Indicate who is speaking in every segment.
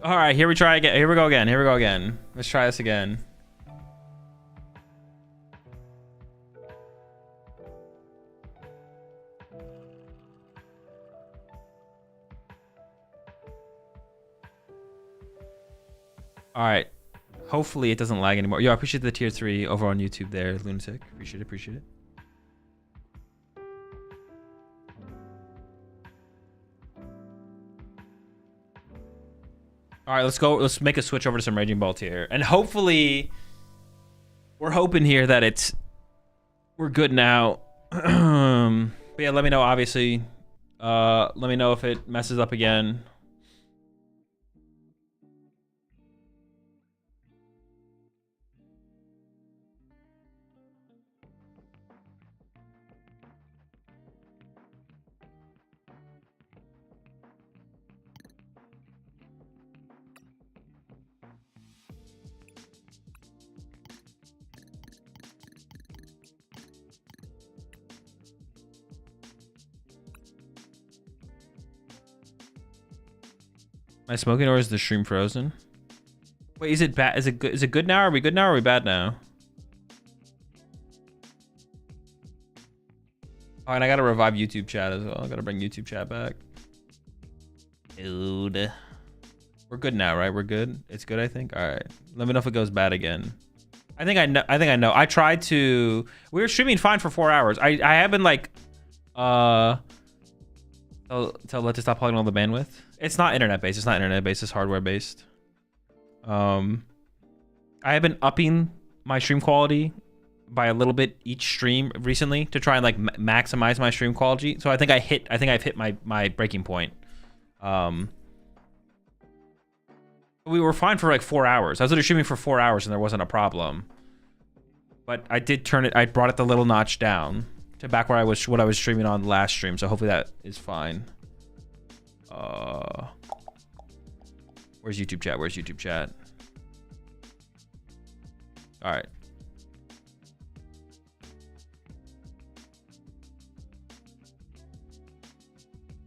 Speaker 1: All right, here we try again. Here we go again. Here we go again. Let's try this again. All right. Hopefully it doesn't lag anymore. Yo, I appreciate the tier 3 over on YouTube there, Lunatic. Appreciate it. Appreciate it. All right, let's go. Let's make a switch over to some Raging Bolt here. And hopefully, we're hoping here that we're good now. But yeah, let me know, obviously. Let me know if it messes up again. Am I smoking or is the stream frozen? Wait, is it bad? Is it good? Is it good now? Are we good now or are we bad now? Oh, and I gotta revive YouTube chat as well. I gotta bring YouTube chat back. Dude. We're good now, right? We're good? It's good, I think? All right. Let me know if it goes bad again. I think I know. I tried to... We were streaming fine for 4 hours. I have been like... Tell let to stop hogging all the bandwidth. It's not internet based. It's not internet based. It's hardware based. I have been upping my stream quality by a little bit each stream recently to try and like maximize my stream quality. So I think I've hit my breaking point. We were fine for like 4 hours. I was literally streaming for 4 hours and there wasn't a problem. But I did turn it. I brought it the little notch down to back where what I was streaming on last stream. So hopefully that is fine. Where's YouTube chat? Where's YouTube chat? All right.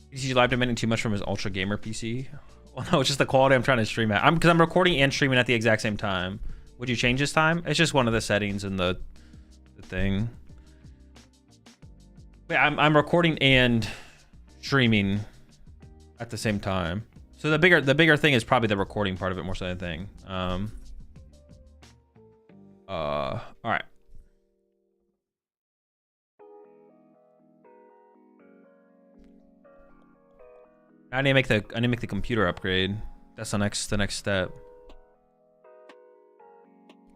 Speaker 1: He's live demanding too much from his ultra gamer PC. Well, no, it's just the quality I'm trying to stream at. Because I'm recording and streaming at the exact same time. Would you change this time? It's just one of the settings in the thing. Wait, I'm recording and streaming at the same time. So the bigger thing is probably the recording part of it more so than anything. All right. I need to make the computer upgrade. That's the next step.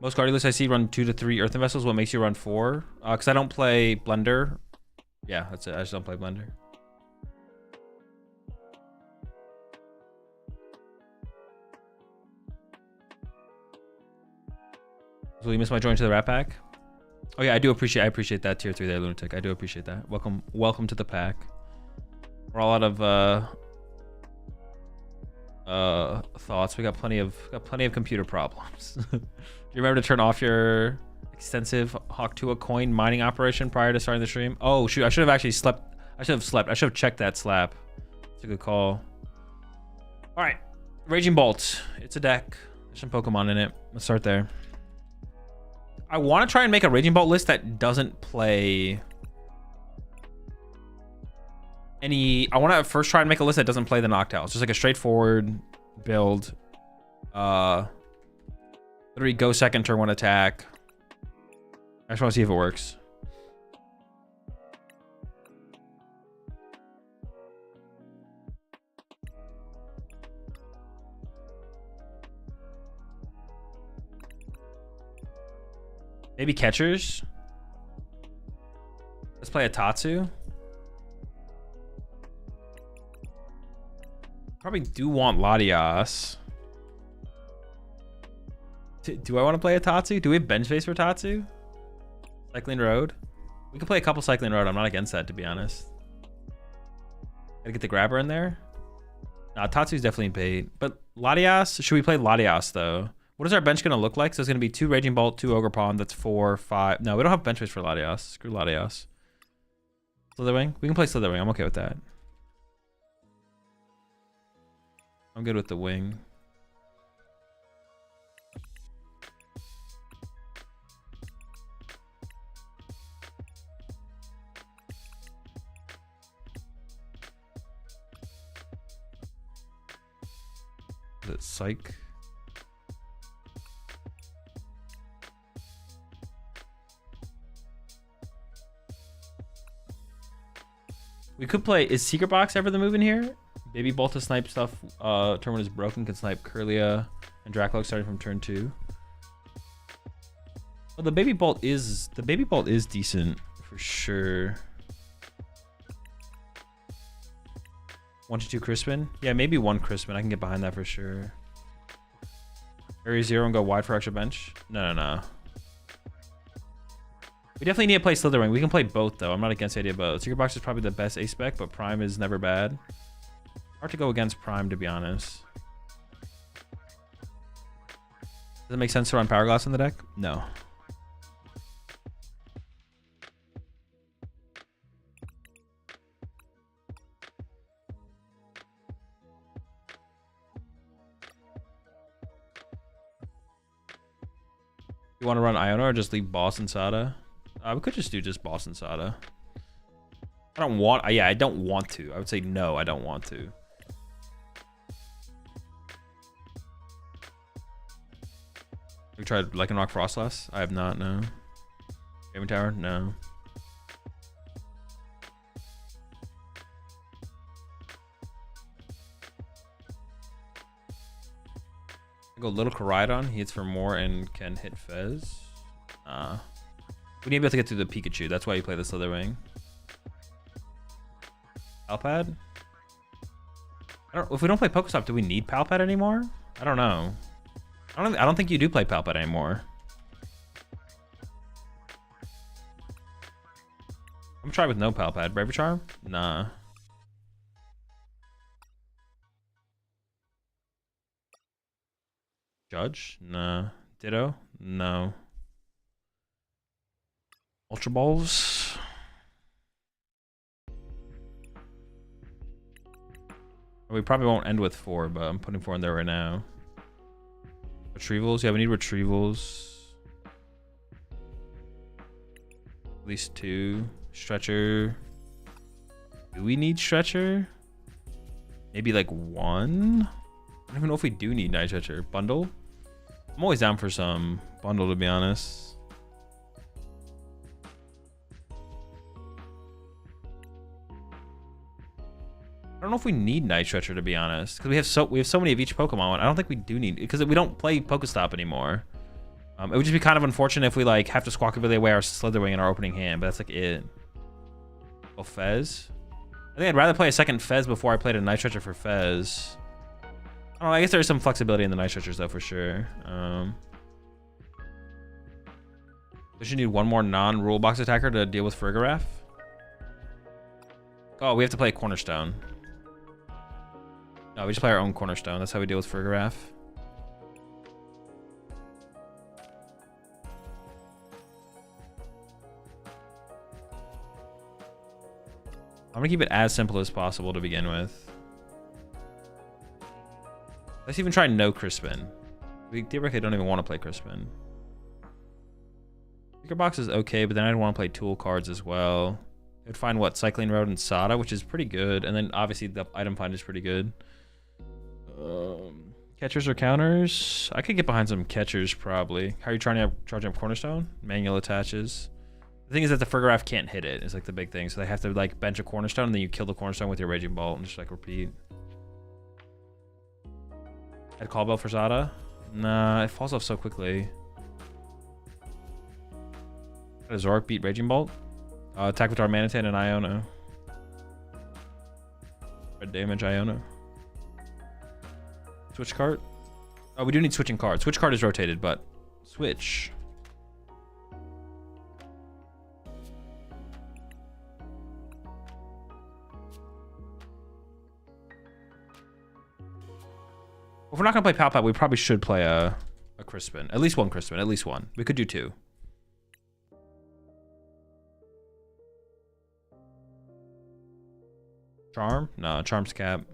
Speaker 1: Most Guardian lists I see run 2 to 3 earthen vessels. What makes you run 4? Because I don't play Blender. Yeah, that's it. I just don't play Blender. So you missed my join to the Rat Pack? Oh yeah, I appreciate that tier 3 there, Lunatic. I do appreciate that. Welcome to the pack. We're all out of thoughts. We got plenty of computer problems. Do you remember to turn off your extensive Hawk Tuah coin mining operation prior to starting the stream? Oh shoot, I should have actually slept. I should have checked that slap. It's a good call. All right, Raging Bolt. It's a deck. There's some Pokemon in it. Let's start there. I want to try and make a Raging Bolt list that doesn't play any. I want to first try and make a list that doesn't play the Noctowl. It's just like a straightforward build. Literally go second turn 1 attack. I just want to see if it works. Maybe catchers. Let's play a Tatsu. Probably do want Latias. Do I want to play a Tatsu? Do we have bench space for Tatsu? Cycling Road? We could play a couple Cycling Road. I'm not against that, to be honest. Gotta get the grabber in there. Nah, Tatsu's definitely bait. But Latias? Should we play Latias, though? What is our bench going to look like? So it's going to be 2 Raging Bolt, 2 Ogre Pawn. That's 4, 5. No, we don't have bench space for Latias. Screw Latias. Slitherwing? We can play Slitherwing. I'm okay with that. I'm good with the wing. Is it Psych? We could play. Is Secret Box ever the move in here? Baby Bolt to snipe stuff. Turn 1 is broken. Can snipe Curlia and Dracloak starting from turn 2. Well, the Baby Bolt is decent for sure. 1 to 2 Crispin. Yeah, maybe 1 Crispin. I can get behind that for sure. Area 0 and go wide for extra bench. No. We definitely need to play Slitherwing. We can play both, though. I'm not against the idea of both. Secret Box is probably the best ace spec, but Prime is never bad. Hard to go against Prime, to be honest. Does it make sense to run Power Glass in the deck? No. You want to run Iona or just leave Boss and Sada? We could just do Boss and Sada. I don't want. Yeah, I don't want to. I would say no. I don't want to. Have you tried Lycanroc Frostlass? I have not. No. Gaming Tower? No. I go Little Koraidon. He hits for more and can hit Fez. We need to be able to get through the Pikachu. That's why you play the Slitherwing. Palpad? If we don't play Pokestop, do we need Palpad anymore? I don't know. I don't think you do play Palpad anymore. I'm gonna try with no Palpad. Braver Charm? Nah. Judge? Nah. Ditto? No. Ultra Balls? We probably won't end with 4, but I'm putting 4 in there right now. Retrievals? Yeah, we need retrievals. At least 2. Stretcher. Do we need Stretcher? Maybe like 1? I don't even know if we do need Night Stretcher. Bundle? I'm always down for some bundle, to be honest. I don't know if we need Night Stretcher, to be honest, because we have so many of each Pokemon. I don't think we do need, because we don't play Pokestop anymore. It would just be kind of unfortunate if we like have to Squawkabilly away our Slitherwing in our opening hand, but that's like it. Oh, Fez? I think I'd rather play a second Fez before I played a Night Stretcher for Fez. I don't know, I guess there's some flexibility in the Night Stretchers though, for sure. We should need 1 more non-rule box attacker to deal with Farigiraf. Oh, we have to play a Cornerstone. No, we just play our own Cornerstone. That's how we deal with Farigiraf. I'm gonna keep it as simple as possible to begin with. Let's even try no Crispin. We theoretically don't even want to play Crispin. Secret Box is okay, but then I'd want to play tool cards as well. I'd find what? Cycling Road and Sada, which is pretty good. And then obviously the item find is pretty good. Catchers or counters? I could get behind some catchers probably. How are you trying to charge up Cornerstone? Manual attaches. The thing is that the Farigiraf can't hit it. It's like the big thing. So they have to like bench a Cornerstone and then you kill the Cornerstone with your Raging Bolt and just like repeat. I'd call Bell for Sada. Nah, it falls off so quickly. Does Zoroark beat Raging Bolt? Attack with our Manatee and Iona. Red damage Iona. Switch card? Oh, we do need switching cards. Switch card is rotated, but switch. If we're not gonna play Palpat, we probably should play a Crispin. At least 1 Crispin. At least 1. We could do 2. Charm? No, Charm's cap.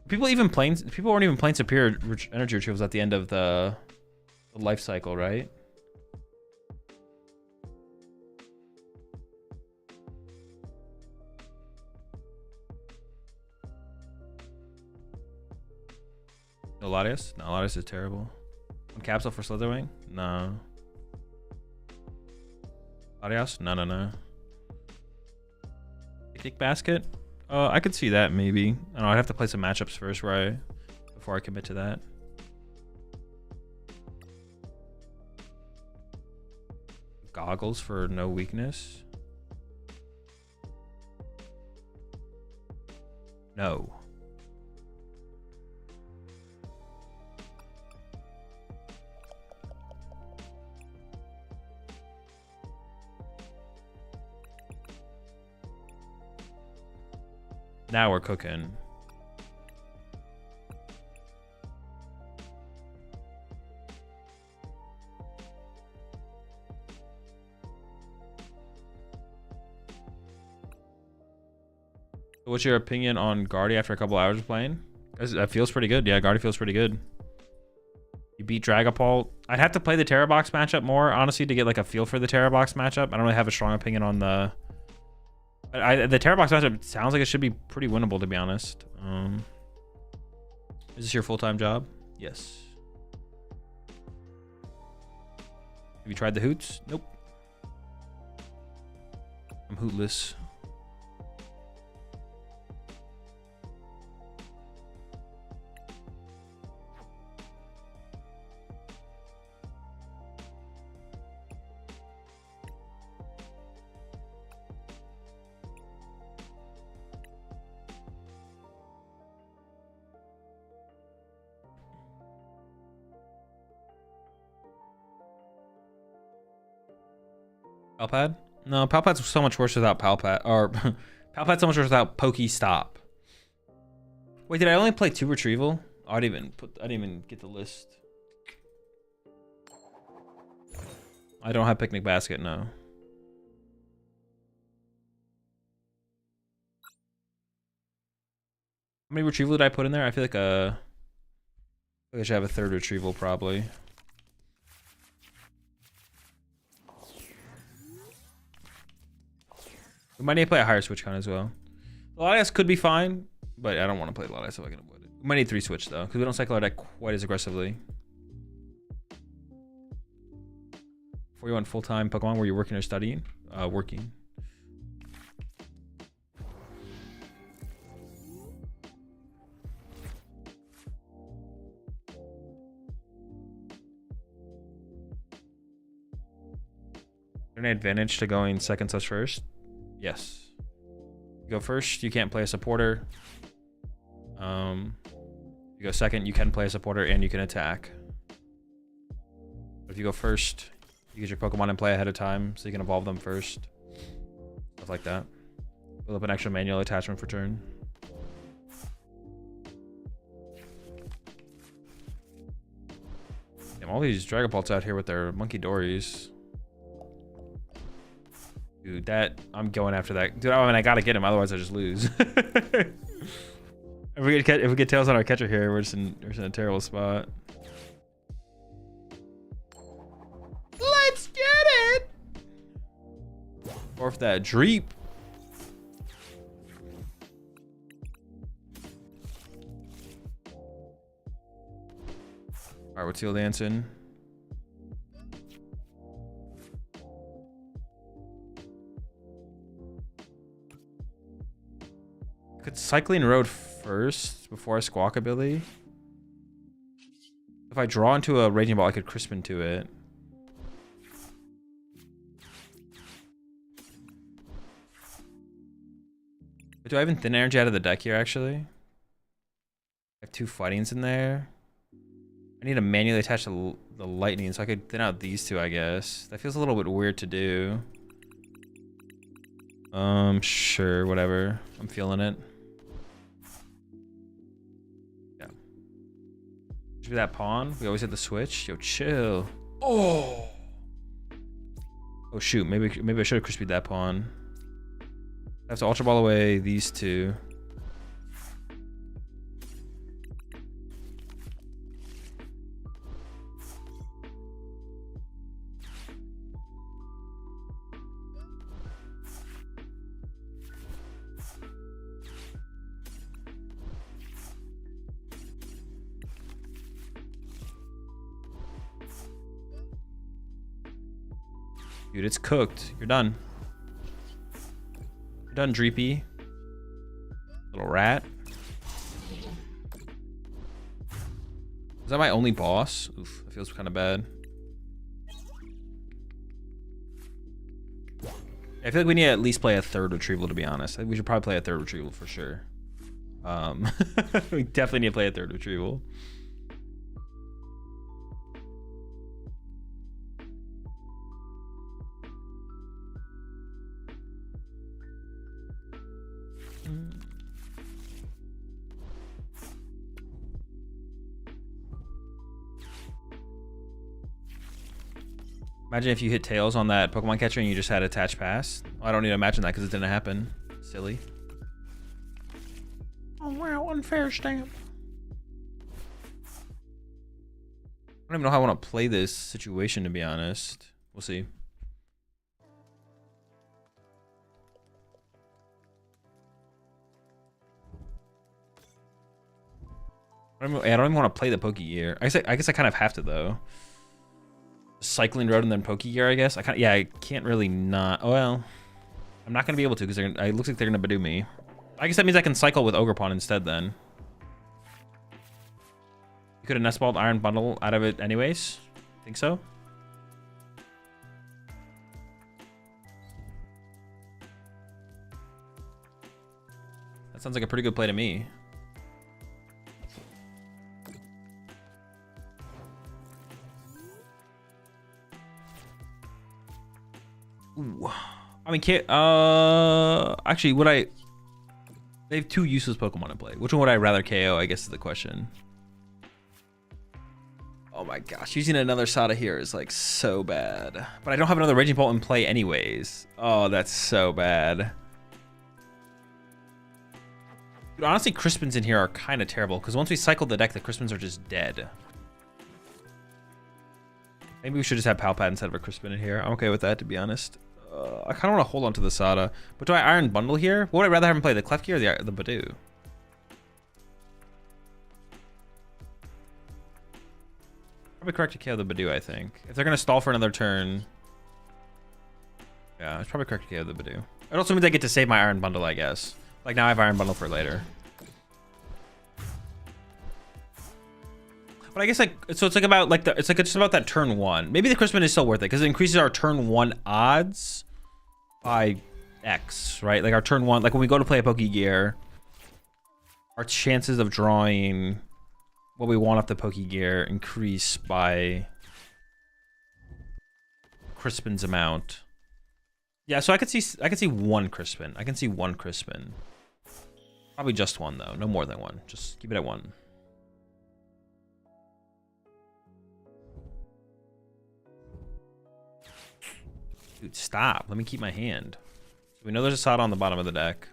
Speaker 1: People weren't even playing superior energy retrievals at the end of the life cycle, right? No Latias? No, Latias is terrible. One capsule for Slitherwing? No. Latias? No, no, no. Picnic basket? I could see that maybe. I don't know, I'd have to play some matchups first before I commit to that. Goggles for no weakness? No. Now we're cooking. What's your opinion on Guardy after a couple hours of playing? That feels pretty good. Yeah, Guardy feels pretty good. You beat Dragapult. I'd have to play the Terra Box matchup more, honestly, to get like a feel for the Terra Box matchup. I don't really have a strong opinion on the... the Terra Box matchup sounds like it should be pretty winnable, to be honest. Is this your full-time job? Yes. Have you tried the hoots? Nope. I'm hootless. Palpad? No, Palpad's so much worse without Palpad. Or Palpad's so much worse without Pokestop. Wait, did I only play 2 retrieval? Oh, I didn't even get the list. I don't have picnic basket, no. How many retrieval did I put in there? I feel like I should have a 3rd retrieval probably. We might need to play a higher switch count as well. Latias could be fine, but I don't want to play Latias if I can avoid it. We might need 3 switch though, because we don't cycle our deck quite as aggressively. Before you went full-time Pokemon, were you working or studying? Working. Any advantage to going second / first? Yes. You go first, you can't play a supporter. You go second, you can play a supporter and you can attack. But if you go first, you get your Pokemon in play ahead of time, so you can evolve them first. Stuff like that. Build up an extra manual attachment for turn. Damn, all these Dragapults out here with their Monkey Dories. Dude, that I'm going after that. Dude, I mean, I gotta get him, otherwise I just lose. If we get tails on our catcher here, we're just in a terrible spot. Let's get it. Or if that Dreep. All right, we're teal dancing. Could Cycling Road first before I Squawk ability. If I draw into a Raging Ball, I could Crisp into it. But do I have Thin Energy out of the deck here, actually? I have 2 Fightings in there. I need to manually attach the Lightning, so I could thin out these 2, I guess. That feels a little bit weird to do. Sure, whatever. I'm feeling it. Yeah. Should be that pawn. We always hit the switch. Yo, chill. Oh. Oh shoot. Maybe I should have crispied that pawn. I have to Ultra Ball away these 2. Dude, it's cooked. You're done. You're done, Dreepy. Little rat. Is that my only boss? Oof, that feels kind of bad. I feel like we need to at least play a third retrieval, to be honest. I think we should probably play a third retrieval for sure. We definitely need to play a third retrieval. Imagine if you hit tails on that Pokemon catcher and you just had attach pass. Well, I don't need to imagine that because it didn't happen. Silly. Oh wow, unfair stamp. I don't even know how I want to play this situation, to be honest. We'll see. I don't even want to play the Pokegear. I guess I kind of have to though. Cycling road and then Pokegear, I guess. I can't really not. Oh well, I'm not gonna be able to because it looks like they're gonna Badoo me. I guess that means I can cycle with Ogerpon instead then. You could have Nestballed Iron Bundle out of it anyways. Think so? That sounds like a pretty good play to me. Ooh. I mean, actually, they have two useless Pokemon in play. Which one would I rather KO, I guess is the question. Oh my gosh, using another Sada here is like so bad. But I don't have another Raging Bolt in play anyways. Oh, that's so bad. Dude, honestly, Crispins in here are kind of terrible because once we cycle the deck, the Crispins are just dead. Maybe we should just have Palpat instead of a Crispin in here. I'm okay with that, to be honest. I kind of want to hold on to the Sada. But do I Iron Bundle here? What would I rather have him play, the Klefki or the Badoo? Probably correct to KO the Badoo, I think. If they're going to stall for another turn. Yeah, it's probably correct to KO the Badoo. It also means I get to save my Iron Bundle, I guess. Like now I have Iron Bundle for later. But I guess like, so it's like about like it's like just about that turn one. Maybe the Crispin is still worth it because it increases our turn one odds by X, right? Like our turn one, like when we go to play a Pokegear, our chances of drawing what we want off the Pokegear increase by Crispin's amount. Yeah, so I could see one Crispin. I can see one Crispin. Probably just one though, no more than one. Just keep it at one. Dude, stop. Let me keep my hand. So we know there's a Sada on the bottom of the deck.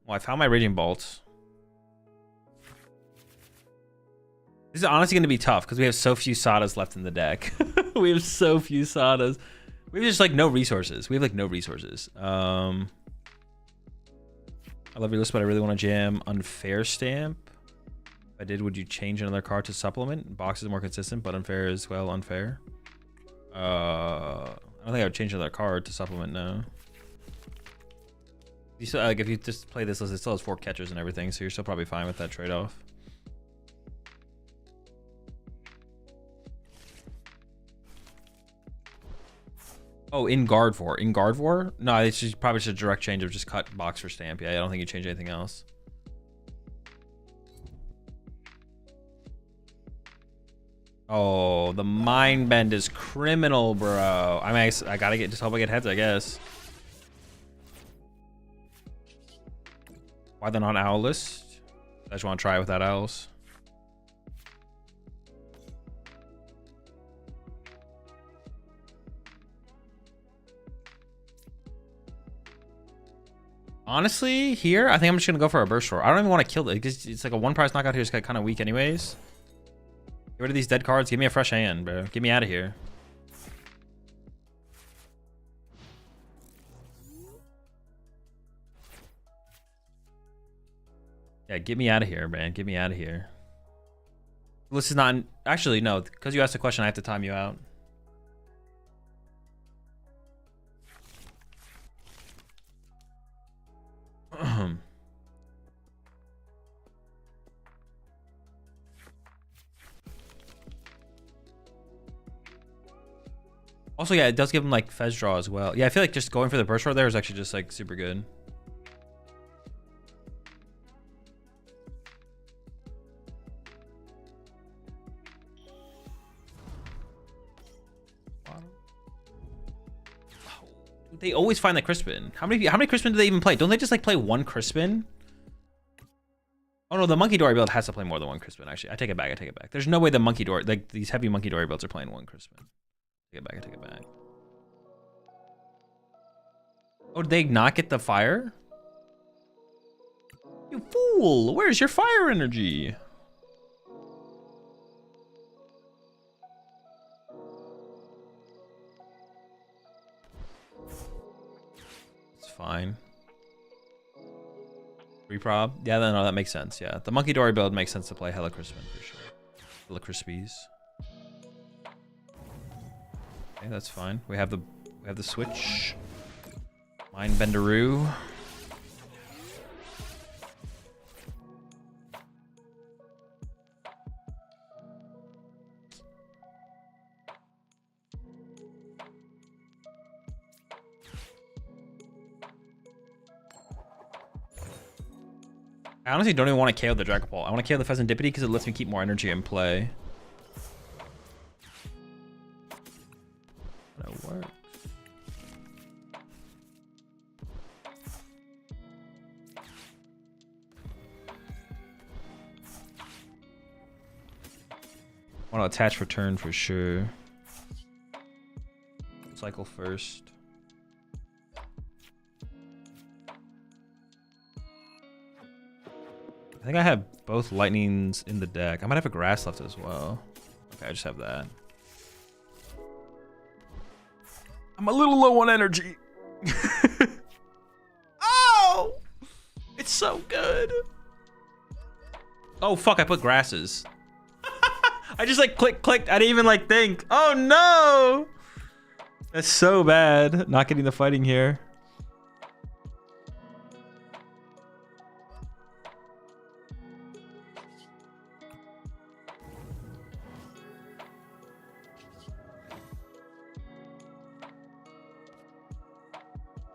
Speaker 1: Well, I found my Raging Bolt. This is honestly going to be tough because we have so few Sadas left in the deck. We have so few Sadas. We have just like no resources. We have like no resources. I love your list, but I really want to jam Unfair Stamp. If I did, would you change another card to supplement? Box is more consistent, but Unfair is well unfair. I don't think I would change another card to supplement, no. You still, like, if you just play this list, it still has 4 catchers and everything, so you're still probably fine with that trade-off. Oh, in Gardevoir. In Gardevoir? No, it's just probably just a direct change of just cut box for stamp. Yeah, I don't think you change anything else. Oh, the Mind Bend is criminal, bro. I mean, I gotta just hope I get heads, I guess. Why the non-owl list? I just want to try it without owls. Honestly, here, I think I'm just gonna go for a Burst Roar. I don't even want to kill it because it's like a one prize knockout here is kind of weak anyways. Get rid of these dead cards. Give me a fresh hand, bro. Get me out of here. Yeah, get me out of here, man. Get me out of here. This is not Actually, no, because you asked a question, I have to time you out. Also, yeah, it does give him like Fez draw as well. Yeah, I feel like just going for the burst roar there is actually just like super good. They always find the Crispin. How many Crispin do they even play? Don't they just like play one Crispin? Oh no, the Monkey Dory build has to play more than one Crispin. Actually, I take it back. I take it back. There's no way the Monkey Dory, like these heavy Monkey Dory builds, are playing one Crispin. Take it back. I take it back. Oh, did they not get the fire? You fool! Where's your fire energy? It's fine. Reprob? Yeah, no, that makes sense. Yeah, the Monkey Dory build makes sense to play Hella Crispin for sure. Hella Crispies. Okay, that's fine. We have the switch. Mind Bendaroo. I honestly don't even want to KO the Dragapult. I want to KO the Pheasantipity because it lets me keep more energy in play. That works. I want to attach return for sure. Cycle first. I think I have both lightnings in the deck. I might have a grass left as well. Okay, I just have that. I'm a little low on energy. Oh! It's so good. Oh, fuck, I put grasses. I just like clicked. I didn't even like think. Oh no! That's so bad. Not getting the fighting here.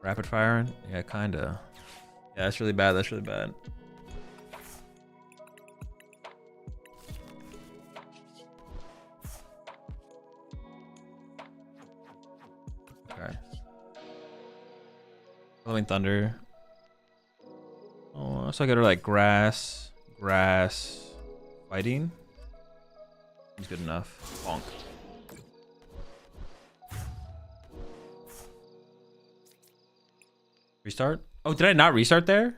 Speaker 1: Rapid firing? Yeah, kinda. Yeah, that's really bad. That's really bad. Okay. Blowing thunder. Oh, so I go to like grass, fighting. Seems good enough. Bonk. Restart? Oh, did I not restart there?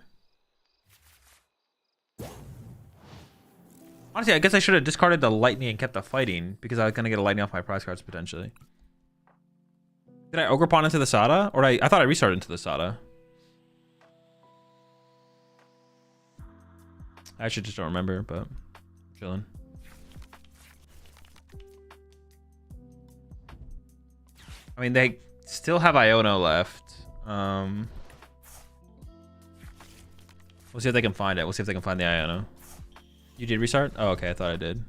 Speaker 1: Honestly, I guess I should have discarded the lightning and kept the fighting because I was gonna get a lightning off my prize cards potentially. Did I Ogre Pawn into the Sada? Or I thought I restarted into the Sada. I actually just don't remember, but I'm chilling. I mean, they still have Iono left. We'll see if they can find it. We'll see if they can find the Iono. You did restart? Oh, okay. I thought I did.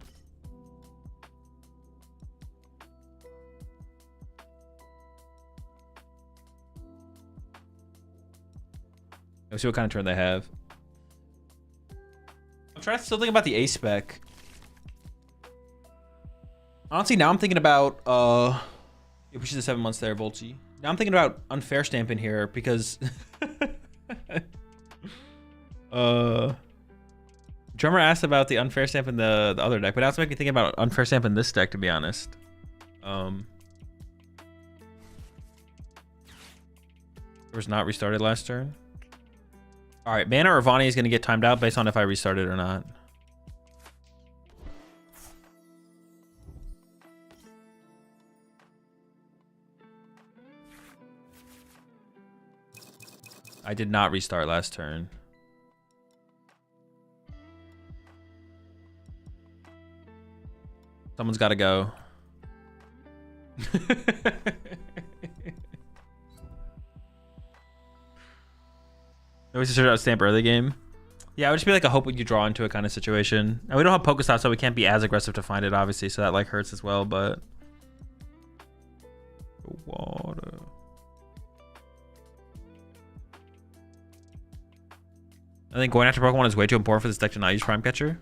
Speaker 1: Let's see what kind of turn they have. I'm trying to still think about the A spec. Honestly, now I'm thinking about it pushes the 7 months there, Volchi. Now I'm thinking about unfair stamping here because Drummer asked about the unfair stamp in the other deck, but it also makes me think about unfair stamp in this deck, to be honest. It was not restarted last turn. All right, Mana or Vani is going to get timed out based on if I restart it or not. I did not restart last turn. Someone's got to go. Always search out stamp early game. Yeah, it would just be like a hope you draw into it kind of situation. And we don't have Pokestop, so we can't be as aggressive to find it, obviously. So that like hurts as well, but water. I think going after Pokemon is way too important for this deck to not use Prime Catcher.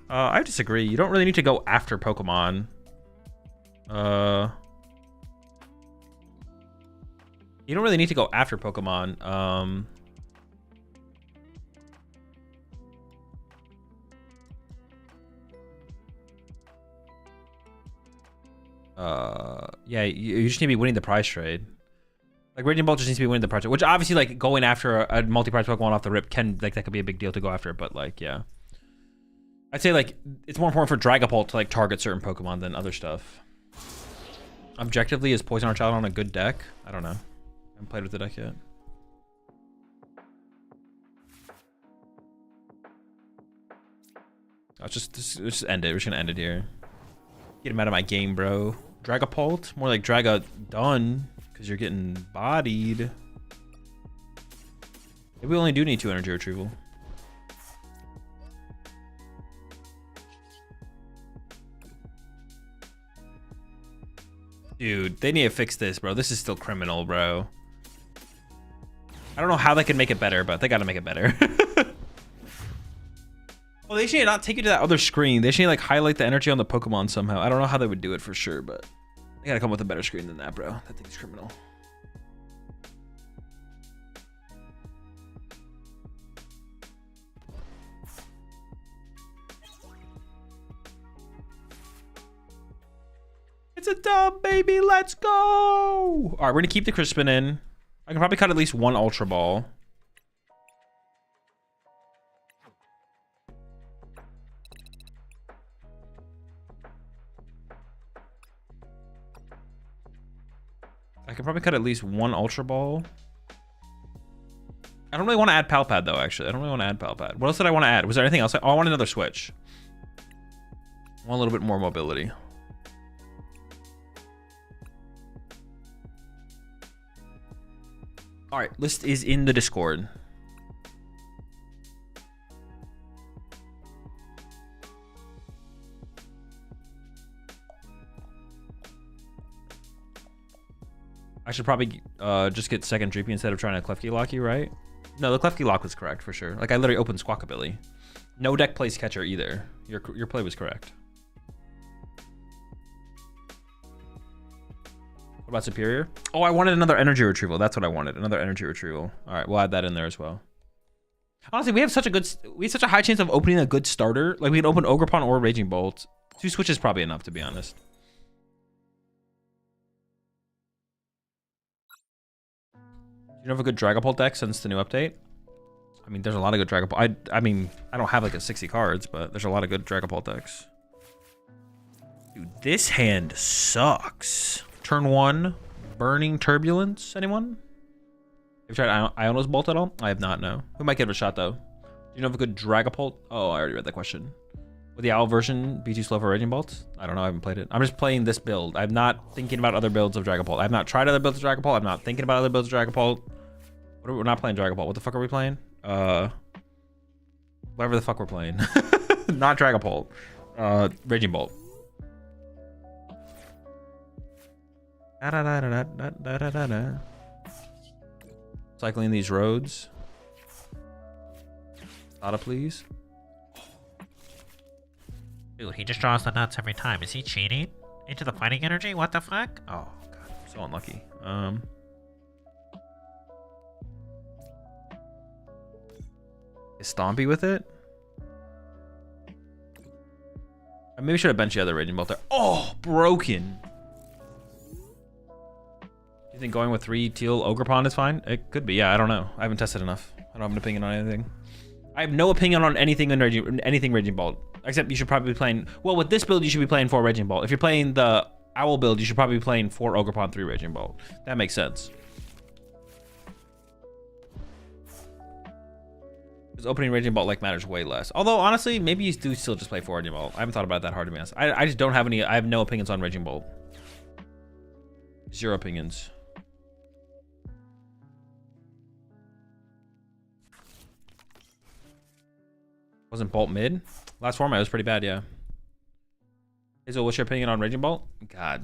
Speaker 1: I disagree. You don't really need to go after Pokemon. You don't really need to go after Pokemon. Yeah, you just need to be winning the prize trade. Like Raging Bolt just needs to be winning the prize trade, which obviously like going after a multi-prize Pokemon off the rip can like that could be a big deal to go after, but like yeah. I'd say like it's more important for Dragapult to like target certain Pokemon than other stuff. Objectively, is Poison Child on a good deck? I don't know. I haven't played with the deck yet. Let's just end it. We're just gonna end it here. Get him out of my game, bro. Dragapult? More like Draga done, because you're getting bodied. Maybe we only do need 2 energy retrieval. Dude, they need to fix this, bro. This is still criminal, bro. I don't know how they can make it better, but they gotta make it better. Well, they should not take you to that other screen. They should like highlight the energy on the Pokemon somehow. I don't know how they would do it for sure, but they gotta come with a better screen than that, bro. That thing's criminal. It's a dub, baby. Let's go. All right, we're gonna keep the Crispin in. I can probably cut at least 1 Ultra Ball. I can probably cut at least 1 Ultra Ball. I don't really want to add Palpad though, actually. I don't really want to add Palpad. What else did I want to add? Was there anything else? Oh, I want another switch. I want a little bit more mobility. All right, list is in the Discord. I should probably just get second Dreepy instead of trying to Klefki lock you, right? No, the Klefki lock was correct for sure. Like I literally opened Squawkabilly. No deck plays catcher either. Your play was correct. What about Superior? Oh, I wanted another energy retrieval. That's what I wanted. Another energy retrieval. All right, we'll add that in there as well. Honestly, we have such a high chance of opening a good starter. Like we can open Ogerpon or Raging Bolt. 2 switches probably enough, to be honest. Do you know of a good Dragapult deck since the new update? I mean, there's a lot of good Dragapult. I mean, I don't have like a 60 cards, but there's a lot of good Dragapult decks. Dude, this hand sucks. Turn 1, Burning Turbulence. Anyone? Have you tried Iono's Bolt at all? I have not, no. We might give it a shot though. Do you know of a good Dragapult? Oh, I already read that question. Would the owl version be too slow for Raging Bolt? I don't know, I haven't played it. I'm just playing this build. I'm not thinking about other builds of Dragapult. I've not tried other builds of Dragapult. I'm not thinking about other builds of Dragapult. We're not playing Dragapult. What the fuck are we playing? Whatever the fuck we're playing. Not Dragapult. Raging Bolt. Cycling these roads. Thought of please.
Speaker 2: Dude, he just draws the nuts every time. Is he cheating? Into the fighting energy? What the fuck?
Speaker 1: Oh god, so unlucky. Is Stompy with it? I maybe should have benched the other Raging Bolt there. Oh, broken. You think going with 3 teal Ogerpon is fine? It could be, yeah, I don't know. I haven't tested enough. I don't have an opinion on anything. I have no opinion on anything in anything Raging Bolt. Except you should probably be playing... Well, with this build, you should be playing 4 Raging Bolt. If you're playing the Owl build, you should probably be playing 4 Ogerpon, 3 Raging Bolt. That makes sense. Because opening Raging Bolt like matters way less. Although honestly, maybe you do still just play for Raging Bolt. I haven't thought about that hard to be honest. I just don't have any. I have no opinions on Raging Bolt. Zero opinions. Wasn't Bolt mid? Last format was pretty bad, yeah. Azul, what's your opinion on Raging Bolt? God.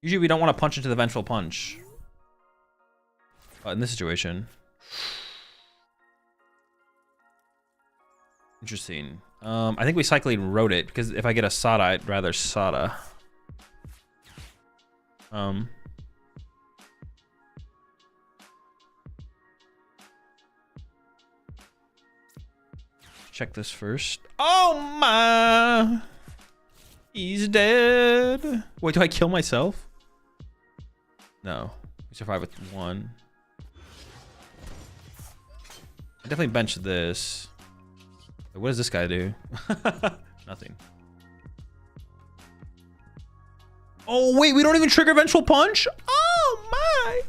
Speaker 1: Usually we don't want to punch into the Vengeful Punch. But in this situation. Interesting. I think we cycling wrote it, because if I get a Sada, I'd rather Sada. Check this first. Oh my! He's dead. Wait, do I kill myself? No. We survive with 1. I definitely benched this. Wait, what does this guy do? Nothing. Oh wait, we don't even trigger Vengeful Punch? Oh my!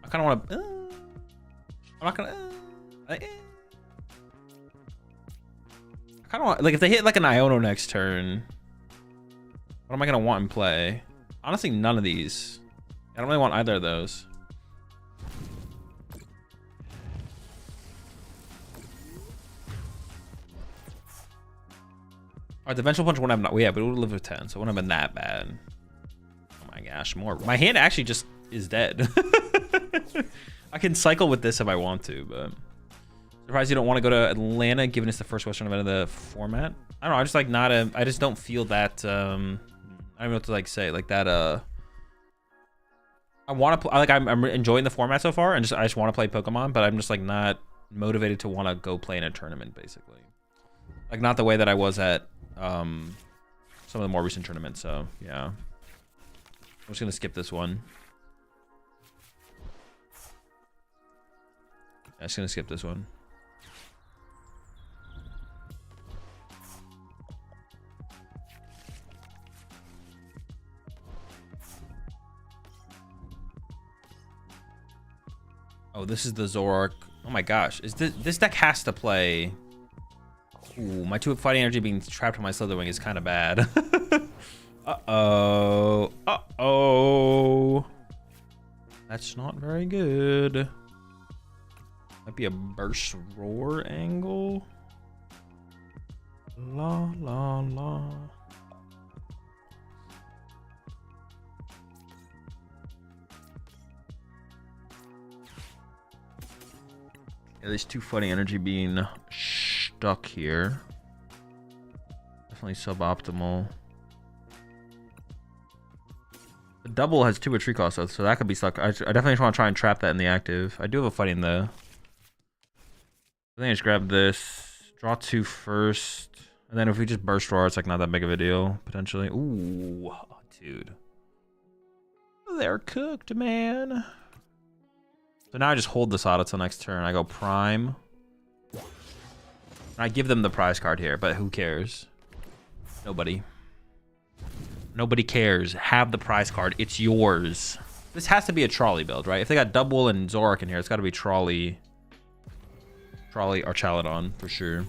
Speaker 1: I kind of want to... I'm not gonna... I kind of want... Like, if they hit like an Iono next turn, what am I gonna want in play? Honestly, none of these. I don't really want either of those. Alright, the Vengeful Punch wouldn't have... Not, yeah, but it would live with 10, so it wouldn't have been that bad. Oh my gosh, more. My hand actually just is dead. I can cycle with this if I want to, but... Surprised you don't want to go to Atlanta, given it's the first Western event of the format. I don't know. I just like not a. I just don't feel that. I don't know what to like say. Like that. I want to play. Like I'm enjoying the format so far, and I just want to play Pokemon, but I'm just like not motivated to want to go play in a tournament, basically. Like not the way that I was at some of the more recent tournaments. So yeah, I'm just gonna skip this one. I'm just gonna skip this one. Oh, this is the Zoroark. Oh my gosh, is this deck has to play? Ooh, my 2-up fighting energy being trapped on my Slitherwing is kind of bad. Uh-oh. Uh-oh. That's not very good. Might be a Burst Roar angle. La la la. Yeah, there's 2 fighting energy being stuck here. Definitely suboptimal. The double has 2 retreat costs, so that could be stuck. I definitely just want to try and trap that in the active. I do have a fighting though. I think I just grab this, draw 2 first, and then if we just burst roar, it's like not that big of a deal potentially. Ooh, dude, they're cooked, man. So now I just hold this auto till next turn. I go prime. And I give them the prize card here, but who cares? Nobody. Nobody cares. Have the prize card. It's yours. This has to be a trolley build, right? If they got Double and Zoroark in here, it's got to be trolley. Trolley or Chaladon for sure.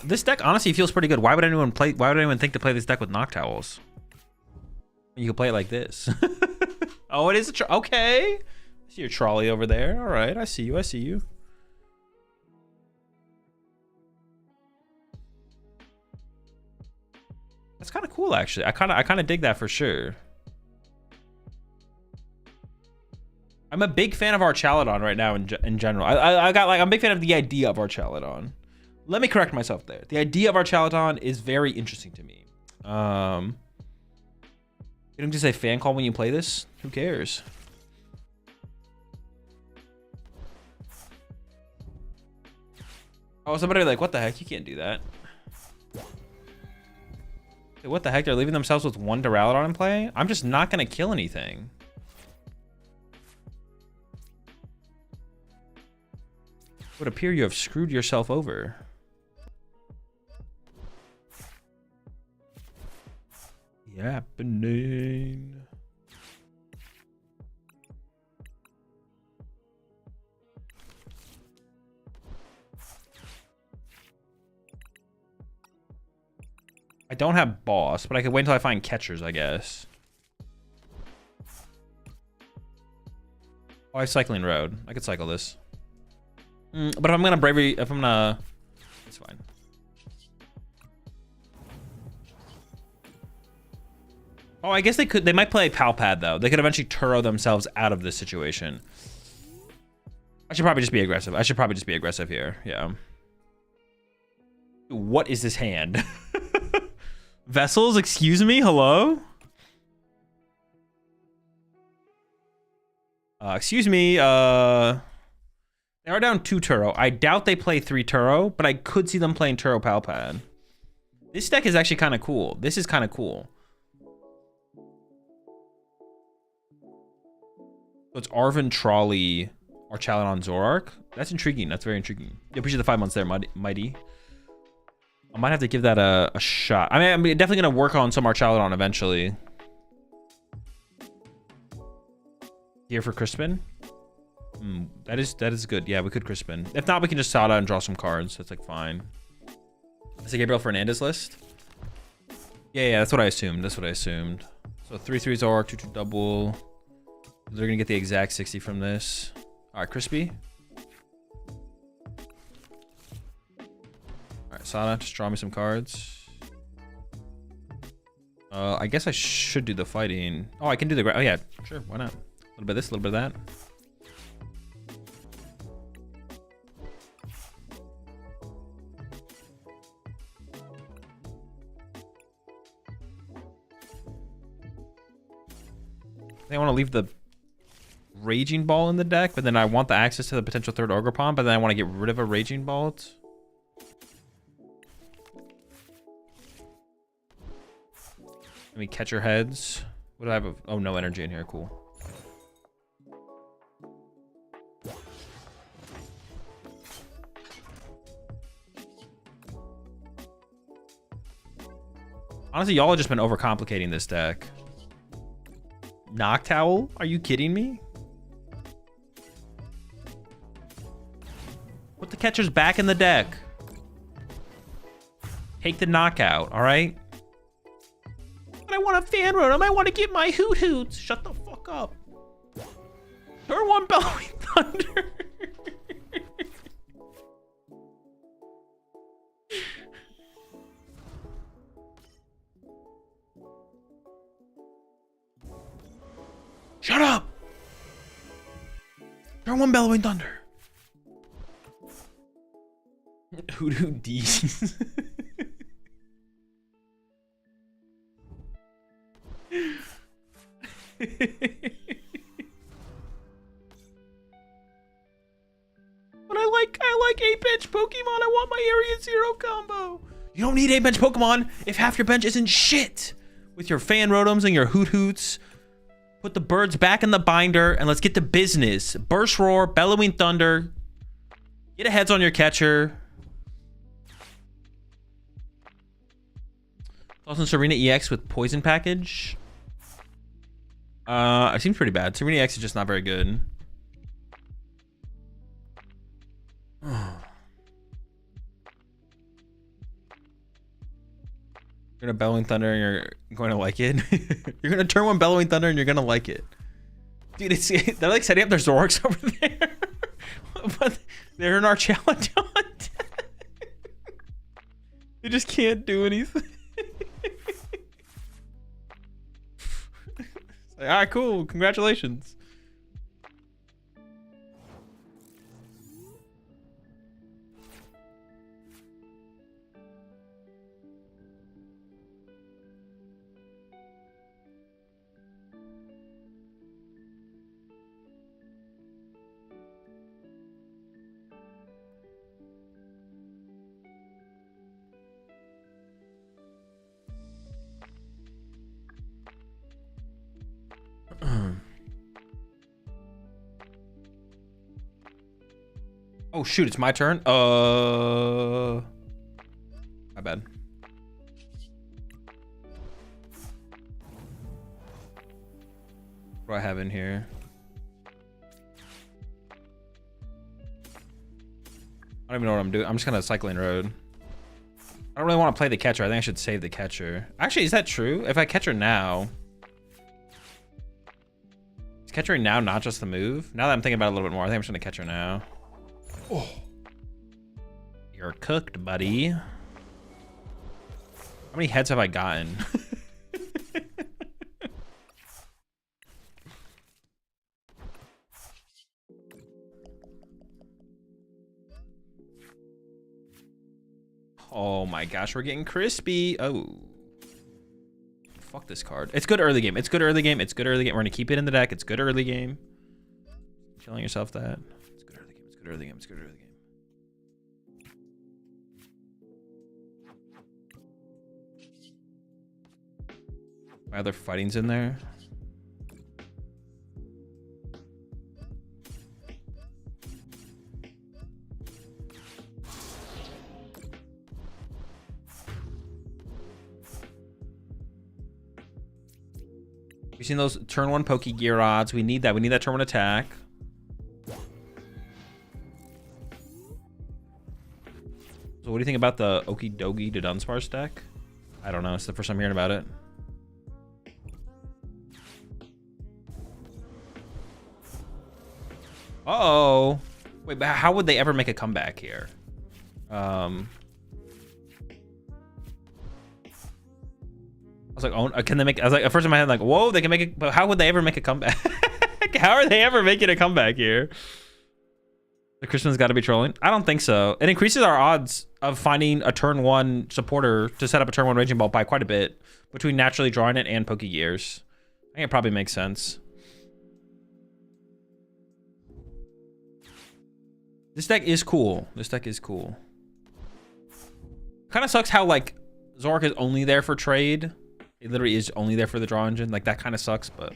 Speaker 1: This deck honestly feels pretty good. Why would anyone play? Why would anyone think to play this deck with Noctowls? You can play it like this. Oh, it is a okay. I see your trolley over there. All right, I see you. I see you. That's kind of cool, actually. I kind of dig that for sure. I'm a big fan of our Chaladon right now in general. I'm a big fan of the idea of our Chaladon. Let me correct myself there. The idea of our Chaladon is very interesting to me. You don't just say fan call when you play this? Who cares? Oh, somebody like, what the heck? You can't do that. Hey, what the heck? They're leaving themselves with 1 Duraludon in play? I'm just not going to kill anything. It would appear you have screwed yourself over. happening? I don't have boss, but I could wait until I find catchers, I guess. Oh, I have cycling road. I could cycle this. But if I'm gonna bravery, if I'm gonna, it's fine. Oh, I guess they could. They might play Palpad though. They could eventually Turo themselves out of this situation. I should probably just be aggressive. I should probably just be aggressive here. Yeah. What is this hand? Vessels, excuse me, hello? Excuse me, they are down 2 Turo. I doubt they play 3 Turo, but I could see them playing Turo Palpad. This deck is actually kind of cool. This is kind of cool. So it's Arvin, Trolley, Archaludon, Zoroark. That's intriguing. That's very intriguing. Yeah, appreciate the 5 months there, Mighty. I might have to give that a shot. I mean, I'm definitely going to work on some Archaludon eventually. Here for Crispin? That is good. Yeah, we could Crispin. If not, we can just Sada and draw some cards. That's like fine. Is it Gabriel Fernandez list? Yeah, that's what I assumed. That's what I assumed. So 3/3 Zoroark, 2/2 double. They're going to get the exact 60 from this. All right, Crispy. Alright, Sada, just draw me some cards. I guess I should do the fighting. Oh, I can do the... Oh, yeah, sure, why not? A little bit of this, a little bit of that. I want to leave the Raging Ball in the deck, but then I want the access to the potential third Ogerpon, but then I want to get rid of a Raging Ball. Let me catch your heads. What do I have? Oh, no energy in here. Cool. Honestly, y'all have just been overcomplicating this deck. Noctowl? Are you kidding me? Put the catchers back in the deck. Take the knockout, all right? But I want a fan run. I want to get my hoot hoots. Shut the fuck up. Turn 1 Bellowing Thunder. Shut up. Turn 1 Bellowing Thunder. Hoot hoot D's. But I like 8-bench Pokemon. I want my Area Zero combo. You don't need 8-bench Pokemon if half your bench isn't shit. With your Fan Rotoms and your Hoot Hoots. Put the birds back in the binder and let's get to business. Burst Roar, Bellowing Thunder. Get a heads on your catcher. Also Serena EX with Poison Package. It seems pretty bad. Serena EX is just not very good. You're gonna Bellowing Thunder and you're going to like it. You're gonna turn 1 Bellowing Thunder and you're gonna like it. Dude, they're like setting up their Zoroarks over there. But they're in our challenge hunt. They just can't do anything. Like, all right, cool. Congratulations. Oh shoot, it's my turn. My bad. What do I have in here? I don't even know what I'm doing. I'm just gonna cycling road. I don't really want to play the catcher. I think I should save the catcher. Actually, is that true? If I catch her now, is catching now not just the move? Now that I'm thinking about it a little bit more, I think I'm just gonna catch her now. Oh, you're cooked, buddy. How many heads have I gotten? Oh my gosh, we're getting crispy. Oh. Fuck this card. It's good early game. It's good early game. It's good early game. We're gonna keep it in the deck. It's good early game. Telling yourself that. It's good early game. It's good early game. It's good early game. My other fighting's in there. We've seen those turn 1 Pokegear odds. We need that. We need that turn 1 attack. So what do you think about the Okidogi to Dunsparce deck? I don't know. It's the first time hearing about it. Uh-oh. Wait, but how would they ever make a comeback here? I was like, oh, can they make? I was like, at first in my head, like, whoa, they can make it. But how would they ever make a comeback? How are they ever making a comeback here? The Christian's got to be trolling. I don't think so. It increases our odds of finding a turn 1 supporter to set up a turn 1 Raging Ball by quite a bit between naturally drawing it and Pokegears. I think it probably makes sense. This deck is cool. This deck is cool. Kind of sucks how like Zoroark is only there for trade. It literally is only there for the draw engine. Like, that kind of sucks, but...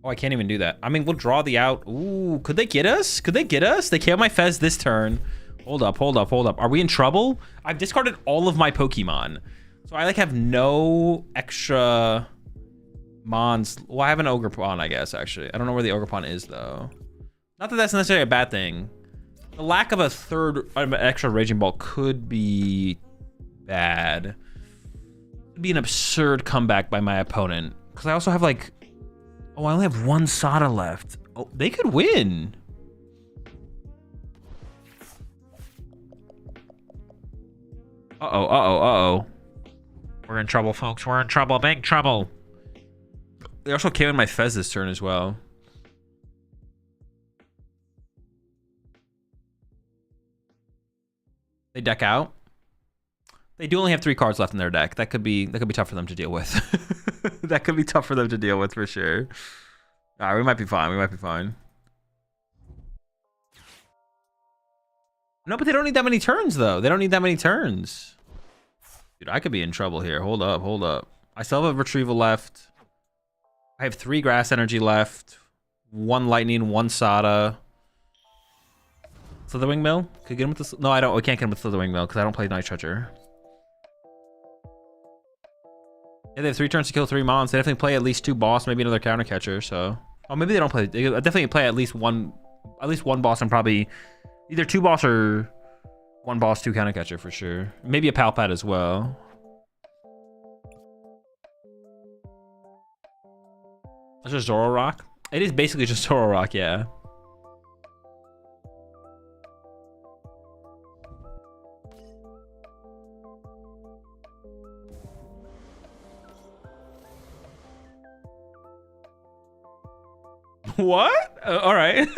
Speaker 1: Oh, I can't even do that. I mean, we'll draw the out. Ooh, could they get us? Could they get us? They killed my Fez this turn. Hold up, hold up, hold up. Are we in trouble? I've discarded all of my Pokemon. So I, like, have no extra Mons. Well, I have an Ogrepon, I guess, actually. I don't know where the Ogrepon is, though. Not that that's necessarily a bad thing. The lack of a third extra Raging Ball could be bad. It'd be an absurd comeback by my opponent. Because I also have like... Oh, I only have 1 Sada left. Oh, they could win. Uh-oh, uh-oh, uh-oh.
Speaker 2: We're in trouble, folks. We're in trouble. Big trouble.
Speaker 1: They also came in my Fez this turn as well. They deck out. They do only have 3 cards left in their deck. That could be tough for them to deal with. That could be tough for them to deal with for sure. All right, we might be fine. We might be fine. No, but they don't need that many turns though. They don't need that many turns. Dude, I could be in trouble here. Hold up, hold up. I still have a retrieval left. I have 3 grass energy left. 1 lightning, 1 Sada. Slither Wingmill? Could get him with the... No, I don't. We can't get him with Slither Wingmill because I don't play Night Treacher. Yeah, they have 3 turns to kill 3 mons. They definitely play at least 2 boss, maybe another counter catcher. So, oh, maybe they don't play. They definitely play at least one boss and probably either 2 boss or 1 boss, 2 counter catcher for sure. Maybe a Palpad as well. It's just Zoroark. It is basically just Zoroark, yeah. What? All right.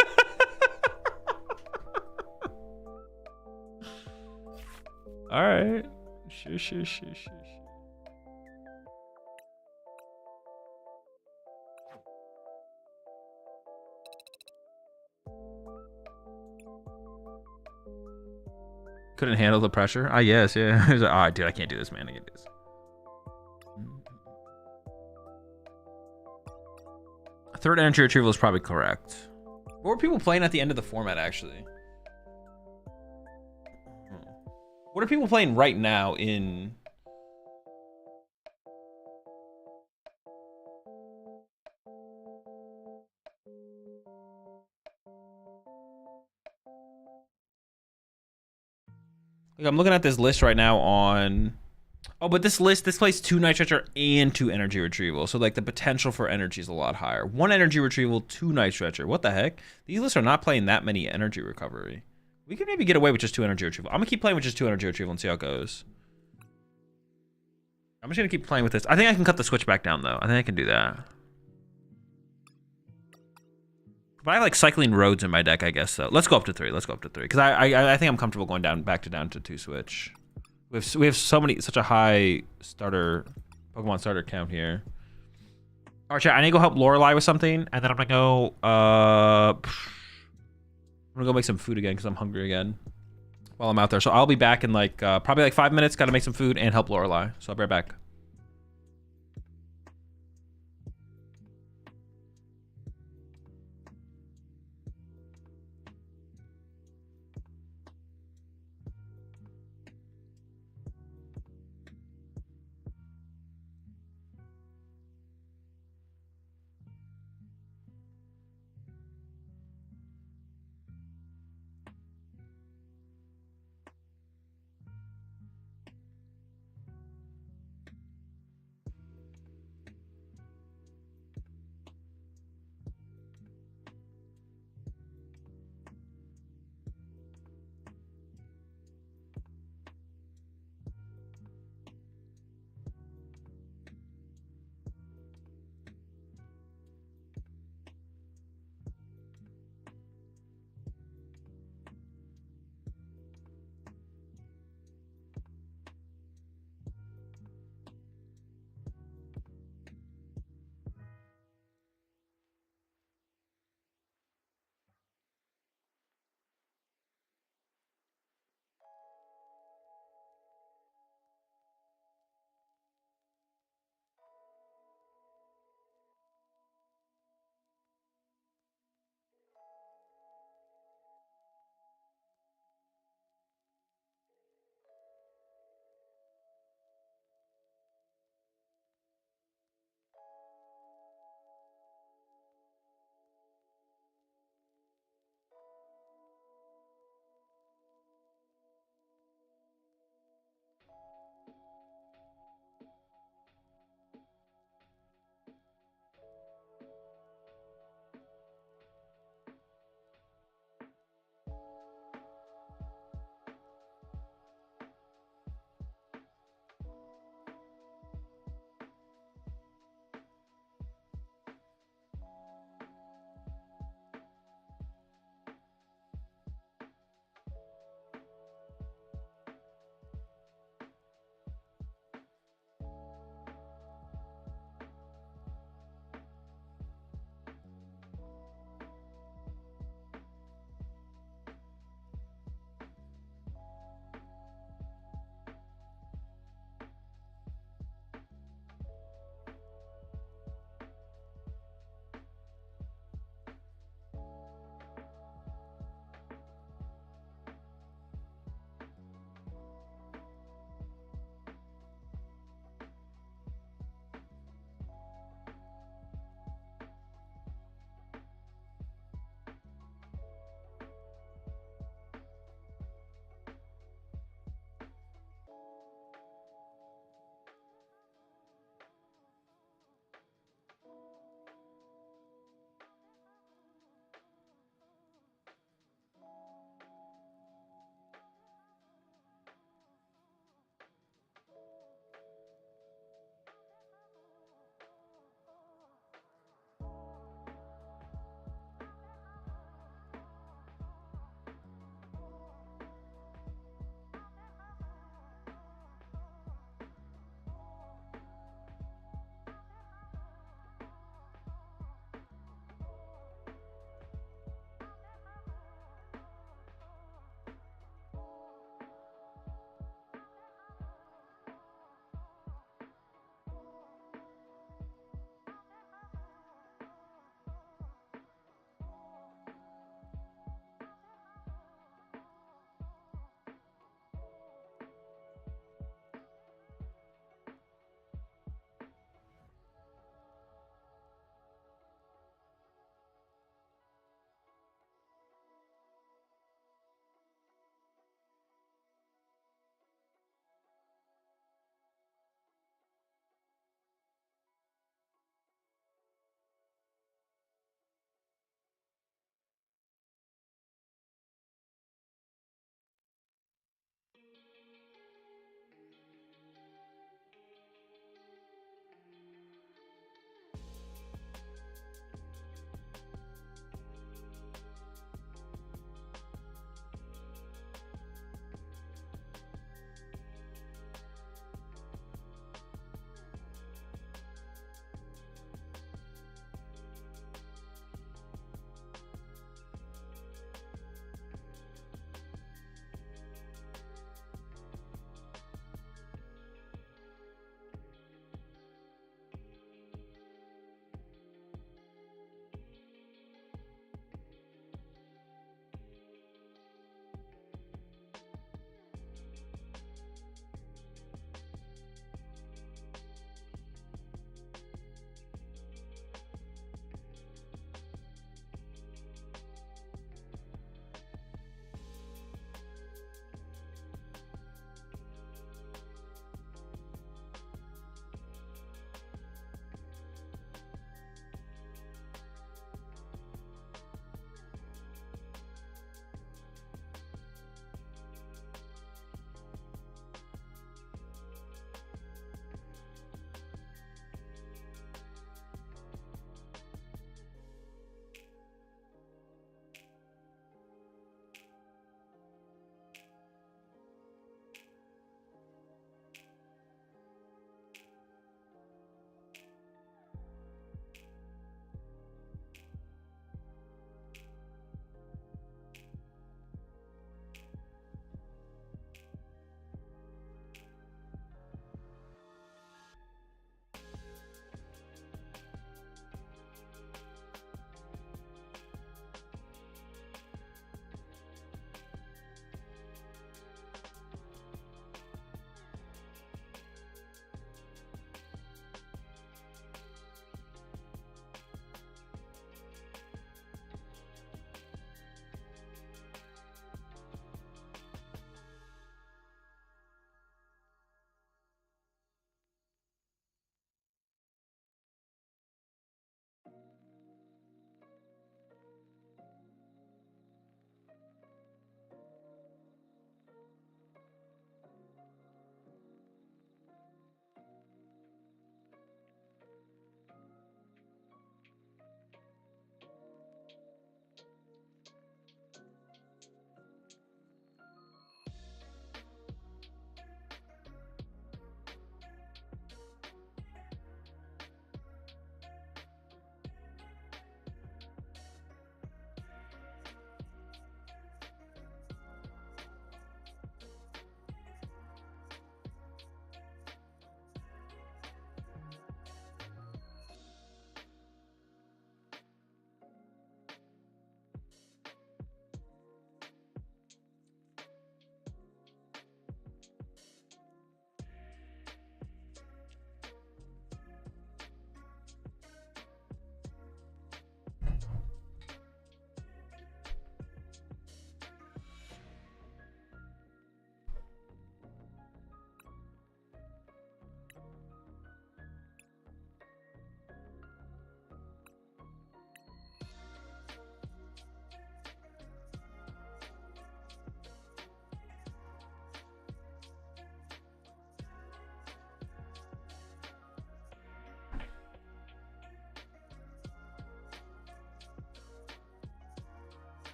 Speaker 1: All right. Sure. Couldn't handle the pressure. Ah, yes, yeah. He's like, oh, dude, I can't do this, man. I can't do this. Third energy retrieval is probably correct. What were people playing at the end of the format, actually? What are people playing right now in Like I'm looking at this list right now on. Oh, but this plays 2 Night Stretcher and 2 Energy Retrieval. So, like, the potential for energy is a lot higher. 1 Energy Retrieval, 2 Night Stretcher. What the heck? These lists are not playing that many Energy Recovery. We could maybe get away with just 2 Energy Retrieval. I'm going to keep playing with just 2 Energy Retrieval and see how it goes. I'm just going to keep playing with this. I think I can cut the switch back down, though. I think I can do that. But I have, like, Cycling Roads in my deck, I guess, so. Let's go up to 3. Let's go up to 3. Because I think I'm comfortable going back down to 2 switch. We have such a high Pokemon starter count here. All right, chat, I need to go help Lorelei with something, and then I'm gonna go make some food again because I'm hungry again while I'm out there. So I'll be back in like probably like 5 minutes. Got to make some food and help Lorelei. So I'll be right back.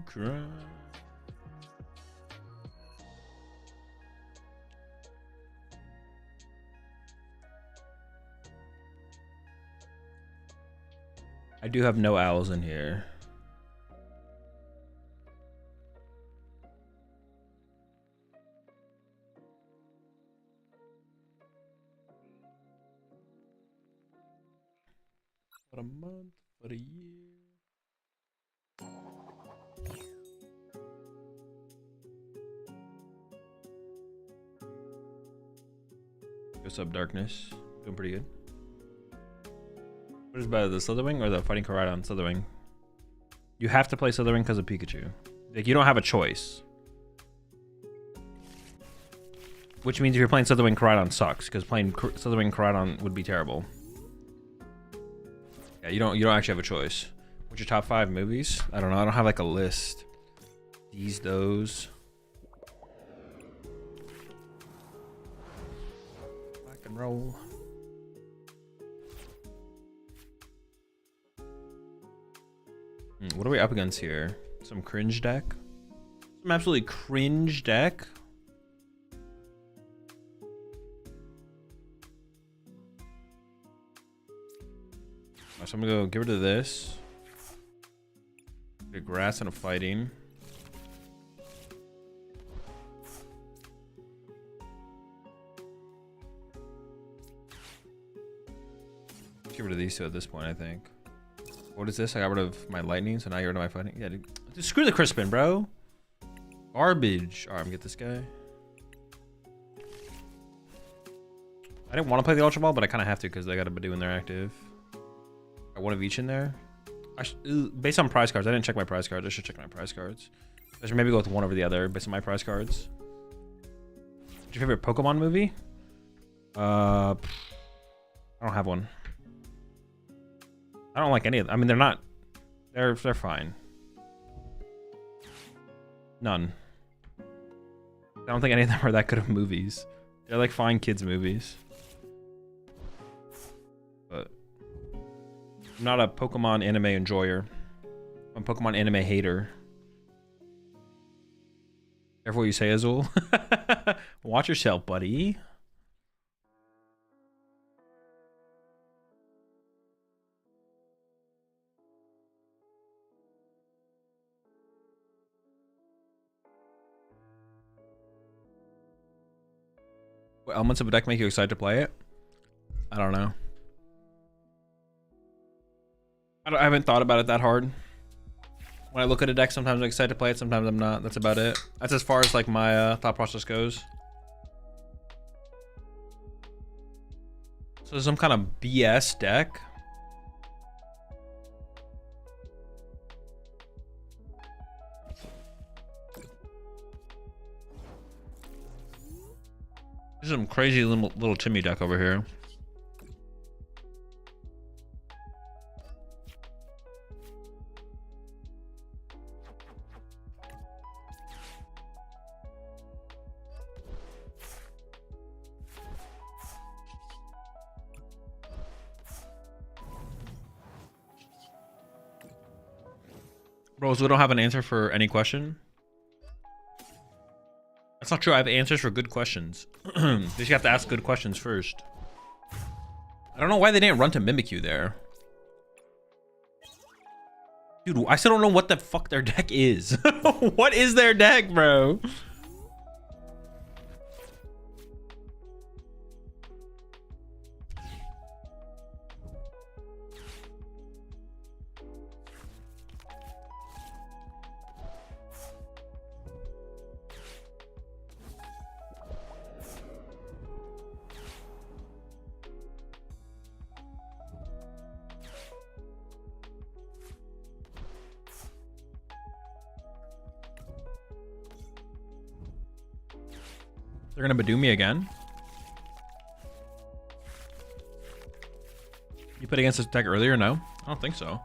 Speaker 1: cry. I do have no owls in here. What a month, what a year. What's up, Darkness? Doing pretty good. What is better, the Slitherwing or the Fighting Koraidon? Slitherwing. You have to play Slitherwing because of Pikachu. Like, you don't have a choice. Which means if you're playing Slitherwing, Koraidon sucks, because playing Slitherwing Koraidon would be terrible. Yeah, you don't actually have a choice. What's your top 5 movies? I don't know. I don't have like a list. These, those. Rock and roll. What are we up against here? Some cringe deck? Some absolutely cringe deck? So I'm gonna go give rid of this. Get grass and a fighting. Get rid of these two at this point, I think. What is this? I got rid of my lightning, so now you're rid of my fighting. Yeah, dude. Screw the Crispin, bro. Garbage. All right, I'm gonna get this guy. I didn't want to play the Ultra Ball, but I kind of have to because they got a Badoo in there active. Got one of each in there. Based on prize cards, I didn't check my prize cards. I should check my prize cards. I should maybe go with one over the other based on my prize cards. What's your favorite Pokemon movie? I don't have one. I don't like any of them. I mean, they're not. They're fine. None. I don't think any of them are that good of movies. They're like fine kids movies. But I'm not a Pokemon anime enjoyer. I'm a Pokemon anime hater. Careful what you say, Azul. Watch yourself, buddy. What elements of a deck make you excited to play it? I don't know. I haven't thought about it that hard. When I look at a deck, sometimes I'm excited to play it, sometimes I'm not. That's about it. That's as far as like my thought process goes. So some kind of BS deck. This is some crazy little Timmy deck over here. Bros, we don't have an answer for any question. That's not true. I have answers for good questions. Just you have to ask good questions first. I don't know why they didn't run to Mimikyu there. Dude, I still don't know what the fuck their deck is. What is their deck, bro? They're gonna Badoo me again. You put against this deck earlier? No? I don't think so.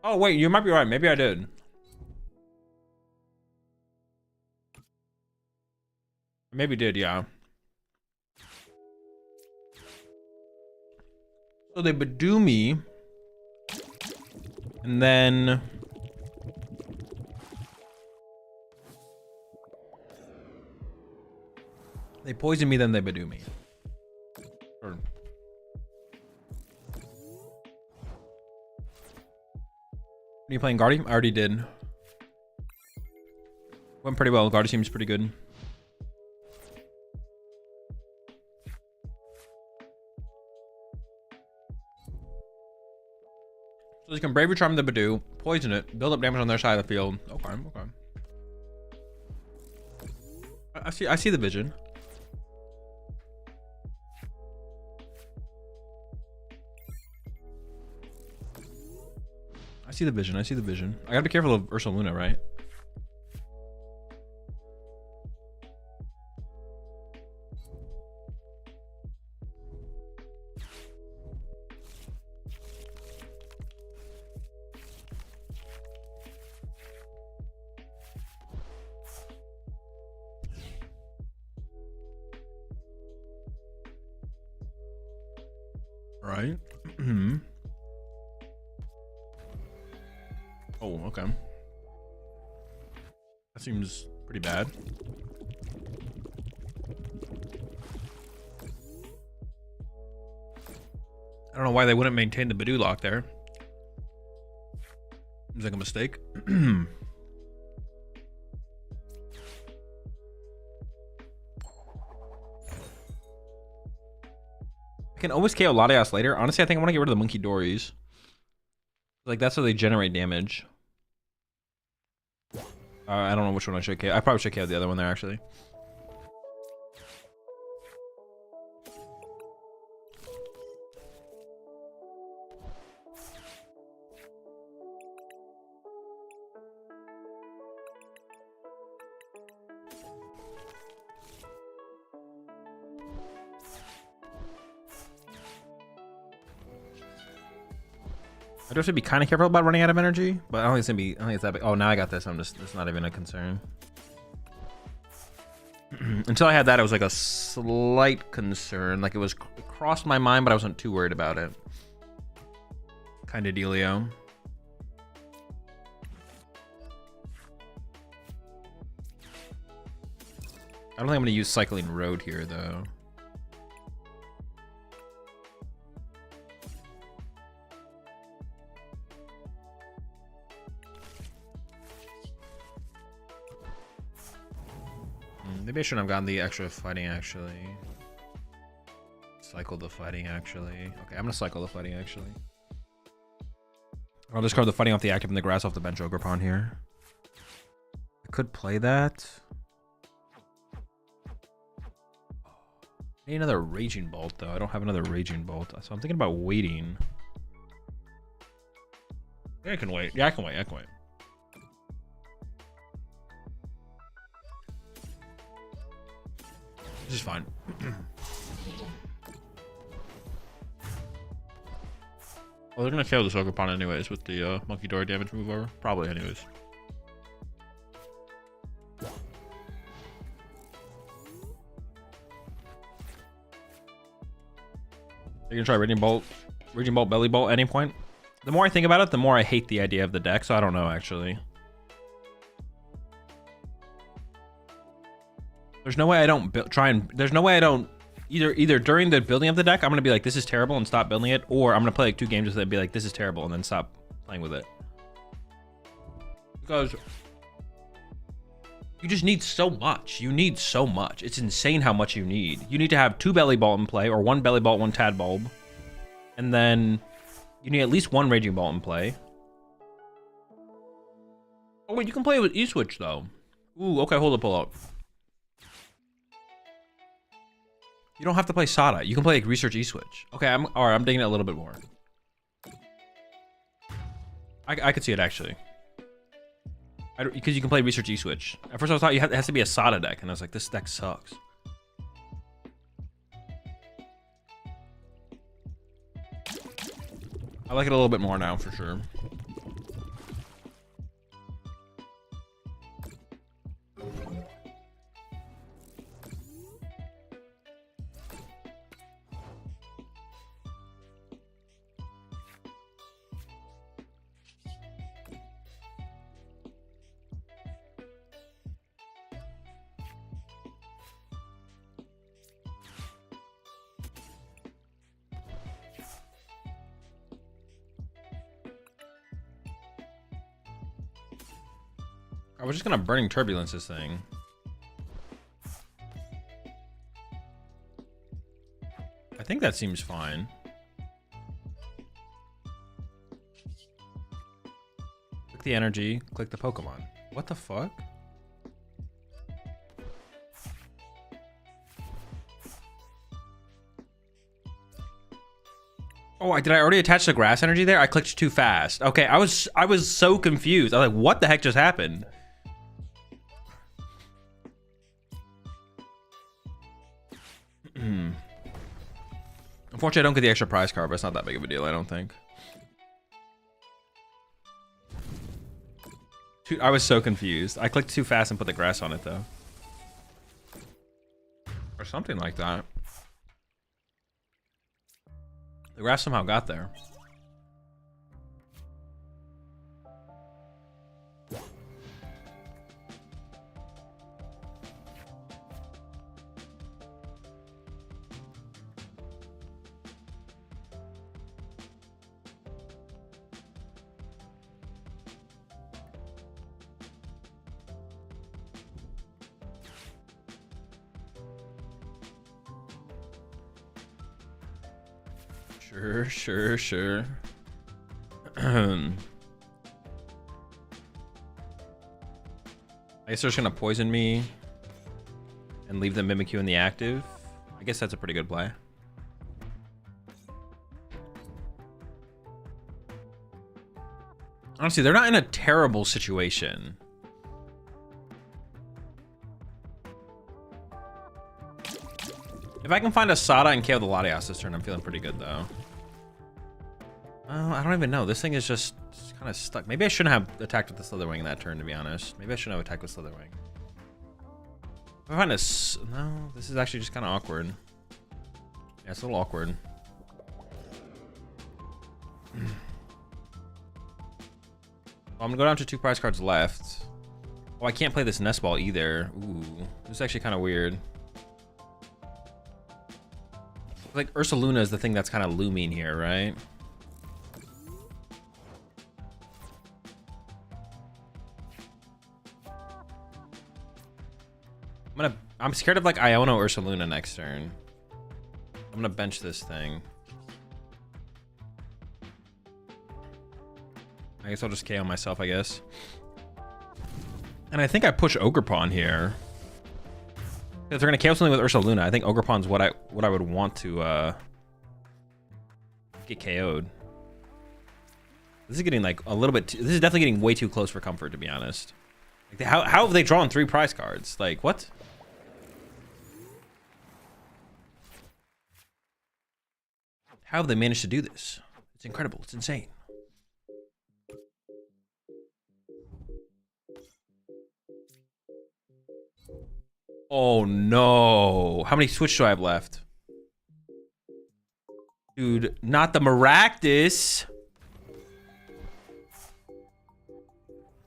Speaker 1: Oh, wait, you might be right. Maybe I did. Maybe did, yeah. So they Badoo me. And then they poison me, then they Badoo me. Or... Are you playing Guardy? I already did. Went pretty well. Guardy seems pretty good. So you can Bravery Charm the Badoo, poison it, build up damage on their side of the field. Okay, okay. I see the vision. I see the vision. I see the vision. I gotta be careful of Ursaluna, right? Right. Oh, okay. That seems pretty bad. I don't know why they wouldn't maintain the Badoo lock there. Seems like a mistake. I can always KO Latias later. Honestly, I think I want to get rid of the Monkey Dories. Like, that's how they generate damage. I don't know which one I should KO. I probably should KO the other one there, actually. I do have to be kind of careful about running out of energy, but I don't think it's gonna be. I don't think it's that big. Oh, now I got this. It's not even a concern. Until I had that, it was like a slight concern. Like it crossed my mind, but I wasn't too worried about it. Kind of dealio. I don't think I'm gonna use Cycling Road here, though. Maybe I shouldn't have gotten the extra fighting, actually. Cycle the fighting, actually. Okay, I'm gonna cycle the fighting, actually. I'll discard the fighting off the active and the grass off the bench ogre pawn here. I could play that. I need another Raging Bolt, though. I don't have another Raging Bolt, so I'm thinking about waiting. Yeah, I can wait. Yeah, I can wait. I can wait. This is fine. Well, they're gonna kill this ogre pawn anyways with the Monkey Dory damage move over. Probably anyways. You're gonna try Raging Bolt, Belly Bolt at any point. The more I think about it, the more I hate the idea of the deck, so I don't know actually. There's no way I don't there's no way I don't either during the building of the deck, I'm gonna be like, this is terrible and stop building it, or I'm gonna play like 2 games with it and be like, this is terrible and then stop playing with it. Because you just need so much. You need so much. It's insane how much you need. You need to have 2 Belly Bolt in play, or 1 Belly Bolt, 1 Tadbulb. And then you need at least 1 Raging Bolt in play. Oh wait, you can play with E-Switch though. Ooh, okay, hold up, pull up. You don't have to play Sada. You can play like Research E-Switch. Okay, alright, I'm digging it a little bit more. I could see it actually. Because you can play Research E-Switch. At first I thought it has to be a Sada deck, and I was like, this deck sucks. I like it a little bit more now, for sure. I was just gonna Burning Turbulence this thing. I think that seems fine. Click the energy, click the Pokemon. What the fuck? Oh, did I already attach the grass energy there? I clicked too fast. Okay, I was so confused. I was like, what the heck just happened? Unfortunately, I don't get the extra prize card, but it's not that big of a deal, I don't think. I was so confused. I clicked too fast and put the grass on it, though. Or something like that. The grass somehow got there. Sure. I guess they're just gonna poison me and leave the Mimikyu in the active. I guess that's a pretty good play. Honestly, they're not in a terrible situation. If I can find a Sada and KO the Latias this turn, I'm feeling pretty good, though. I don't even know. This thing is just kind of stuck. Maybe I shouldn't have attacked with the Slitherwing in that turn, to be honest. Maybe I shouldn't have attacked with Slitherwing. If I find a... No, this is actually just kind of awkward. Yeah, it's a little awkward. I'm gonna go down to 2 prize cards left. Oh, I can't play this Nest Ball either. Ooh, this is actually kind of weird. Like Ursaluna is the thing that's kind of looming here, right? I'm scared of like Iono Ursaluna next turn. I'm gonna bench this thing. I guess I'll just KO myself, I guess. And I think I push Ogerpon here. If they're gonna KO something with Ursaluna, I think Ogerpon's what I would want to get KO'd. This is getting like a little bit. This is definitely getting way too close for comfort, to be honest. Like how have they drawn 3 prize cards? Like what? How have they managed to do this? It's incredible. It's insane. Oh no. How many Switch do I have left? Dude, not the Maractus.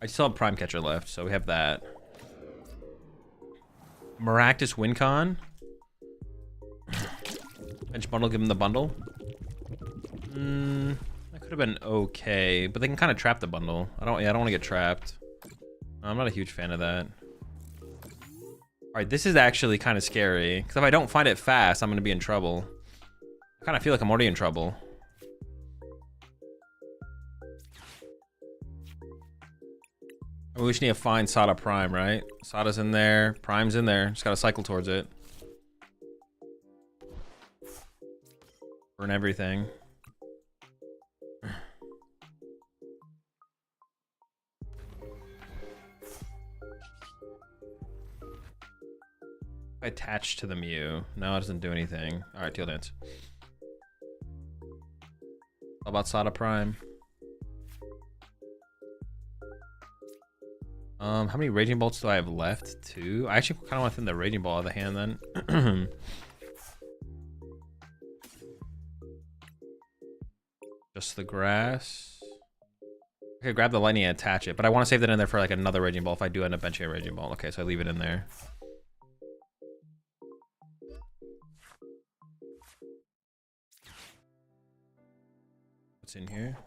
Speaker 1: I still have Prime Catcher left, so we have that. Maractus Wincon. Bench bundle, give him the bundle. That could have been okay, but they can kind of trap the bundle. I don't want to get trapped. I'm not a huge fan of that. All right, this is actually kind of scary because if I don't find it fast, I'm going to be in trouble. I kind of feel like I'm already in trouble. I mean, we just need to find Sada Prime, right? Sada's in there, Prime's in there. Just got to cycle towards it. Burn everything. Attached to the Mew. No, it doesn't do anything. All right, Teal Dance. How about Sada Prime? How many Raging Bolts do I have left? 2. I actually kind of want to thin the Raging Ball out of the hand then. Just the grass. Okay, grab the lightning and attach it, but I want to save that in there for like another Raging Ball if I do end up benching a Raging Ball. Okay, so I leave it in there. What's in here?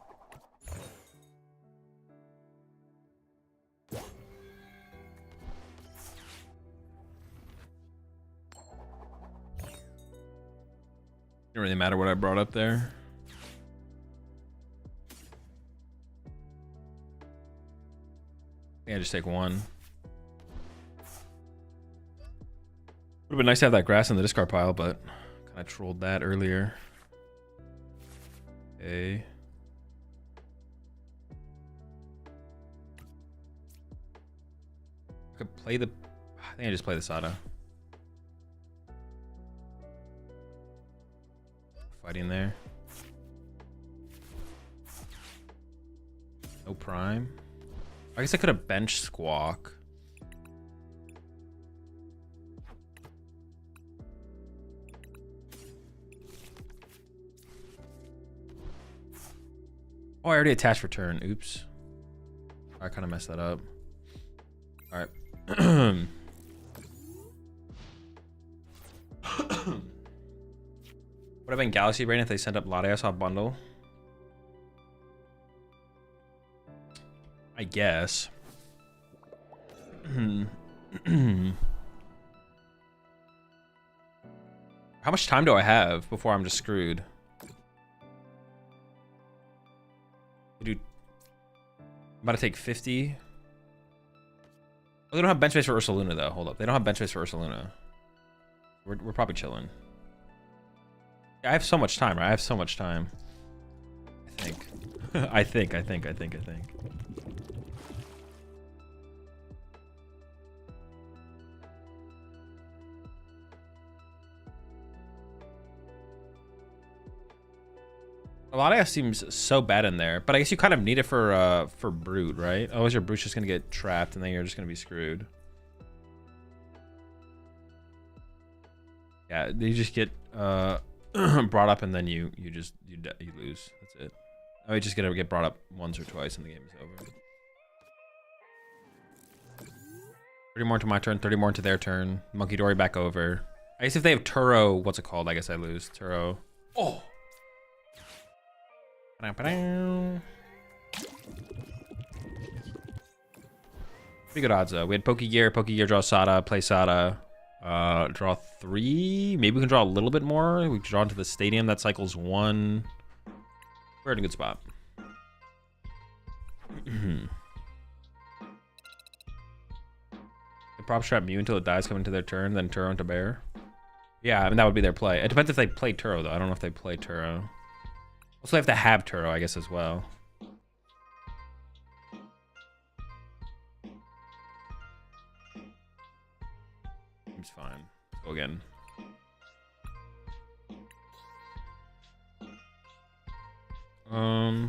Speaker 1: Didn't really matter what I brought up there. Yeah, just take one. Would have been nice to have that grass in the discard pile, but kind of trolled that earlier. Okay. I could play the... I think I just play the Sada. Fighting there. No prime. I guess I could have benched Squawk. Oh, I already attached return. Oops. I kind of messed that up. All right. Would have been Galaxy Brain if they sent up Latias off bundle. I guess. How much time do I have before I'm just screwed? Dude, I'm about to take 50. Oh, they don't have bench space for Ursaluna though. Hold up, they don't have bench space for Ursaluna. We're probably chilling. Yeah, I have so much time, right? I have so much time. I think. I think. A lot of seems so bad in there, but I guess you kind of need it for Brute, right? Otherwise your Brute's just gonna get trapped and then you're just gonna be screwed. Yeah, you just get brought up and then you lose. That's it. Oh, you just gonna get brought up once or twice and the game is over. 30 more into my turn, 30 more into their turn. Monkey Dory back over. I guess if they have Turo, what's it called? I guess I lose. Turo. Oh! Pretty good odds though. We had Pokegear draw Sada, play Sada, draw 3. Maybe we can draw a little bit more. We can draw into the stadium. That cycles 1. We're in a good spot. The prop trap Mew until it dies, come into their turn, then Turo into Bear. Yeah, I mean that would be their play. It depends if they play Turo though. I don't know if they play Turo. Also, they have to have Turo, I guess, as well. Seems fine. Let's go again. I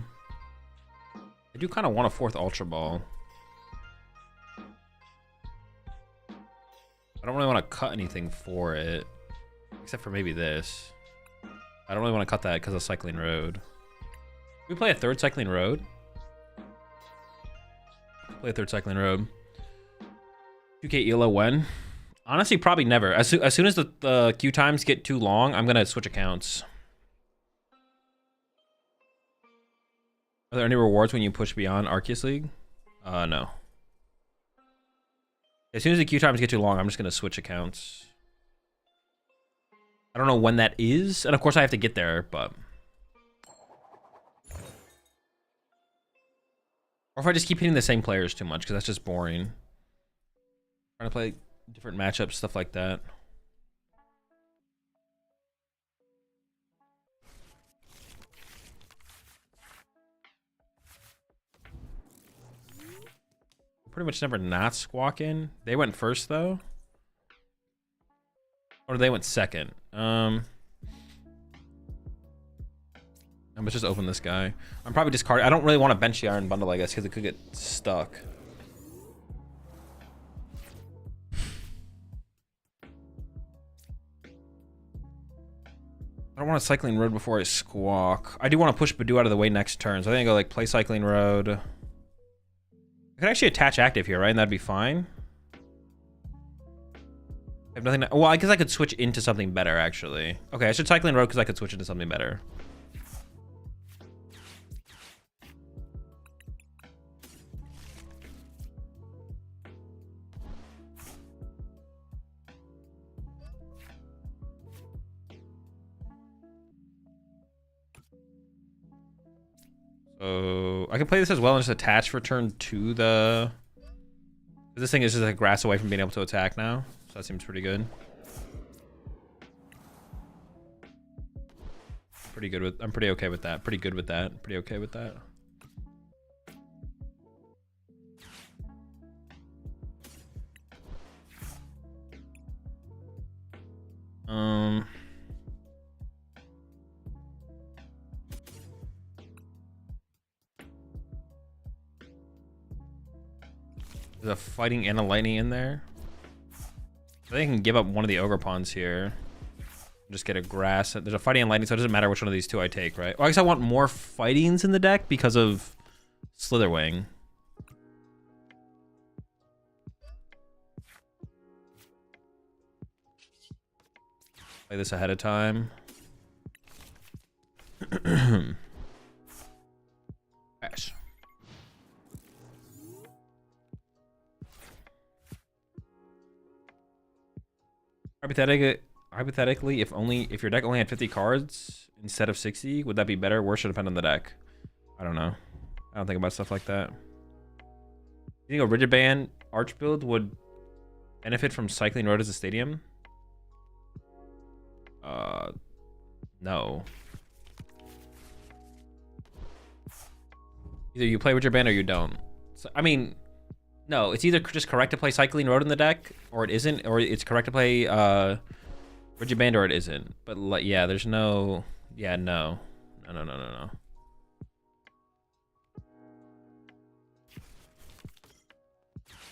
Speaker 1: do kind of want a 4th Ultra Ball. I don't really want to cut anything for it, except for maybe this. I don't really want to cut that because of Cycling Road. Can we play a 3rd Cycling Road? Play a 3rd Cycling Road. 2K ELO when? Honestly, probably never. As soon as the queue times get too long, I'm going to switch accounts. Are there any rewards when you push beyond Arceus League? No. As soon as the queue times get too long, I'm just going to switch accounts. I don't know when that is, and of course I have to get there, but... Or if I just keep hitting the same players too much, because that's just boring. Trying to play different matchups, stuff like that. Pretty much never not squawking. They went first, though. Or they went second. Let's just open this guy. I'm probably discarding. I don't really want to bench the Iron Bundle, I guess, because it could get stuck. I don't want a Cycling Road before I squawk. I do want to push Badoo out of the way next turn, so I think I go like play Cycling Road. I could actually attach active here, right? And that'd be fine. I have nothing to, well, I guess I could switch into something better, actually. Okay, I should Cycling Road because I could switch into something better. So I can play this as well and just attach for turn 2 the... This thing is just like grass away from being able to attack now. So that seems pretty good. Pretty good with... I'm pretty okay with that. Pretty good with that. Pretty okay with that. There's a fighting and a lightning in there. I think I can give up one of the ogre pawns here. Just get a grass. There's a fighting and lightning, so it doesn't matter which one of these two I take, right? Well, I guess I want more fightings in the deck because of Slitherwing. Play this ahead of time. Pass. Hypothetically, if your deck only had 50 cards instead of 60, would that be better? Worse, should depend on the deck. I don't know. I don't think about stuff like that. You think a rigid band arch build would benefit from cycling road as a stadium? No. Either you play rigid band or you don't. So, I mean, no, it's either just correct to play cycling road in the deck, or it isn't, or it's correct to play rigid band, or it isn't. But like, yeah, there's no, yeah, no.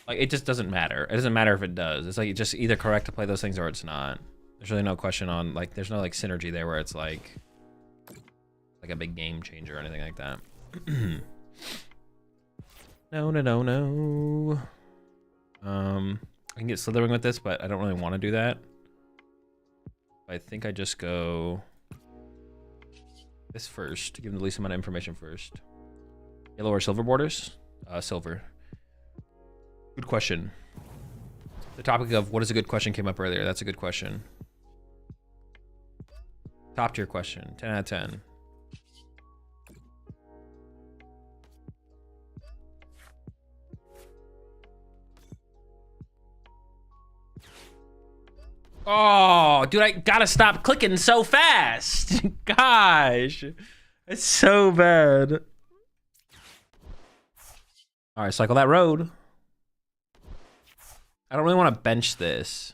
Speaker 1: Like, it just doesn't matter. It doesn't matter if it does. It's like, it's just either correct to play those things or it's not. There's really no question on, like, there's no like synergy there where it's like a big game changer or anything like that. No. I can get Slithering with this, but I don't really want to do that. I think I just go this first to give them the least amount of information first. Yellow or silver borders? Silver. Good question. The topic of what is a good question came up earlier. That's a good question. Top tier question. 10 out of 10. Oh, dude, I gotta stop clicking so fast. Gosh, it's so bad. All right, cycle that road. I don't really want to bench this.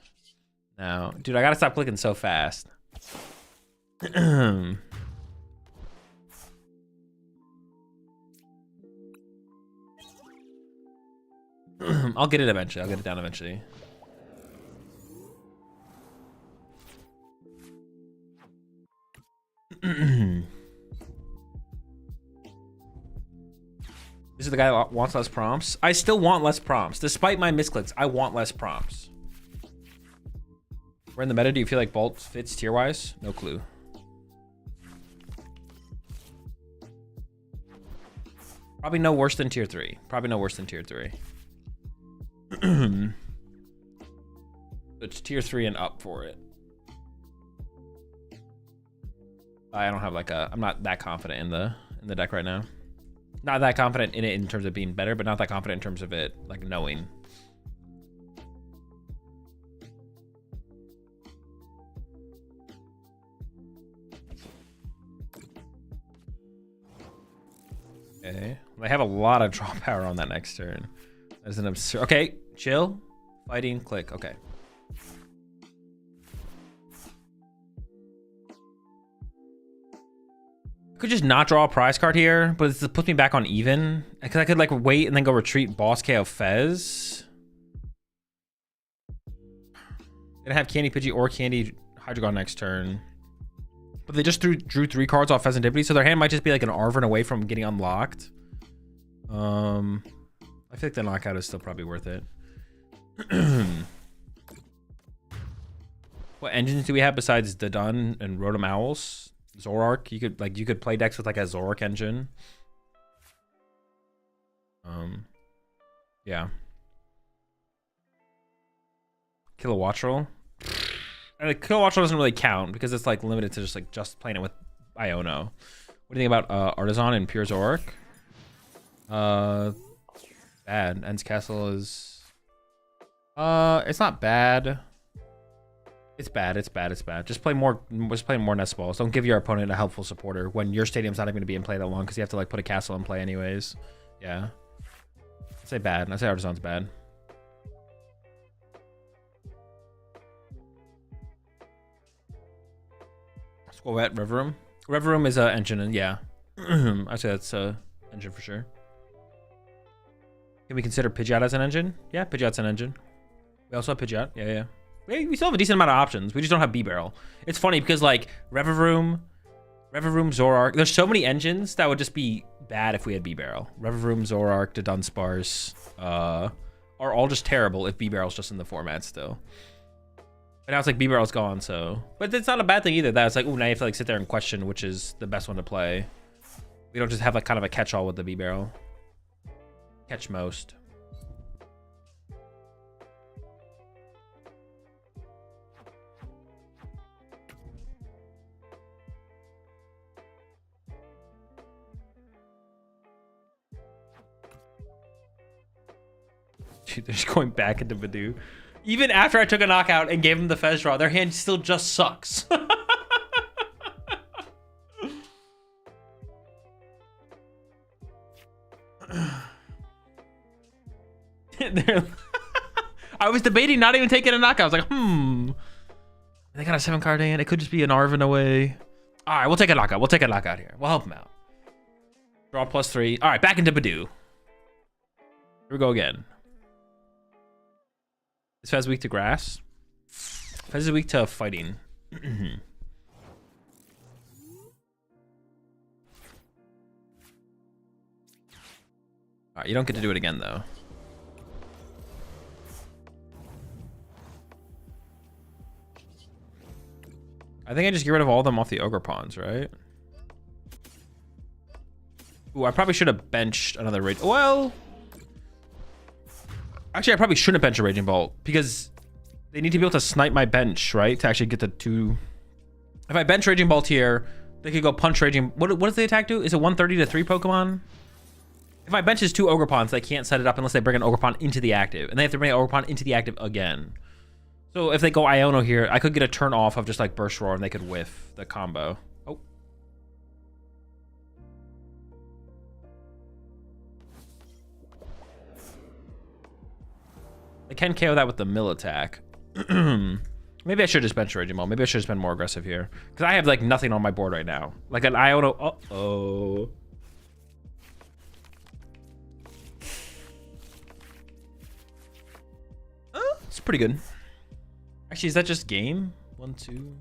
Speaker 1: No, dude, I gotta stop clicking so fast. I'll get it eventually. I'll get it down eventually. This is the guy that wants less prompts. I still want less prompts. Despite my misclicks, I want less prompts. Where in the meta do you feel like Bolt fits tier-wise? No clue. Probably no worse than tier 3. Probably no worse than tier 3. It's tier 3 and up for it. I don't have like a... I'm not that confident in the deck right now. Not that confident in it in terms of being better, but not that confident in terms of it, like, knowing. Okay. They have a lot of draw power on that next turn. That's an absurd... Okay, chill. Fighting, click. Okay. I could just not draw a prize card here, but it puts me back on even. Because I could like wait and then go retreat Boss KO Fez. Gonna have Candy Pidgey or Candy Hydreigon next turn. But they just drew 3 cards off Pheasantipity, so their hand might just be like an Arven away from getting unlocked. I feel like the knockout is still probably worth it. What engines do we have besides Dodon and Rotom Owls? Zoroark, you could play decks with like a Zoroark engine. Yeah. Kilowattrel. Kilowattrel doesn't really count because it's like limited to just playing it with Iono. What do you think about Artisan and Pure Zoroark? Bad. Ends Castle is... it's not bad. It's bad. It's bad. It's bad. Just play more nest balls. Don't give your opponent a helpful supporter when your stadium's not even going to be in play that long because you have to like put a castle in play anyways. Yeah. I'd say bad. I'd say Artisan's bad. Squawette, River Room. River Room is a engine, and yeah. I'd say that's a engine for sure. Can we consider Pidgeot as an engine? Yeah, Pidgeot's an engine. We also have Pidgeot. Yeah, yeah. We still have a decent amount of options. We just don't have B-Barrel. It's funny because like Revavroom, Zoroark. There's so many engines that would just be bad if we had B-Barrel. Revavroom, Zoroark, the Dunsparce are all just terrible if B-Barrel's just in the format still. But now it's like B-Barrel's gone, so. But it's not a bad thing either. That it's like, ooh, now you have to like sit there and question which is the best one to play. We don't just have like kind of a catch-all with the B-Barrel. Catch most. Dude, they're just going back into Badoo. Even after I took a knockout and gave them the Fez draw, their hand still just sucks. I was debating not even taking a knockout. I was like, they got a 7-card hand. It could just be an Arvin away. All right, we'll take a knockout. We'll take a knockout here. We'll help him out. Draw +3. All right, back into Badoo. Here we go again. Is Fez weak to grass? Fez is weak to fighting. All right, you don't get to do it again, though. I think I just get rid of all of them off the Ogre Pawns, right? Ooh, I probably should have benched another Rage. Well, actually, I probably shouldn't bench a Raging Bolt because they need to be able to snipe my bench, right? To actually get the 2. If I bench Raging Bolt here, they could go punch Raging. What does the attack do? Is it 130 to 3 Pokemon? If my bench is 2 Ogre Pawns, they can't set it up unless they bring an Ogre Pawn into the active. And they have to bring an Ogre Pawn into the active again. So if they go Iono here, I could get a turn off of just like Burst Roar and they could whiff the combo. Oh. They can KO that with the mill attack. Maybe I should just bench Raging Ball. Maybe I should have been more aggressive here. Because I have like nothing on my board right now. Like an Iono. Uh-oh. It's pretty good. Actually, is that just game? 1, 2.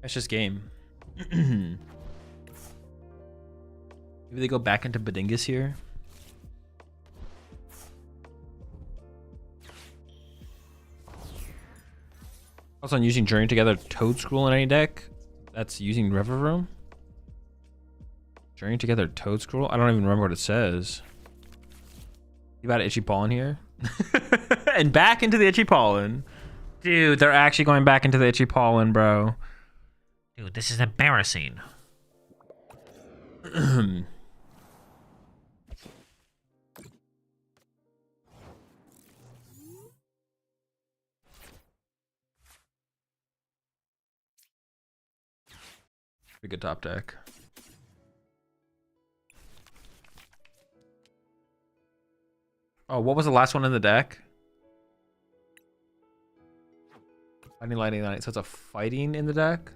Speaker 1: That's just game. Maybe they go back into Badingus here. Also, I'm using Journey Together Toadscruel in any deck. That's using Revavroom. Journey Together Toadscruel? I don't even remember what it says. You got an Itchy Pollen here? And back into the Itchy Pollen. Dude, they're actually going back into the Itchy Pollen, bro.
Speaker 2: Dude, this is embarrassing.
Speaker 1: Pretty good top deck. Oh, what was the last one in the deck? Lightning. So it's a fighting in the deck?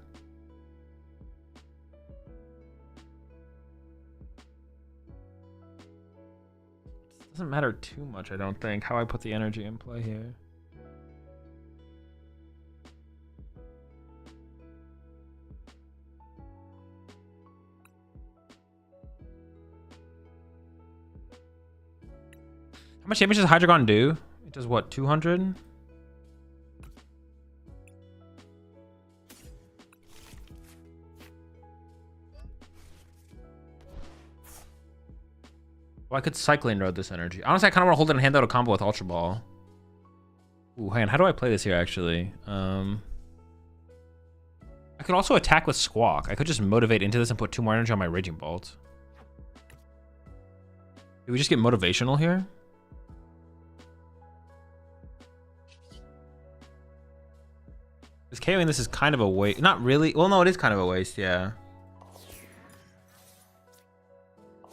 Speaker 1: Doesn't matter too much, I don't think, how I put the energy in play here. How much damage does Hydreigon do? It does what, 200? Well, I could Cycling Road this energy. Honestly, I kind of want to hold it and hand out a combo with Ultra Ball. Ooh, hang on. How do I play this here, actually? I could also attack with Squawk. I could just motivate into this and put 2 more energy on my Raging Bolt. Did we just get motivational here? Because KOing this is kind of a waste. Not really. Well, no, it is kind of a waste. Yeah.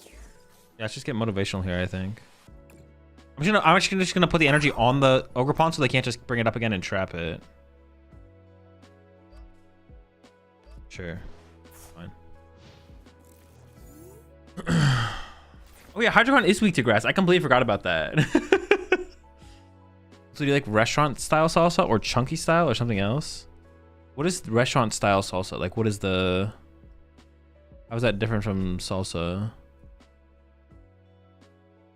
Speaker 1: Yeah, let's just get motivational here, I think. I'm actually just gonna put the energy on the Ogerpon so they can't just bring it up again and trap it. Sure. Fine. Oh yeah, Hydreigon is weak to grass. I completely forgot about that. So do you like restaurant style salsa or chunky style or something else? What is restaurant style salsa? Like what is the... How is that different from salsa?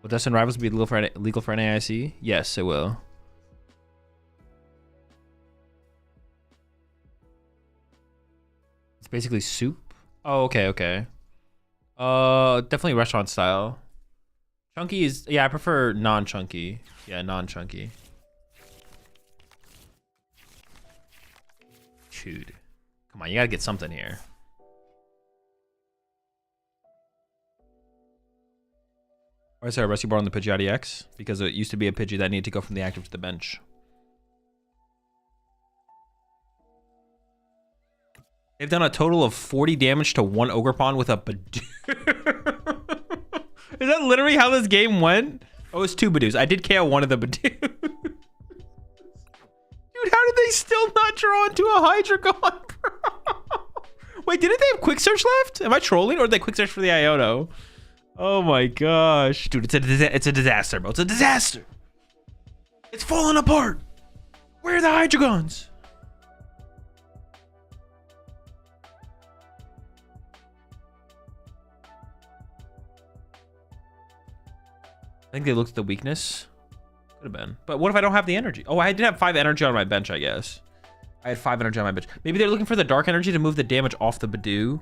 Speaker 1: Will Destined Rivals be legal for NAIC? Yes, it will. It's basically soup. Oh, okay, okay. Definitely restaurant style. Chunky is, yeah, I prefer non-chunky. Yeah, non-chunky. Dude, come on, you gotta get something here. Why is there a rescue bar on the Pidgeot EX? Because it used to be a Pidgey that needed to go from the active to the bench. They've done a total of 40 damage to one Ogerpon with a Badoo. Is that literally how this game went? Oh, it's 2 Badoos. I did KO one of the Badoos. Dude, how did they still not draw into a Hydreigon, bro? Wait, didn't they have Quick Search left? Am I trolling, or did they Quick Search for the Iono? Oh my gosh. Dude, it's a disaster, bro. It's a disaster. It's falling apart. Where are the Hydreigons? I think they looked at the weakness. Could have been. But what if I don't have the energy? Oh, I did have 5 energy on my bench, I guess. I had 5 energy on my bench. Maybe they're looking for the dark energy to move the damage off the Badoo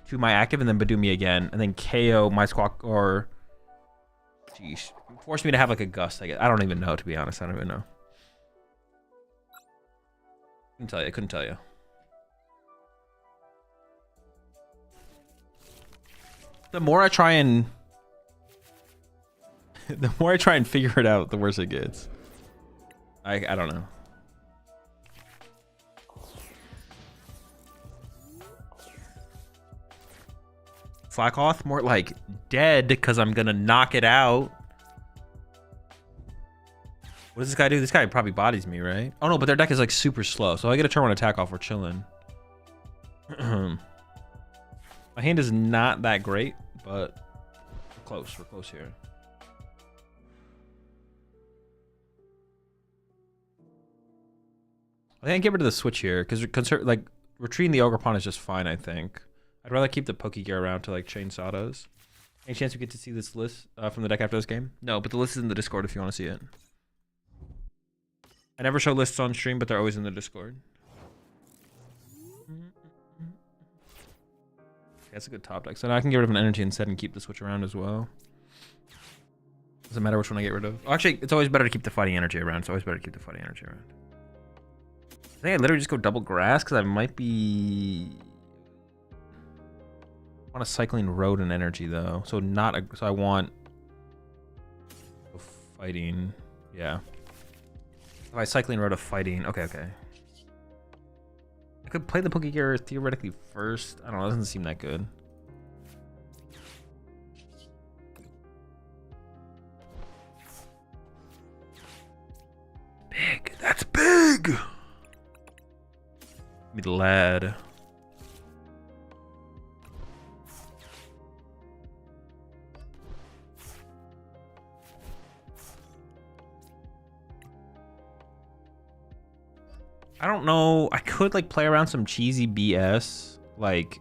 Speaker 1: to my active and then Badoo me again. And then KO my Squawk or... Jeez. Force me to have like a Gust, I guess. I don't even know, to be honest. I don't even know. Couldn't tell you. I couldn't tell you. The more I try and... the more I try and figure it out, the worse it gets. I don't know. Flackoth? More like dead because I'm gonna knock it out. What does this guy do? This guy probably bodies me, right? Oh no, but their deck is like super slow. So I get a turn 1 attack off, we're chilling. My hand is not that great, but we're close. We're close here. I think I get rid of the switch here because like retreating the Ogerpon is just fine. I think I'd rather keep the Pokegear around to like chain Sawdos. Any chance we get to see this list from the deck after this game? No, but the list is in the Discord if you want to see it. I never show lists on stream, but they're always in the Discord. That's a good top deck. So now I can get rid of an energy instead and keep the switch around as well. Doesn't matter which one I get rid of. Actually, it's always better to keep the fighting energy around. It's always better to keep the fighting energy around. I think I literally just go double grass because I might be... I want a cycling road and energy though. So not a... So I want... fighting. Yeah. If I cycling road of fighting. Okay, okay. I could play the Pokegear theoretically first. I don't know. It doesn't seem that good. Big. That's big! Give me the lad. I don't know. I could like play around some cheesy BS. Like,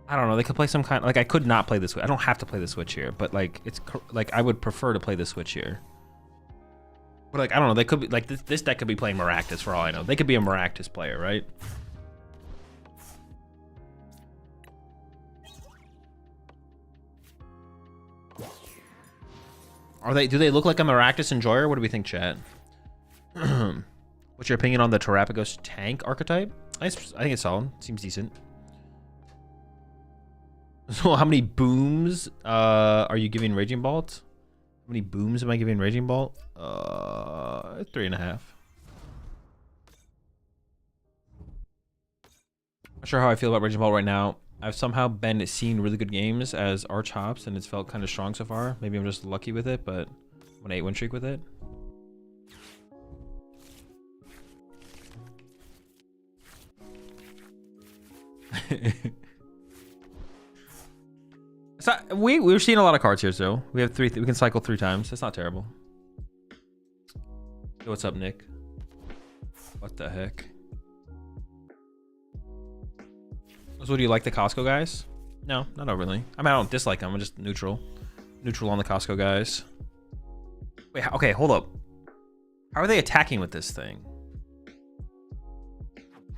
Speaker 1: I don't know. They could play some kind. Like, I could not play this. I don't have to play the switch here, but like, it's like I would prefer to play the switch here. But like, I don't know. They could be like this deck could be playing Maractus for all I know. They could be a Maractus player, right? Are they? Do they look like a Maractus enjoyer? What do we think, chat? What's your opinion on the Terapagos tank archetype? I think it's solid. Seems decent. So how many booms are you giving Raging Bolt? How many booms am I giving Raging Bolt? 3.5. Not sure how I feel about Raging Bolt right now. I've somehow been seeing really good games as Arch Hops, and it's felt kind of strong so far. Maybe I'm just lucky with it, but I'm on an 8-win streak with it. So we're seeing a lot of cards here, so we have we can cycle 3 times. That's not terrible. Yo, what's up, Nick? What the heck? So do you like the Costco guys? No, not overly. I mean, I don't dislike them. I'm just neutral. Neutral on the Costco guys. Wait, okay, hold up. How are they attacking with this thing?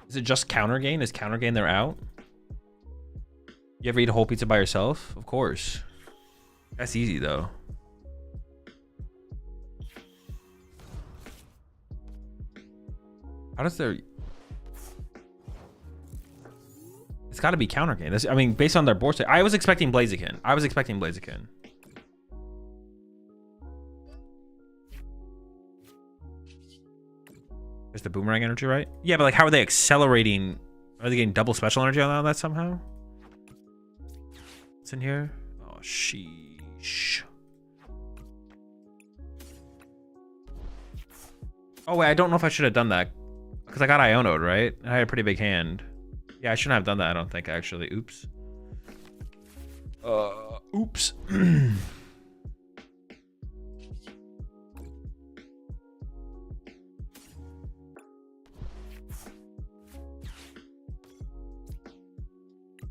Speaker 1: Is it just counter gain? Is counter gain they're out? You ever eat a whole pizza by yourself? Of course. That's easy though. How does their... It's got to be counter gain. I mean, based on their board state, I was expecting Blaziken. Is the boomerang energy right? Yeah, but like, how are they accelerating? Are they getting double special energy on that somehow? What's in here? Oh, sheesh. Oh wait, I don't know if I should have done that because I got Iono'd, right? I had a pretty big hand. Yeah, I shouldn't have done that, I don't think, actually. Oops. Oops.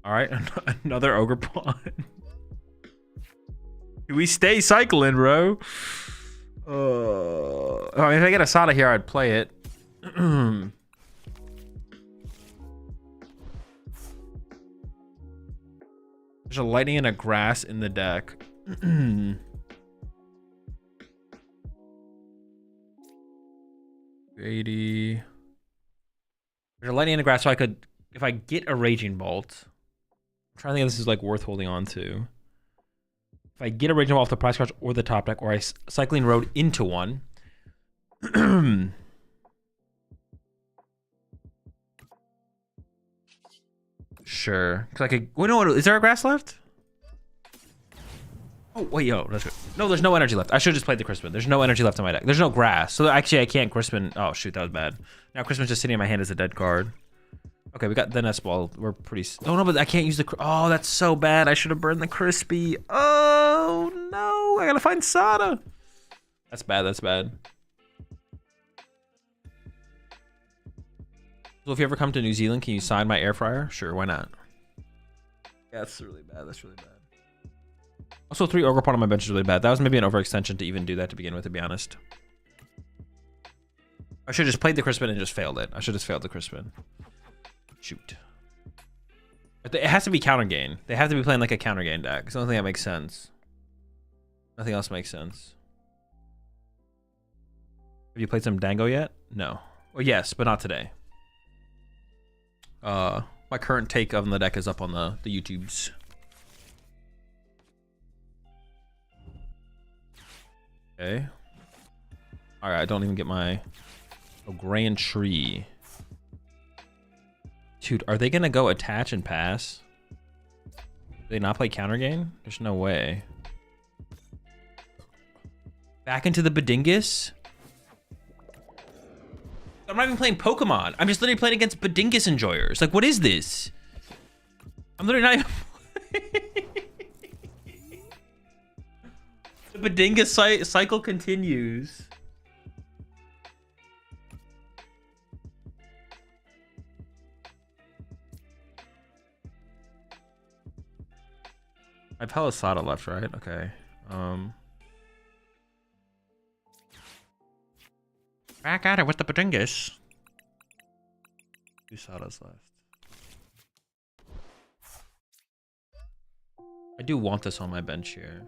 Speaker 1: All right, another ogre pawn. We stay cycling, bro. I mean, if I get a Sada here, I'd play it. There's a lightning and a grass in the deck. 80. There's a lightning and a grass, so I could, if I get a Raging Bolt, I'm trying to think if this is like worth holding on to. If I get a Raging Bolt off the prize cards or the top deck, or I Cycling Road into one. Sure. Cause I could. Wait, no, is there a grass left? Oh wait, yo, that's good. No, there's no energy left. I should have just played the Crispin. There's no energy left in my deck. There's no grass, so actually I can't Crispin. Oh shoot, that was bad. Now Crispin's just sitting in my hand as a dead card. Okay, we got the Nest Ball. We're pretty. Oh no, but I can't use the. Oh, that's so bad. I should have burned the Crispy. Oh no, I gotta find Sada. That's bad. That's bad. So if you ever come to New Zealand, can you sign my air fryer? Sure, why not? Yeah, that's really bad. That's really bad. Also, 3 Ogre Pawn on my bench is really bad. That was maybe an overextension to even do that to begin with, to be honest. I should have just played the Crispin and just failed it. I should have just failed the Crispin. Shoot. But it has to be counter gain. They have to be playing like a counter gain deck. It's the only thing that makes sense. Nothing else makes sense. Have you played some Dango yet? No. Well, yes, but not today. My current take on the deck is up on the YouTubes. Okay. All right, I don't even get my Grand Tree. Dude, are they gonna go attach and pass? Do they not play counter game? There's no way. Back into the Bedingus? I'm not even playing Pokemon. I'm just literally playing against Bedingus enjoyers. Like, what is this? I'm literally not even... The Bedingus cycle continues. I have Palisada left, right? Okay. Back at it with the Bedingus. 2 Sadas left. I do want this on my bench here.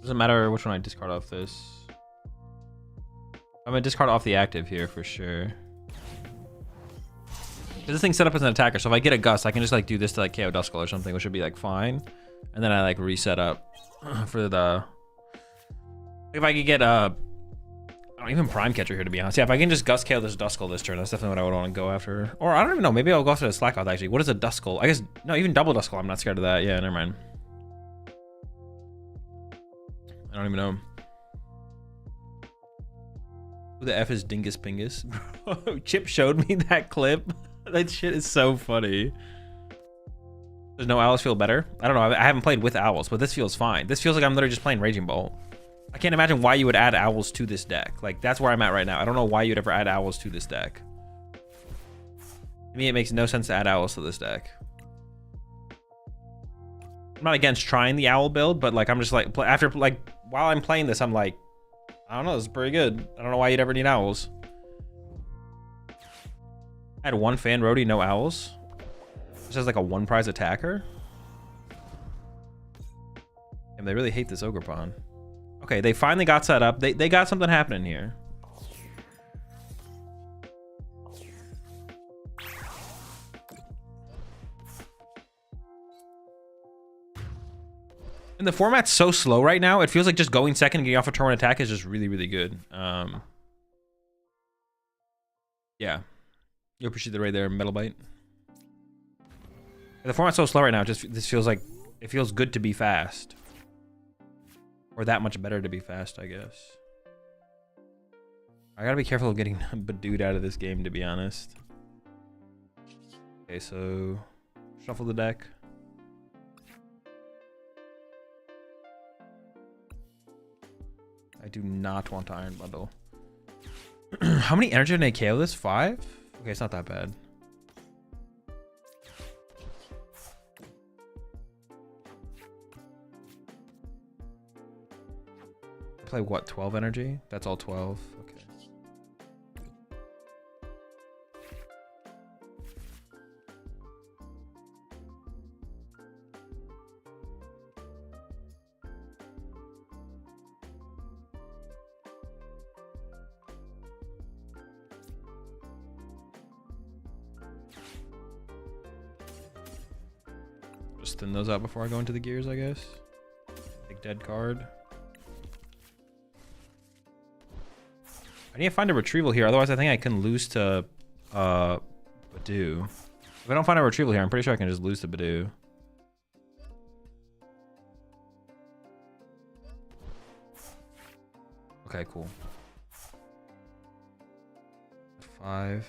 Speaker 1: Doesn't matter which one I discard off this. I'm gonna discard off the active here for sure. This thing's set up as an attacker, so if I get a gust, I can just like do this to like KO Duskull or something, which would be like fine. And then I like reset up for the. If I could get even Prime Catcher here, to be honest. Yeah, if I can just gust KO this Duskull this turn, that's definitely what I would want to go after. Or I don't even know, maybe I'll go after the Slackoth actually. What is a Duskull? I guess no, even double Duskull. I'm not scared of that. Yeah, never mind. I don't even know. Who the F is Dingus Pingus? Bro, Chip showed me that clip. That shit is so funny. Does no owls feel better? I don't know. I haven't played with owls, but this feels fine. This feels like I'm literally just playing Raging Bolt. I can't imagine why you would add owls to this deck. Like, that's where I'm at right now. I don't know why you'd ever add owls to this deck. To me, it makes no sense to add owls to this deck. I'm not against trying the owl build, but like, I'm just like, after like, while I'm playing this, I'm like, I don't know, this is pretty good. I don't know why you'd ever need owls. I had one fan roadie, no owls. This is like a one prize attacker. And they really hate this ogre pawn. Okay, they finally got set up. They got something happening here. And the format's so slow right now. It feels like just going second and getting off a turn one attack is just really, really good. Yeah. You appreciate the raid there, Metal Bite. The format's so slow right now. This feels like it feels good to be fast. Or that much better to be fast, I guess. I gotta be careful of getting Badooed out of this game, to be honest. Okay, so shuffle the deck. I do not want to Iron Bundle. How many energy did I KO this? 5? Okay, it's not that bad. Play what, 12 energy? That's all 12. Okay. Just thin those out before I go into the gears, I guess. Big dead card. I need to find a retrieval here, otherwise I think I can lose to Badoo. If I don't find a retrieval here, I'm pretty sure I can just lose to Badoo. Okay, cool. 5.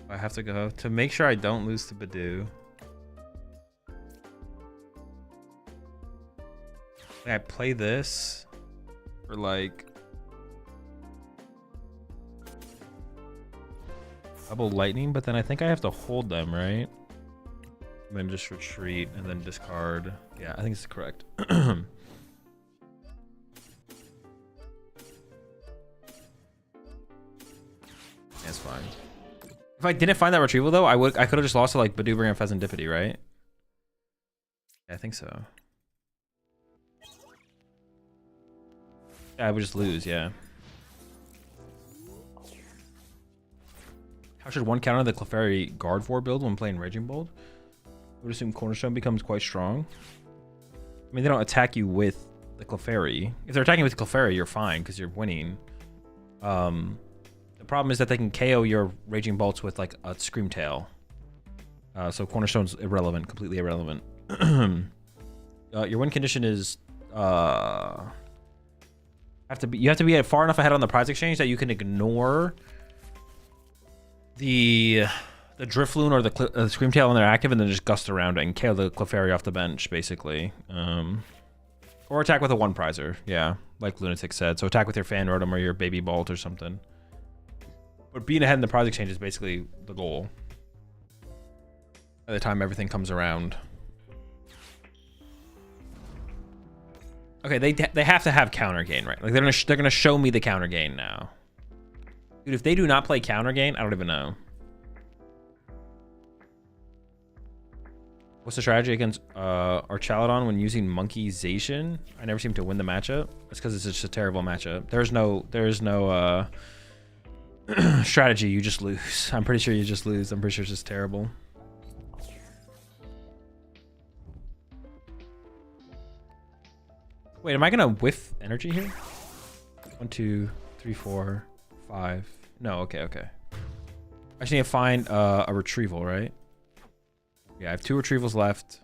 Speaker 1: I have to go to make sure I don't lose to Badoo. I play this for like double lightning, but then I think I have to hold them, right? And then just retreat and then discard. Yeah, I think it's correct. That's fine. If I didn't find that retrieval though, I could have just lost to like Badoo and Pheasantipity, right? Yeah, I think so. Yeah, I would just lose, yeah. How should one counter the Clefairy Guard 4 build when playing Raging Bolt? I would assume Cornerstone becomes quite strong. I mean, they don't attack you with the Clefairy. If they're attacking with Clefairy, you're fine because you're winning. The problem is that they can KO your Raging Bolts with like a Screamtail. So Cornerstone's irrelevant, completely irrelevant. Your win condition is you have to be far enough ahead on the prize exchange that you can ignore the Drifloon or the Screamtail when they're active, and then just gust around it and KO the Clefairy off the bench, basically. Or attack with a one prizer, yeah, like Lunatic said. So attack with your Fan Rotom or your Baby Bolt or something. But being ahead in the prize exchange is basically the goal. By the time everything comes around. Okay, they have to have counter gain, right? Like they're gonna show me the counter gain now. Dude, if they do not play counter gain, I don't even know. What's the strategy against Archaludon when using Monkeyzation? I never seem to win the matchup. That's because it's just a terrible matchup. There's no strategy. You just lose. I'm pretty sure you just lose. I'm pretty sure it's just terrible. Wait, am I gonna whiff energy here? 1, 2, 3, 4, 5. No, okay. I just need to find a retrieval, right? Yeah, I have 2 retrievals left.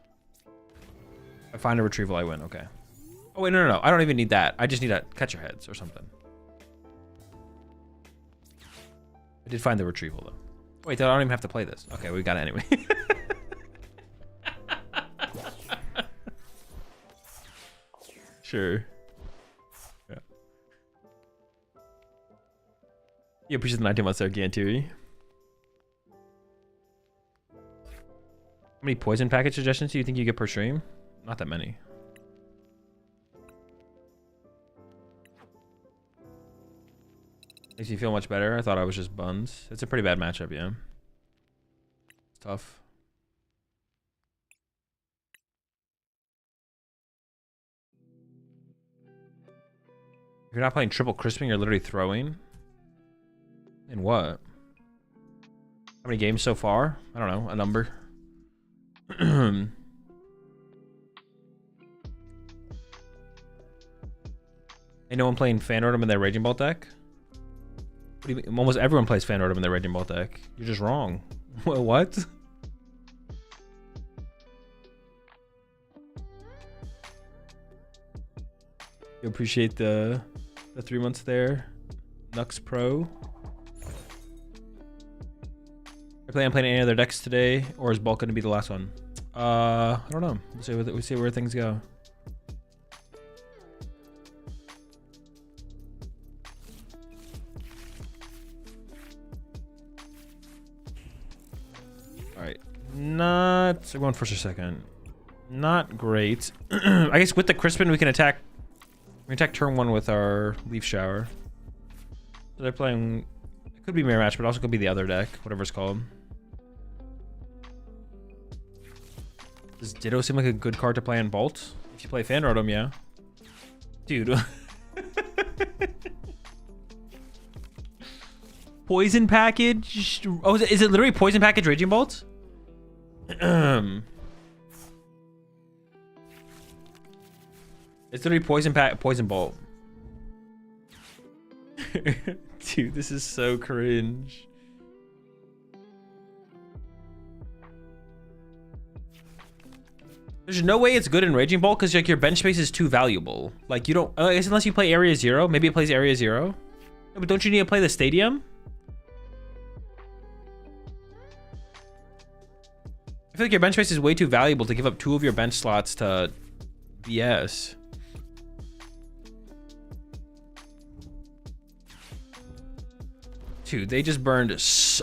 Speaker 1: If I find a retrieval, I win. Okay. Oh, wait, no. I don't even need that. I just need to catch your heads or something. I did find the retrieval, though. Wait, I don't even have to play this. Okay, we got it anyway. Sure. Yeah. You appreciate the 19 months there, Ganturi. How many poison package suggestions do you think you get per stream? Not that many. Makes you feel much better. I thought I was just buns. It's a pretty bad matchup, yeah. It's tough. If you're not playing triple crisping, you're literally throwing. In what? How many games so far? I don't know. A number. Ain't no one playing Fan Rotom in their Raging Bolt deck? What do you mean? Almost everyone plays Fan Rotom in their Raging Bolt deck. You're just wrong. What? You appreciate the 3 months there, Nux Pro. Are you playing any other decks today, or is Bulk going to be the last one? I don't know. We'll see where things go. All right, not going first or second. Not great. I guess with the Crispin we can attack. We can attack turn 1 with our Leaf Shower. So they're playing. It could be Mirror Match, but also could be the other deck, whatever it's called. Does Ditto seem like a good card to play in Bolt? If you play Fan Rotom, yeah. Dude. Poison package? Oh, is it literally Poison package Raging Bolt? It's literally Poison Bolt. Dude, this is so cringe. There's no way it's good in Raging Bolt because like your bench space is too valuable. Like you don't, I guess unless you play Area 0, maybe it plays Area 0. No, but don't you need to play the Stadium? I feel like your bench space is way too valuable to give up 2 of your bench slots to BS. Dude, they just burned.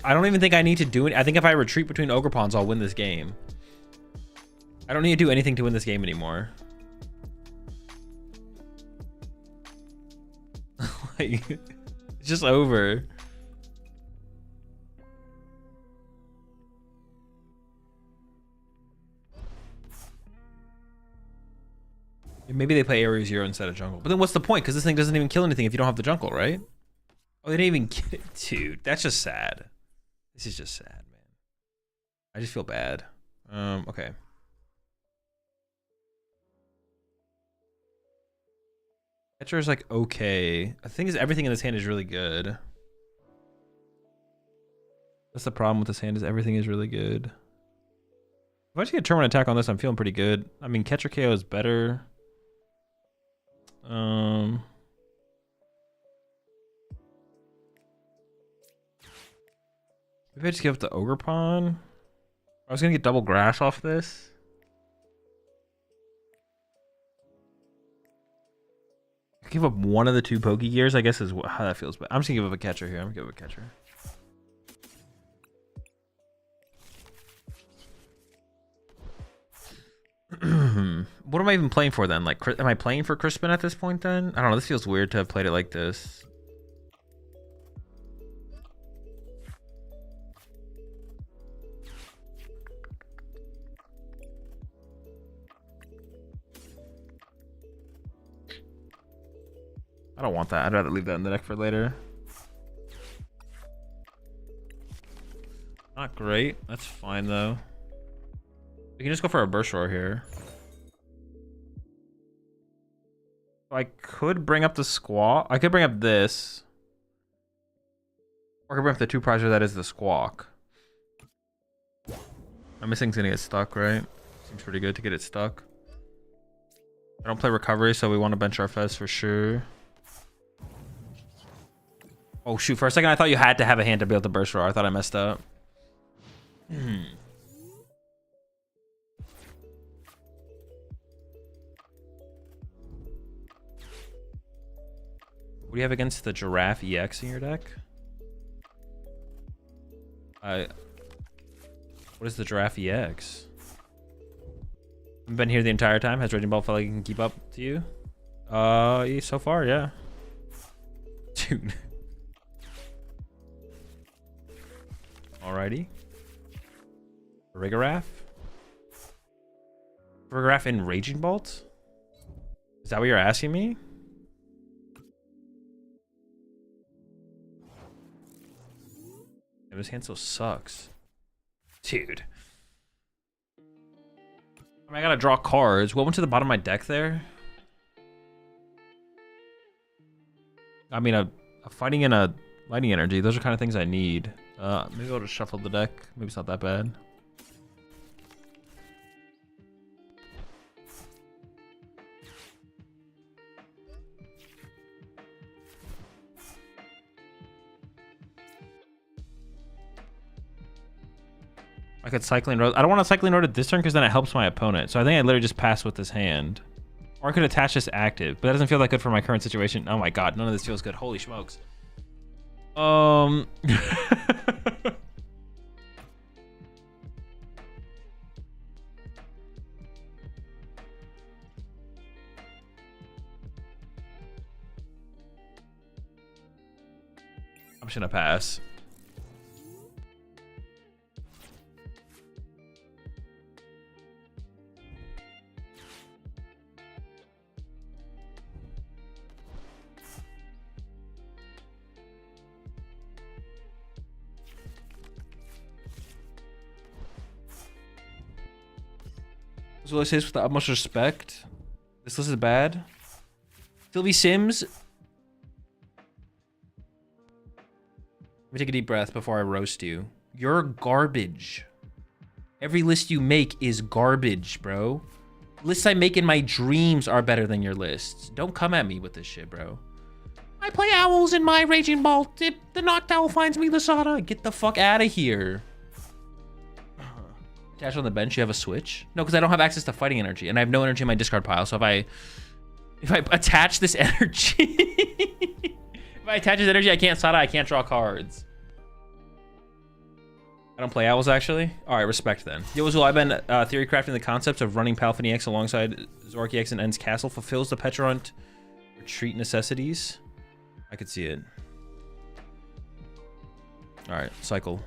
Speaker 1: I don't even think I need to do it. I think if I retreat between Ogre Pawns, I'll win this game. I don't need to do anything to win this game anymore. Like, it's just over. Maybe they play Area 0 instead of jungle. But then what's the point? Because this thing doesn't even kill anything if you don't have the jungle, right? Oh, they didn't even get it. Dude, that's just sad. This is just sad, man. I just feel bad. Okay. Catcher is like okay. The thing is, everything in this hand is really good. That's the problem with this hand, is everything is really good. If I just get turn 1 attack on this, I'm feeling pretty good. I mean, catcher KO is better. Maybe I just give up the Ogre Pawn. I was gonna get double grass off this. Give up one of the 2 Poke Gears, I guess is how that feels. But I'm just gonna give up a catcher here. I'm gonna give up a catcher. What am I even playing for then? Like, am I playing for Crispin at this point then? I don't know. This feels weird to have played it like this. I don't want that. I'd rather leave that in the deck for later. Not great. That's fine though. We can just go for a burst roar here. I could bring up the squawk. I could bring up this. Or I could bring up the 2 prizer that is the squawk. I'm missing gonna get stuck, right? Seems pretty good to get it stuck. I don't play recovery, so we want to bench our Fez for sure. Oh shoot, for a second I thought you had to have a hand to be able to burst roar. I thought I messed up. What do you have against the Giraffe EX in your deck? What is the Giraffe EX? I've been here the entire time. Has Raging Ball felt like he can keep up to you? So far, yeah. Dude. Alrighty. Rigoraph? Rigoraph in Raging Bolt? Is that what you're asking me? This hand still sucks. Dude. I gotta draw cards. What went to the bottom of my deck there? I mean, a fighting and a lightning energy. Those are kind of things I need. Maybe I'll just shuffle the deck. Maybe it's not that bad. I could Cycling Road. I don't want to Cycling Road at this turn because then it helps my opponent. So I think I literally just pass with this hand. Or I could attach this active, but that doesn't feel that good for my current situation. Oh my god, none of this feels good. Holy smokes. I'm just gonna pass. That's what I say with the utmost respect. This list is bad. Sylvie Sims. Let me take a deep breath before I roast you. You're garbage. Every list you make is garbage, bro. Lists I make in my dreams are better than your lists. Don't come at me with this shit, bro. I play owls in my Raging Bolt. If the knocked owl finds me, Lasada. Get the fuck out of here. Attached on the bench, you have a switch? No, because I don't have access to fighting energy, and I have no energy in my discard pile. So if I attach this energy, if I attach this energy, I can't Sada, I can't draw cards. I don't play owls, actually. All right, respect then. Yo, Azul, I've been theory crafting the concepts of running Palafin EX alongside Zoroark EX and End's Castle fulfills the Petrunt retreat necessities. I could see it. All right, cycle.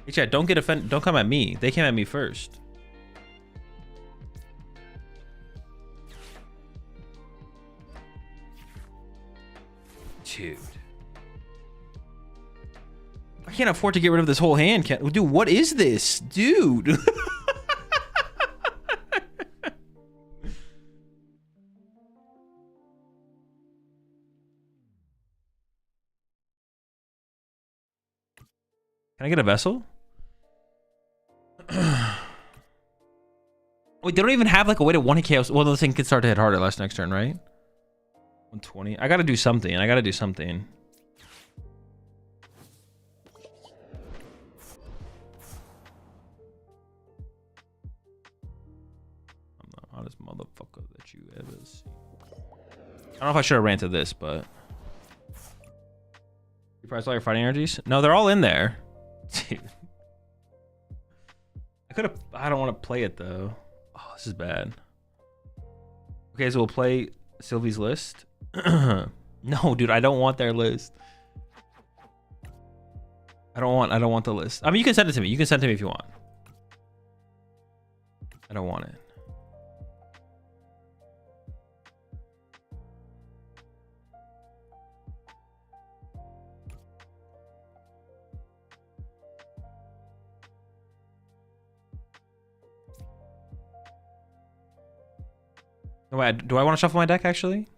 Speaker 1: Hey, chat, don't get offended. Don't come at me. They came at me first. Dude. I can't afford to get rid of this whole hand. Dude, what is this? Dude. Can I get a vessel? Wait, they don't even have like a way to one hit chaos. Well, the thing could start to hit harder last next turn, right? 120. I gotta do something. I gotta do something. I'm the hottest motherfucker that you ever see. I don't know if I should have ranted this, but you priced all your fighting energies? No, they're all in there. Dude. I don't want to play it though. Oh, this is bad. Okay, so we'll play Sylvie's list. No, dude, I don't want their list. I don't want the list. I mean, you can send it to me. You can send it to me if you want. I don't want it. Oh, wait, do I want to shuffle my deck actually?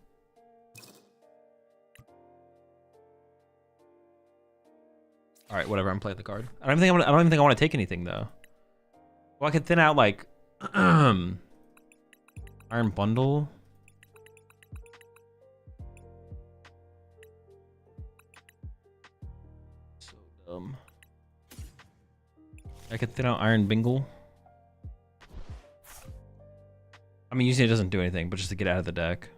Speaker 1: All right, whatever. I'm playing the card. I don't even think I want to take anything though. Well, I could thin out like Iron Bundle. So dumb. I could thin out Iron Bingle. I mean, usually it doesn't do anything, but just to get out of the deck.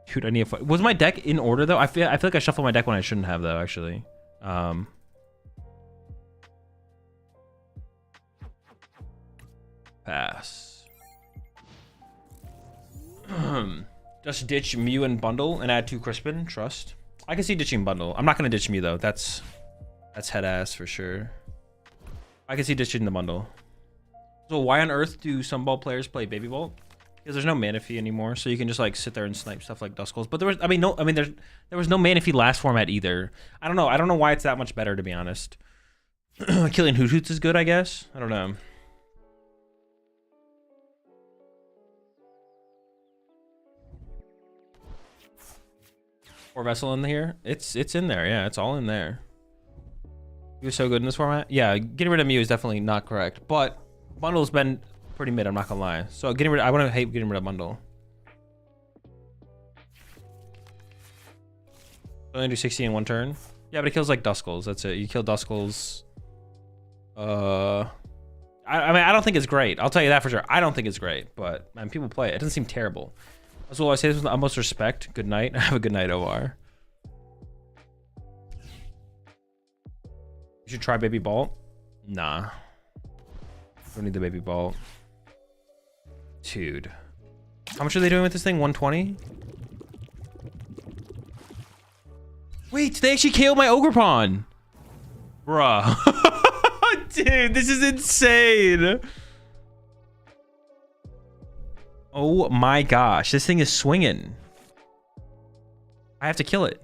Speaker 1: Shoot, I need a fight. Was my deck in order though? I feel like I shuffled my deck when I shouldn't have though. Actually. Pass. Just ditch Mew and Bundle and add 2 Crispin. Trust. I can see ditching Bundle. I'm not gonna ditch Mew though. That's head ass for sure. I can see ditching the Bundle. So why on earth do some ball players play Baby Bolt? Because there's no mana fee anymore, so you can just like sit there and snipe stuff like Duskulls. But there was, there was no mana fee last format either. I don't know why it's that much better, to be honest. Killing Hoot Hoots is good, I guess. I don't know. Or Vessel in here? It's in there, yeah. It's all in there. He was so good in this format. Yeah, getting rid of Mew is definitely not correct, but Bundle's been pretty mid, I'm not gonna lie. So I want to hate getting rid of Bundle. Only do 60 in 1 turn. Yeah, but it kills like Duskulls. That's it. You kill Duskulls. I mean, I don't think it's great. I'll tell you that for sure. I don't think it's great, but man, people play it. It doesn't seem terrible. That's what I say. This with the utmost respect. Good night. Have a good night, OR. You should try Baby Bolt. Nah. Don't need the Baby Bolt. Dude. How much are they doing with this thing? 120? Wait, they actually killed my Ogerpon. Bruh. Dude, this is insane. Oh my gosh. This thing is swinging. I have to kill it.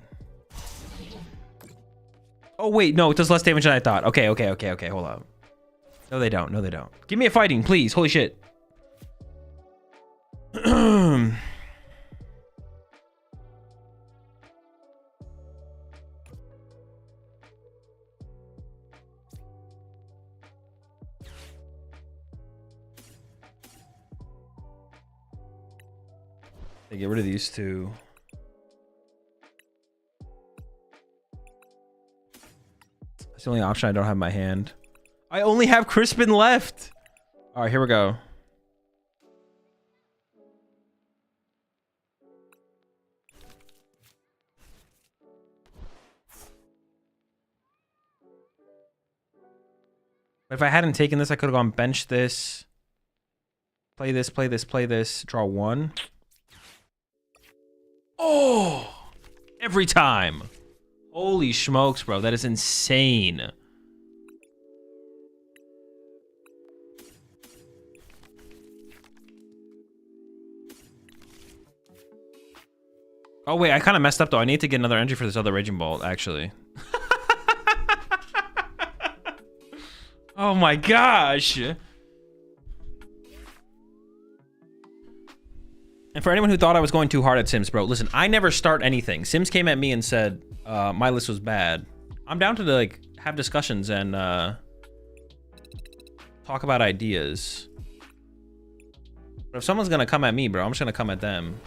Speaker 1: Oh, wait. No, it does less damage than I thought. Okay. Hold up. No, they don't. No, they don't. Give me a fighting, please. Holy shit. They get rid of these two. That's the only option I don't have in my hand. I only have Crispin left. All right, here we go. But if I hadn't taken this, I could have gone bench this. Play this, play this, play this. Draw 1. Oh! Every time. Holy smokes, bro. That is insane. Oh, wait. I kind of messed up, though. I need to get another entry for this other Raging Bolt, actually. Oh, my gosh. And for anyone who thought I was going too hard at Sims, bro, listen, I never start anything. Sims came at me and said my list was bad. I'm down to like have discussions and talk about ideas. But if someone's gonna come at me, bro, I'm just gonna come at them.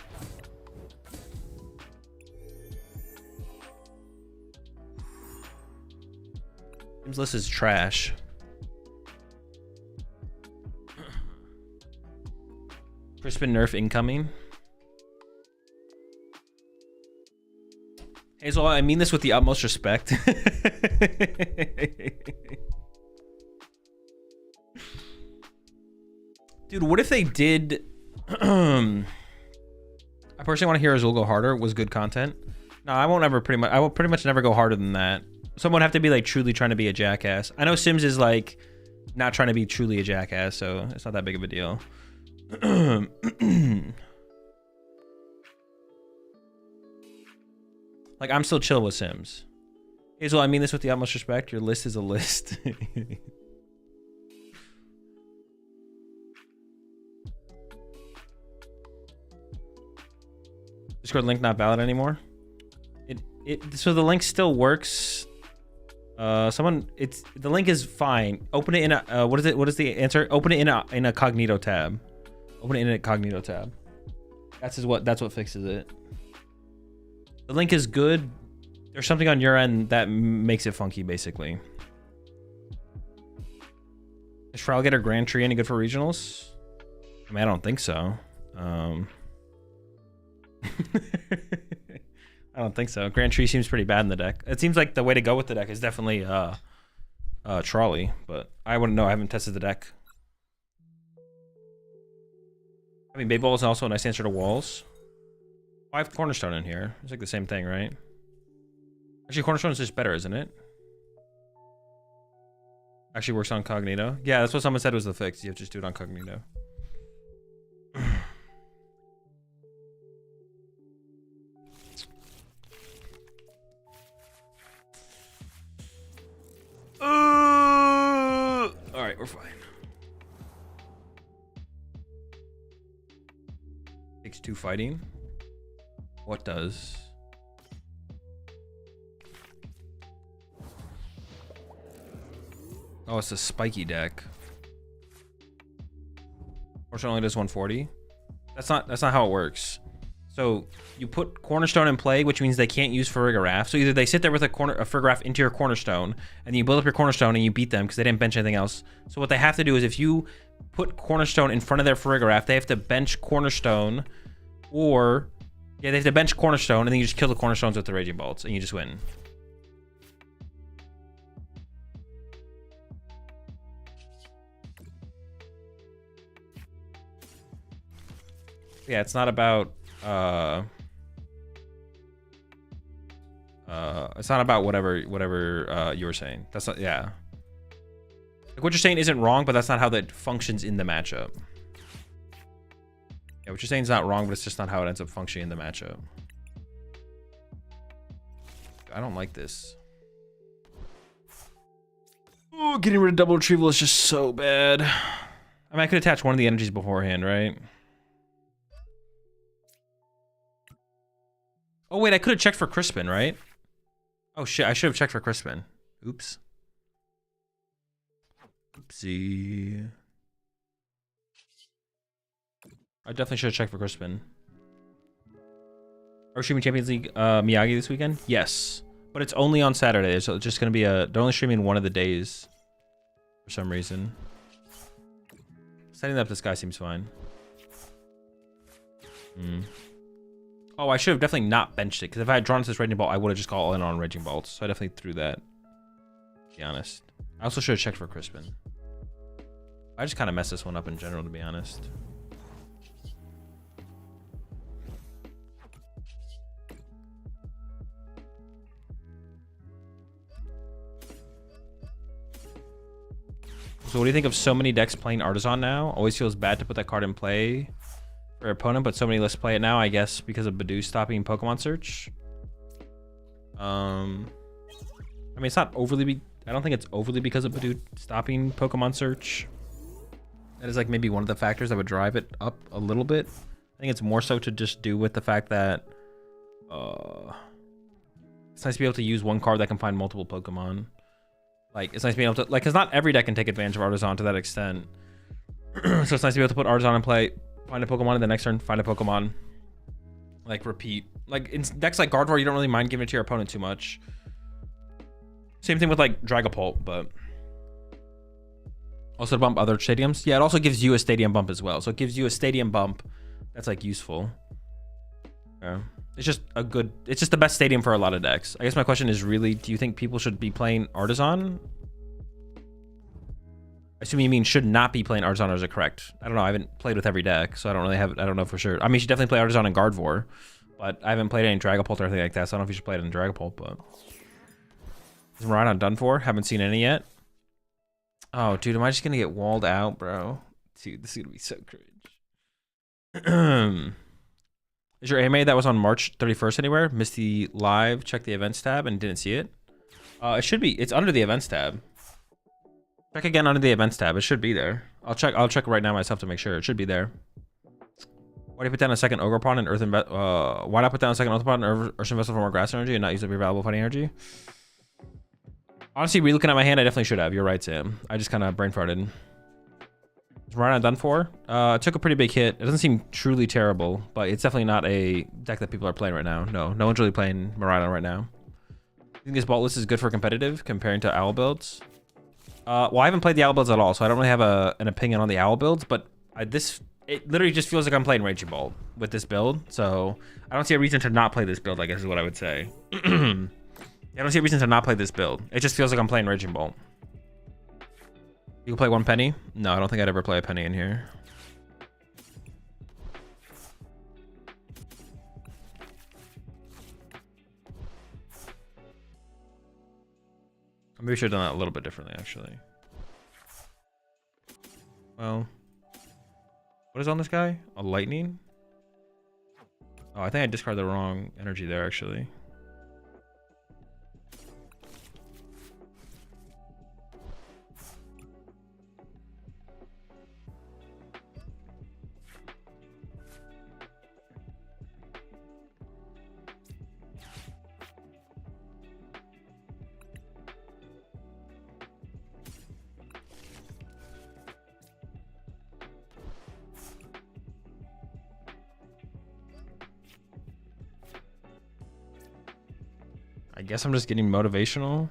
Speaker 1: Sims list is trash. Crispin nerf incoming. Hazel, I mean this with the utmost respect. Dude, what if they did... I personally want to hear Azul go harder. Was good content. No, I won't ever I will pretty much never go harder than that. Someone would have to be like truly trying to be a jackass. I know Sims is like not trying to be truly a jackass, so it's not that big of a deal. Like, I'm still chill with Sims. Hazel, I mean this with the utmost respect. Your list is a list. Discord link not valid anymore. So the link still works. The link is fine. Open it in a what is the answer? Open it in a cognito tab. Open it in a cognito tab. That's what fixes it. The link is good. There's something on your end that makes it funky, basically. Is Fralgator Grand Tree any good for regionals? I mean, I don't think so. I don't think so. Grand Tree seems pretty bad in the deck. It seems like the way to go with the deck is definitely Trolley, but I wouldn't know. I haven't tested the deck. I mean, Bay Ball is also a nice answer to walls. I have Cornerstone in here. It's like the same thing, right? Actually, Cornerstone is just better, isn't it? Actually works on Cognito. Yeah, that's what someone said was the fix. You have to just do it on Cognito. All right, we're fine. Takes 2 fighting. What does? Oh, it's a spiky deck. Cornerstone only does 140. That's not how it works. So you put Cornerstone in play, which means they can't use Farigiraf. So either they sit there with a Farigiraf into your Cornerstone, and then you build up your Cornerstone and you beat them because they didn't bench anything else. So what they have to do is if you put Cornerstone in front of their Farigiraf, they have to bench Cornerstone, or yeah, they have to bench Cornerstone, and then you just kill the Cornerstones with the Raging Bolts, and you just win. Yeah, it's not about it's not about whatever you were saying. That's not, yeah. Like what you're saying isn't wrong, but that's not how that functions in the matchup. Yeah, what you're saying is not wrong, but it's just not how it ends up functioning in the matchup. I don't like this. Oh, getting rid of double retrieval is just so bad. I mean, I could attach one of the energies beforehand, right? Oh, wait, I could have checked for Crispin, right? Oh, shit, I should have checked for Crispin. Oops. Oopsie. I definitely should have checked for Crispin. Are we streaming Champions League Miyagi this weekend? Yes. But it's only on Saturday, so it's just going to be they're only streaming one of the days. For some reason. Setting up this guy seems fine. Oh, I should have definitely not benched it, because if I had drawn this Raging Bolt, I would have just gone all in on Raging Bolts. So I definitely threw that, to be honest. I also should have checked for Crispin. I just kind of messed this one up in general, to be honest. So what do you think of so many decks playing Artisan now? Always feels bad to put that card in play for your opponent, but so many lists play it now, I guess, because of Badoo stopping Pokemon search. I mean, it's not overly... I don't think it's overly because of Badoo stopping Pokemon search. That is like maybe one of the factors that would drive it up a little bit. I think it's more so to just do with the fact that it's nice to be able to use one card that can find multiple Pokemon. Like, it's nice to be able to... Like, because not every deck can take advantage of Artisan to that extent. So it's nice to be able to put Artisan in play, find a Pokemon in the next turn, find a Pokemon, like repeat. Like in decks like Gardevoir, you don't really mind giving it to your opponent too much. Same thing with like Dragapult, but also to bump other stadiums. Yeah, it also gives you a stadium bump as well. So it gives you a stadium bump that's like useful. Yeah, it's just the best stadium for a lot of decks. I guess my question is really, do you think people should be playing Artisan? I assume you mean should not be playing Artisan, or is it correct? I don't know. I haven't played with every deck, so I don't know for sure. I mean, you should definitely play Artisan and Gardevoir, but I haven't played any Dragapult or anything like that, so I don't know if you should play it in Dragapult, but... Is Miraidon done for? Haven't seen any yet. Oh, dude, am I just gonna get walled out, bro? Dude, this is gonna be so cringe. Is your AMA that was on March 31st anywhere? Missed the live, check the events tab, and didn't see it? It should be. It's under the events tab. Check again under the events tab. It should be there. I'll check right now myself to make sure. It should be there. Why do you put down a second Ogre Pawn and Earth why not put down a second Earth Pawn and Earth Vessel for more grass energy and not use up your valuable fighting energy? Honestly, re-looking at my hand, I definitely should have. You're right, Sam. I just kind of brain farted. Is Miraidon done for? It took a pretty big hit. It doesn't seem truly terrible, but it's definitely not a deck that people are playing right now. No one's really playing Miraidon right now. You think this vault list is good for competitive comparing to owl builds? Well, I haven't played the owl builds at all, so I don't really have an opinion on the owl builds, but it literally just feels like I'm playing Raging Bolt with this build, so I don't see a reason to not play this build, I guess is what I would say. I don't see a reason to not play this build. It just feels like I'm playing Raging Bolt. You can play one penny? No, I don't think I'd ever play a penny in here. I maybe should have done that a little bit differently, actually. Well, what is on this guy? A lightning? Oh, I think I discarded the wrong energy there, actually. I guess I'm just getting motivational.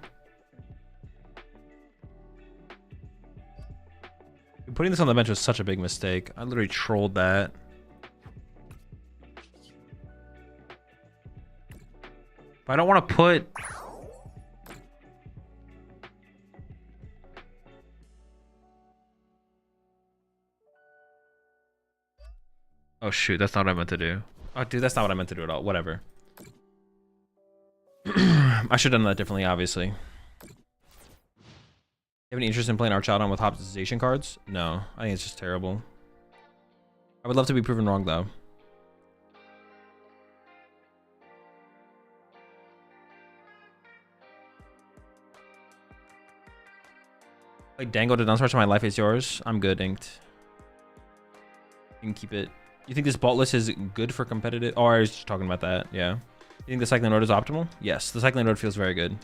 Speaker 1: Putting this on the bench was such a big mistake. I literally trolled that. But I don't want to put... Oh shoot, that's not what I meant to do. Oh dude, that's not what I meant to do at all. Whatever. I should have done that differently, obviously. You have any interest in playing Archaudon with optimization cards? No, I think it's just terrible. I would love to be proven wrong, though. Like Dango to Dunsparce, my life is yours. I'm good, Inked. You can keep it. You think this Bolt list is good for competitive? Oh, I was just talking about that, yeah. You think the Cycling Road is optimal? Yes, the Cycling Road feels very good.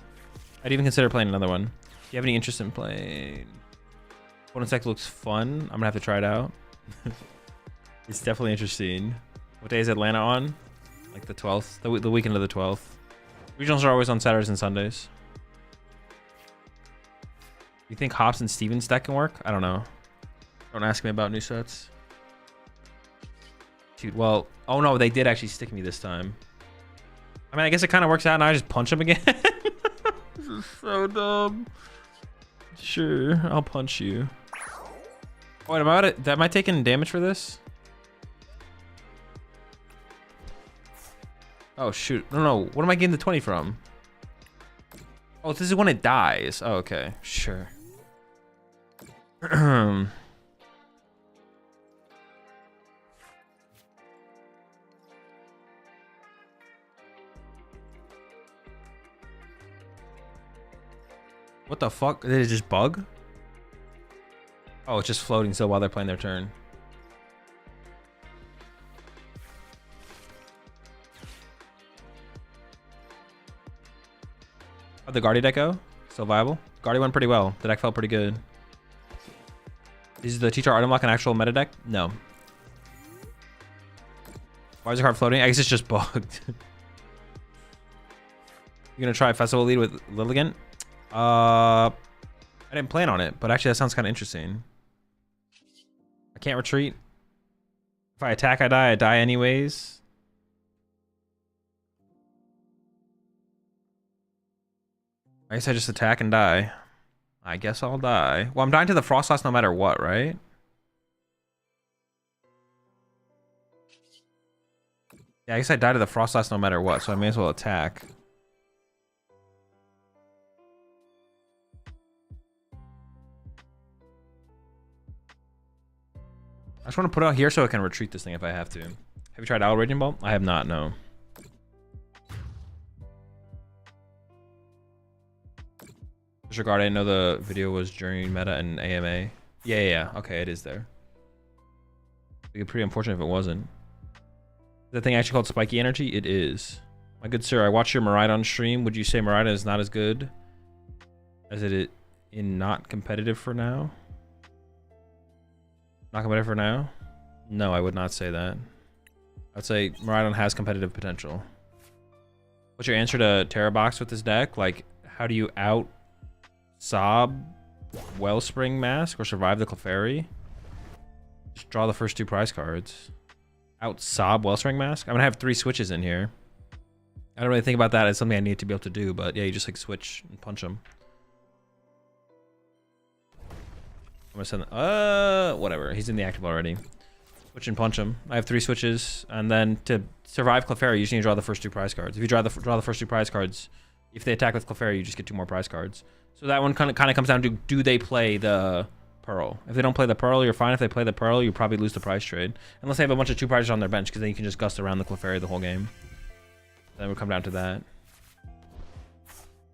Speaker 1: I'd even consider playing another one. Do you have any interest in playing? Opponent's deck looks fun. I'm gonna have to try it out. It's definitely interesting. What day is Atlanta on? Like the 12th, the weekend of the 12th. Regionals are always on Saturdays and Sundays. You think Hops and Stevens deck can work? I don't know. Don't ask me about new sets. Dude, well, oh no, they did actually stick me this time. I mean, I guess it kind of works out and I just punch him again. This is so dumb. Sure, I'll punch you. Wait, am I taking damage for this? Oh, shoot. No. What am I getting the 20 from? Oh, this is when it dies. Oh, okay. Sure. What the fuck? Did it just bug? Oh, it's just floating still while they're playing their turn. How'd the Guardia deck go? Still viable? Guardia went pretty well. The deck felt pretty good. Is the Teacher Item Lock an actual meta deck? No. Why is the card floating? I guess it's just bugged. You gonna try Festival Lead with Lilligant? I didn't plan on it, but actually that sounds kind of interesting. I can't retreat. If I attack, I die anyways. I guess I just attack and die. I guess I'll die. Well, I'm dying to the Frostlass no matter what, right? Yeah, I guess I die to the Frostlass no matter what, so I may as well attack. I just want to put it out here so I can retreat this thing if I have to. Have you tried Owl Raging Bolt? I have not, no. Disregard, I didn't know the video was during meta and AMA. Yeah. Okay, it is there. It'd be pretty unfortunate if it wasn't. The thing actually called spiky energy? It is. My good sir, I watched your Miraidon stream. Would you say Miraidon is not as good as it in not competitive for now? Not competitive for now? No, I would not say that. I'd say Miraidon has competitive potential. What's your answer to Terra Box with this deck? Like, how do you out Sob Wellspring Mask or survive the Clefairy? Just draw the first 2 prize cards. Out Sob Wellspring Mask? I'm gonna have 3 switches in here. I don't really think about that as something I need to be able to do, but yeah, you just like switch and punch them. I'm gonna send whatever. He's in the active already. Switch and punch him. I have 3 switches, and then to survive Clefairy, you just need to draw the first 2 prize cards. If you draw the first 2 prize cards, if they attack with Clefairy, you just get 2 more prize cards. So that one kind of comes down to, do they play the Pearl? If they don't play the Pearl, you're fine. If they play the Pearl, you probably lose the prize trade, unless they have a bunch of 2 prizes on their bench, because then you can just gust around the Clefairy the whole game. Then it would come down to that.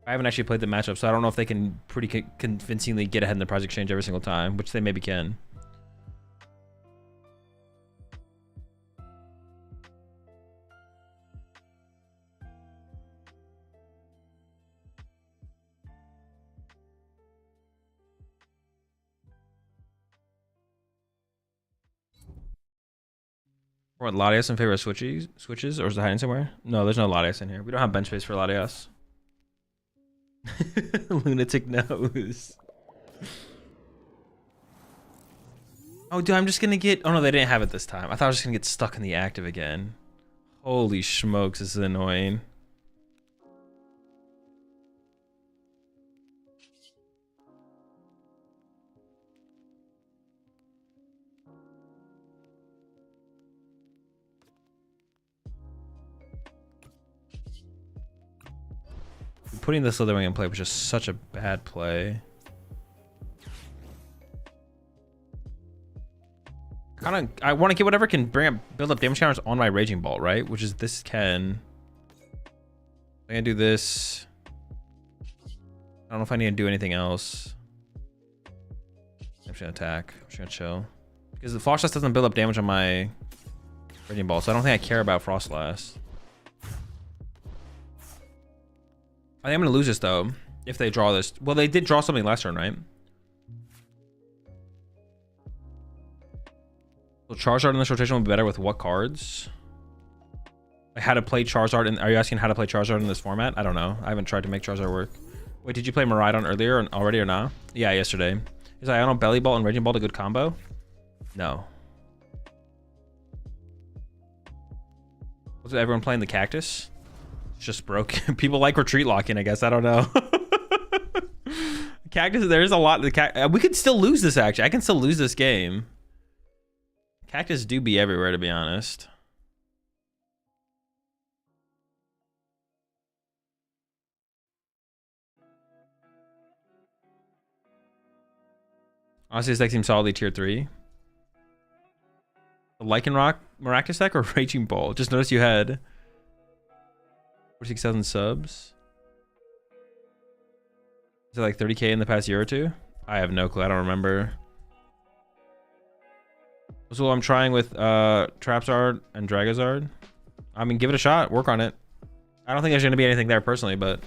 Speaker 1: I haven't actually played the matchup, so I don't know if they can pretty convincingly get ahead in the prize exchange every single time, which they maybe can. What, Latias in favor of switches, or is it hiding somewhere? No, there's no Latias in here. We don't have bench space for Latias. Lunatic nose. Oh, dude, I'm just gonna get... Oh, no, they didn't have it this time. I thought I was just gonna get stuck in the active again. Holy smokes, this is annoying. Putting the Slitherwing in play was just such a bad play. I want to get whatever can build up damage counters on my Raging Bolt, right? Which is this can. I'm gonna do this. I don't know if I need to do anything else. I'm just gonna attack. I'm just gonna chill. Because the Frostlass doesn't build up damage on my Raging Bolt, so I don't think I care about Frostlass. I think I'm gonna lose this though, if they draw this. Well, they did draw something last turn, right? So Charizard in this rotation will be better with what cards? Like how to play Charizard, are you asking how to play Charizard in this format? I don't know. I haven't tried to make Charizard work. Wait, did you play Miraidon earlier already or not? Yeah, yesterday. Is Iono Belly Bolt and Raging Bolt a good combo? No. Was everyone playing the Cactus? It's just broke. People like retreat locking, I guess. I don't know. Cactus, there's a lot. We could still lose this, actually. I can still lose this game. Cactus do be everywhere, to be honest. Honestly, this deck seems solidly tier 3. The Lycanroc Maractus deck or Raging Bolt? Just noticed you had 46,000 subs. Is it like 30K in the past year or 2? I have no clue. I don't remember. So I'm trying with Trapzard and Dragazard. I mean, give it a shot. Work on it. I don't think there's going to be anything there personally, but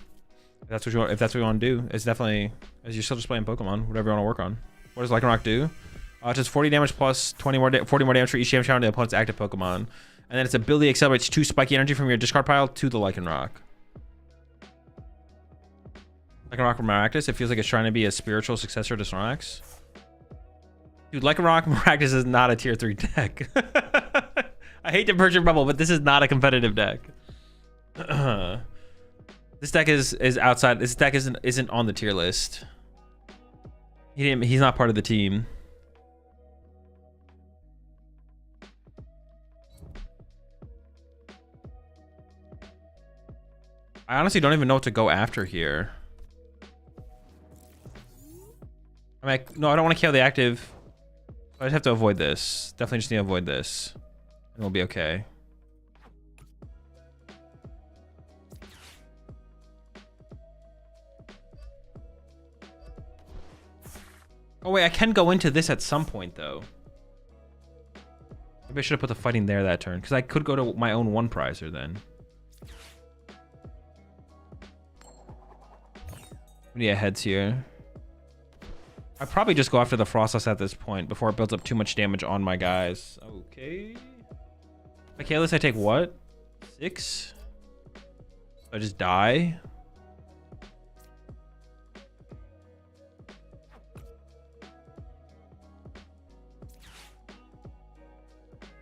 Speaker 1: if that's what you want to do, it's definitely, as you're still just playing Pokemon, whatever you want to work on. What does Lycanroc do? It's just 40 damage plus 40 more damage for each damage counter to the opponent's active Pokemon. And then its ability accelerates 2 spiky energy from your discard pile to the Lycanroc. Lycanroc from Maractus, it feels like it's trying to be a spiritual successor to Snorlax. Dude, Lycanroc Maractus is not a tier 3 deck. I hate to burst your bubble, but this is not a competitive deck. This deck is outside. This deck isn't on the tier list. He's not part of the team. I honestly don't even know what to go after here. I'm like, no, I don't want to KO the active. I just have to avoid this. Definitely just need to avoid this. And we'll be okay. Oh wait, I can go into this at some point though. Maybe I should have put the fighting there that turn, because I could go to my own one prizer then. We need heads here. I'd probably just go after the Frostless at this point before it builds up too much damage on my guys. Okay. Okay, let's I take what? 6? I just die.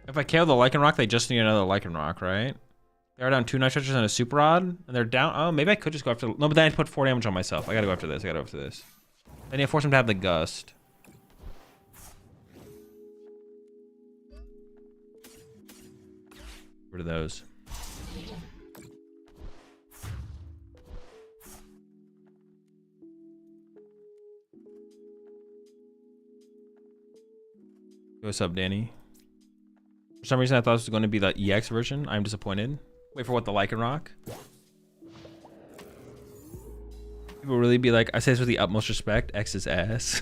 Speaker 1: If I KO the Lycanroc, they just need another Lycanroc, right? They're down 2 Nitrogens and a Super Rod, and they're down. Oh, maybe I could just go after. No, but then I put 4 damage on myself. I gotta go after this. I gotta go after this. I need to force him to have the Gust. Get rid of those. What's up, Danny? For some reason, I thought this was going to be the EX version. I'm disappointed. Wait for what, the Lycanroc? People really be like, I say this with the utmost respect. X is ass.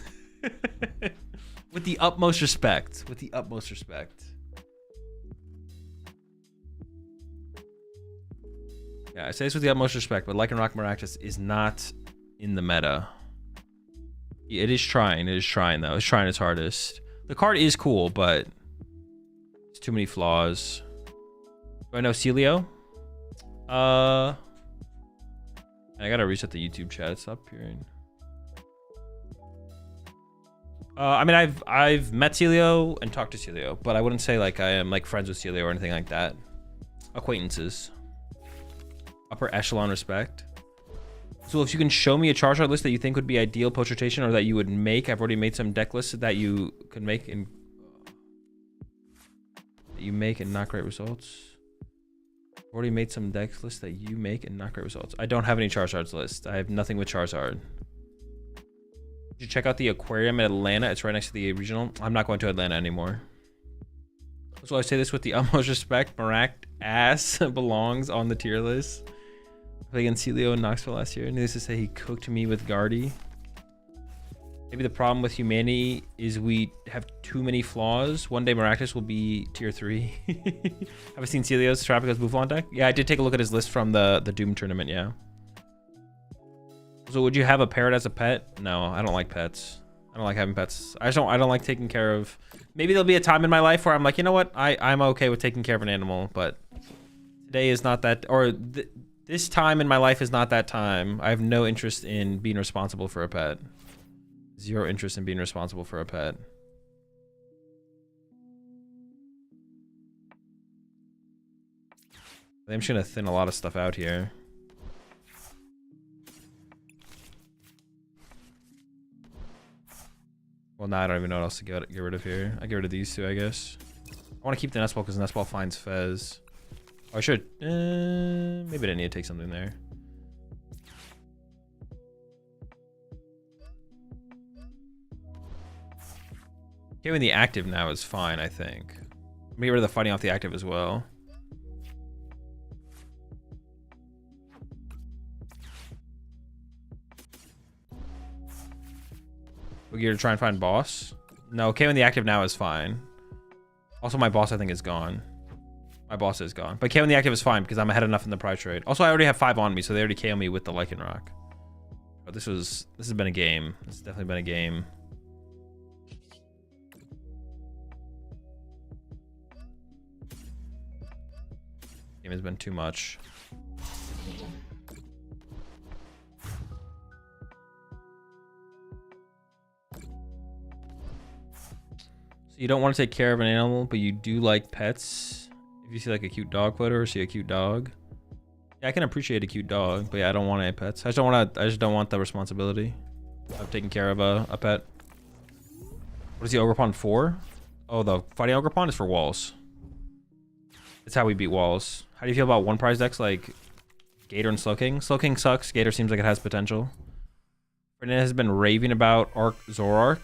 Speaker 1: With the utmost respect. With the utmost respect. Yeah, I say this with the utmost respect, but Lycanroc Maractus is not in the meta. It is trying. It is trying, though. It's trying its hardest. The card is cool, but it's too many flaws. Do I know Celio? I gotta reset the YouTube chat. It's up here. I mean, I've met Celio and talked to Celio, but I wouldn't say like I am like friends with Celio or anything like that. Acquaintances. Upper echelon respect. So if you can show me a Charizard list that you think would be ideal post rotation or that you would make, I've already made some deck lists that you could make and not great results. I've already made some deck lists that you make and not great results. I don't have any Charizards list. I have nothing with Charizard. Did you check out the aquarium in Atlanta? It's right next to the regional. I'm not going to Atlanta anymore. So I say this with the utmost respect. Marac ass belongs on the tier list. I played against Celio in Knoxville last year. Needless to say, he cooked me with Guardy. Maybe the problem with humanity is we have too many flaws. One day Maractus will be tier 3. Have I seen Celio's Tropico's Buffon deck? Yeah, I did take a look at his list from the Doom tournament, yeah. So would you have a parrot as a pet? No, I don't like pets. I don't like having pets. I don't like taking care of. Maybe there'll be a time in my life where I'm like, you know what? I'm okay with taking care of an animal, but today is not that, or this time in my life is not that time. I have no interest in being responsible for a pet. Zero interest in being responsible for a pet. I'm just gonna thin a lot of stuff out here. Well, now I don't even know what else to get rid of here. I get rid of these two, I guess. I want to keep the Nest Ball because Nest Ball finds Fez. Oh, I should. Maybe I didn't need to take something there. Giving the active now is fine, I think. I'm gonna get rid of the fighting off the active as well. We're here to try and find boss. No, KOing the active now is fine. Also, my boss I think is gone. My boss is gone, but KOing the active is fine because I'm ahead enough in the prize trade. Also, I already have 5 on me, so they already KO me with the Lycanroc. But this has been a game. This has definitely been a game. Game has been too much. So you don't want to take care of an animal, but you do like pets. If you see like a cute dog photo or see a cute dog. Yeah, I can appreciate a cute dog, but yeah, I don't want any pets. I just don't want the responsibility of taking care of a pet. What is the Ogerpon for? Oh, the fighting Ogerpon is for walls. It's how we beat walls. How do you feel about one prize decks like Gator and Slowking? Slowking sucks. Gator seems like it has potential. Ferdinand has been raving about Zoroark.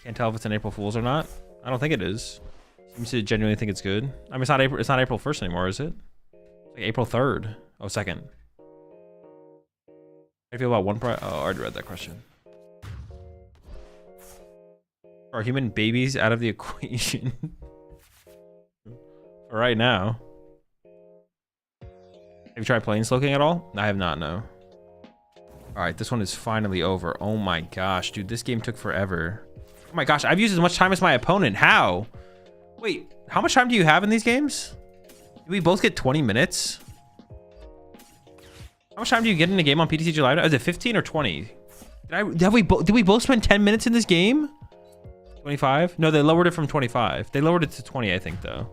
Speaker 1: Can't tell if it's an April Fool's or not. I don't think it is. Seems to genuinely think it's good. I mean, it's not April 1st anymore, is it? It's like April 3rd. Oh, 2nd. How do you feel about one prize? Oh, I already read that question. Are human babies out of the equation? right now. Have you tried playing Slowking at all? I have not, no. All right, this one is finally over. Oh my gosh, dude, this game took forever. Oh my gosh, I've used as much time as my opponent. How? Wait, how much time do you have in these games? Do we both get 20 minutes? How much time do you get in a game on PTCG Live? Is it 15 or 20? Did we both spend 10 minutes in this game? 25? No, they lowered it from 25. They lowered it to 20, I think, though.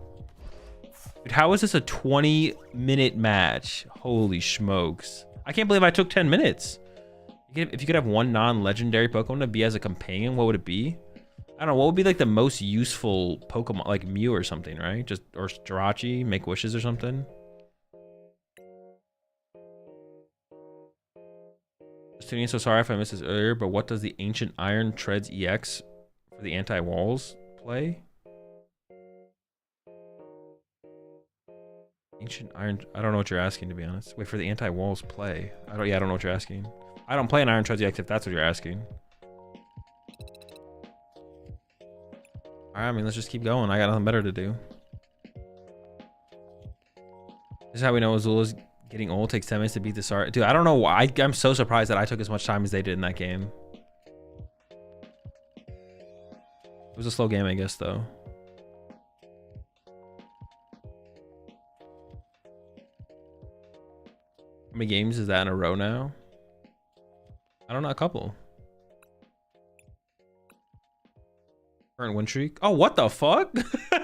Speaker 1: Dude, how is this a 20-minute match? Holy smokes. I can't believe I took 10 minutes. If you could have one non-legendary Pokemon to be as a companion, what would it be? I don't know. What would be like the most useful Pokemon? Like Mew or something, right? Or Jirachi, make wishes or something. Tuning, so sorry if I missed this earlier, but what does the Ancient Iron Treads EX for the anti-walls play? Ancient Iron, I don't know what you're asking, to be honest. Wait, for the anti-walls play. I don't know what you're asking. I don't play an Iron Treads EX if that's what you're asking. Alright, I mean, let's just keep going. I got nothing better to do. This is how we know Azula's getting old. Takes 10 minutes to beat the Zoroark. Dude, I don't know why. I'm so surprised that I took as much time as they did in that game. It was a slow game, I guess, though. How many games is that in a row now? I don't know, a couple. Current win streak. Oh, what the fuck?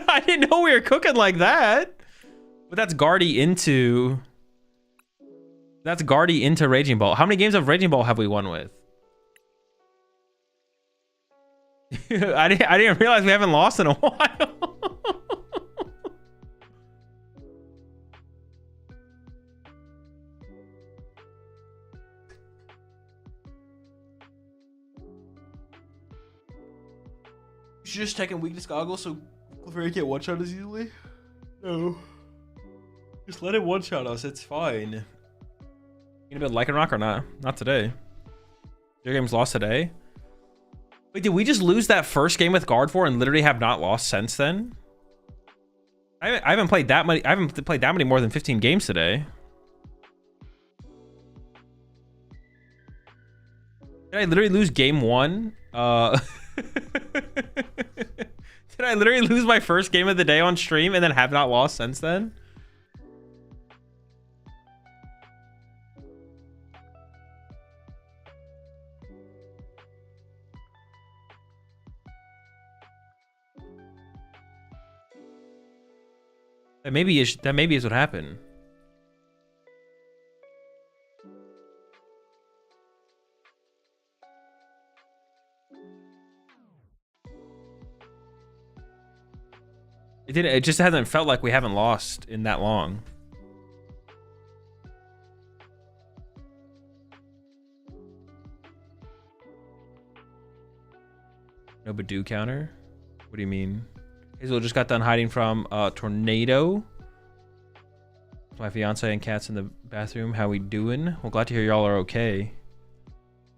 Speaker 1: I didn't know we were cooking like that. But that's Guardy into... That's Guardy into Raging Ball. How many games of Raging Ball have we won with? I didn't realize we haven't lost in a while. You should just take in weakness goggles so Clefairy can't one-shot us easily. No. Just let it one-shot us. It's fine. You gonna build Lycanroc or not? Not today. Your game's lost today. Wait, did we just lose that first game with Guard 4 and literally have not lost since then? I haven't played that many. I haven't played that many more than 15 games today. Did I literally lose game 1? Did I literally lose my first game of the day on stream and then have not lost since then? That maybe is what happened. It just hasn't felt like we haven't lost in that long. No Badoo counter? What do you mean? Hazel just got done hiding from a tornado. My fiance and cat's in the bathroom. How we doing? Well, glad to hear y'all are okay.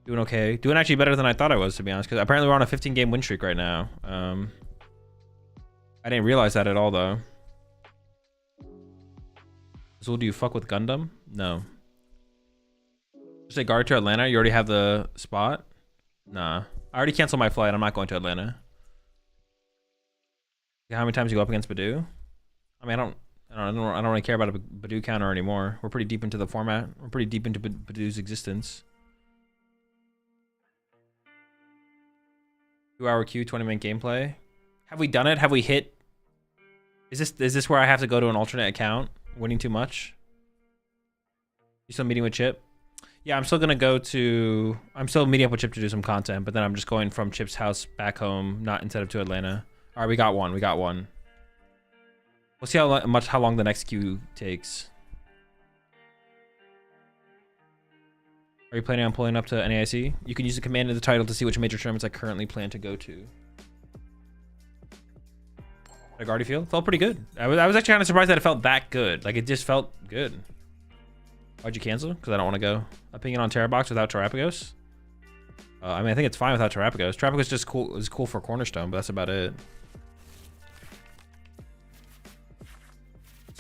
Speaker 1: Doing okay. Doing actually better than I thought I was, to be honest, because apparently we're on a 15-game win streak right now. I didn't realize that at all, though. So do you fuck with Gundam? No. Just say guard to Atlanta. You already have the spot? Nah. I already canceled my flight. I'm not going to Atlanta. How many times you go up against Badoo? I mean, I don't really care about a Badoo counter anymore. We're pretty deep into the format. We're pretty deep into Badoo's existence. 2-hour queue, 20-minute gameplay. Have we done it? Have we hit? Is this where I have to go to an alternate account? Winning too much? You still meeting with Chip? Yeah, I'm still gonna go to. I'm still meeting up with Chip to do some content, but then I'm just going from Chip's house back home, not instead of to Atlanta. All right, we got one. We got one. We'll see how long the next queue takes. Are you planning on pulling up to NAIC? You can use the command in the title to see which major tournaments I currently plan to go to. Like already felt pretty good. I was actually kind of surprised that it felt that good. Like it just felt good. Why'd you cancel? Because I don't want to go. Opinion on Terrabox without Terrapagos? I mean, I think it's fine without Terrapagos. Terrapagos just cool is cool for Cornerstone, but that's about it.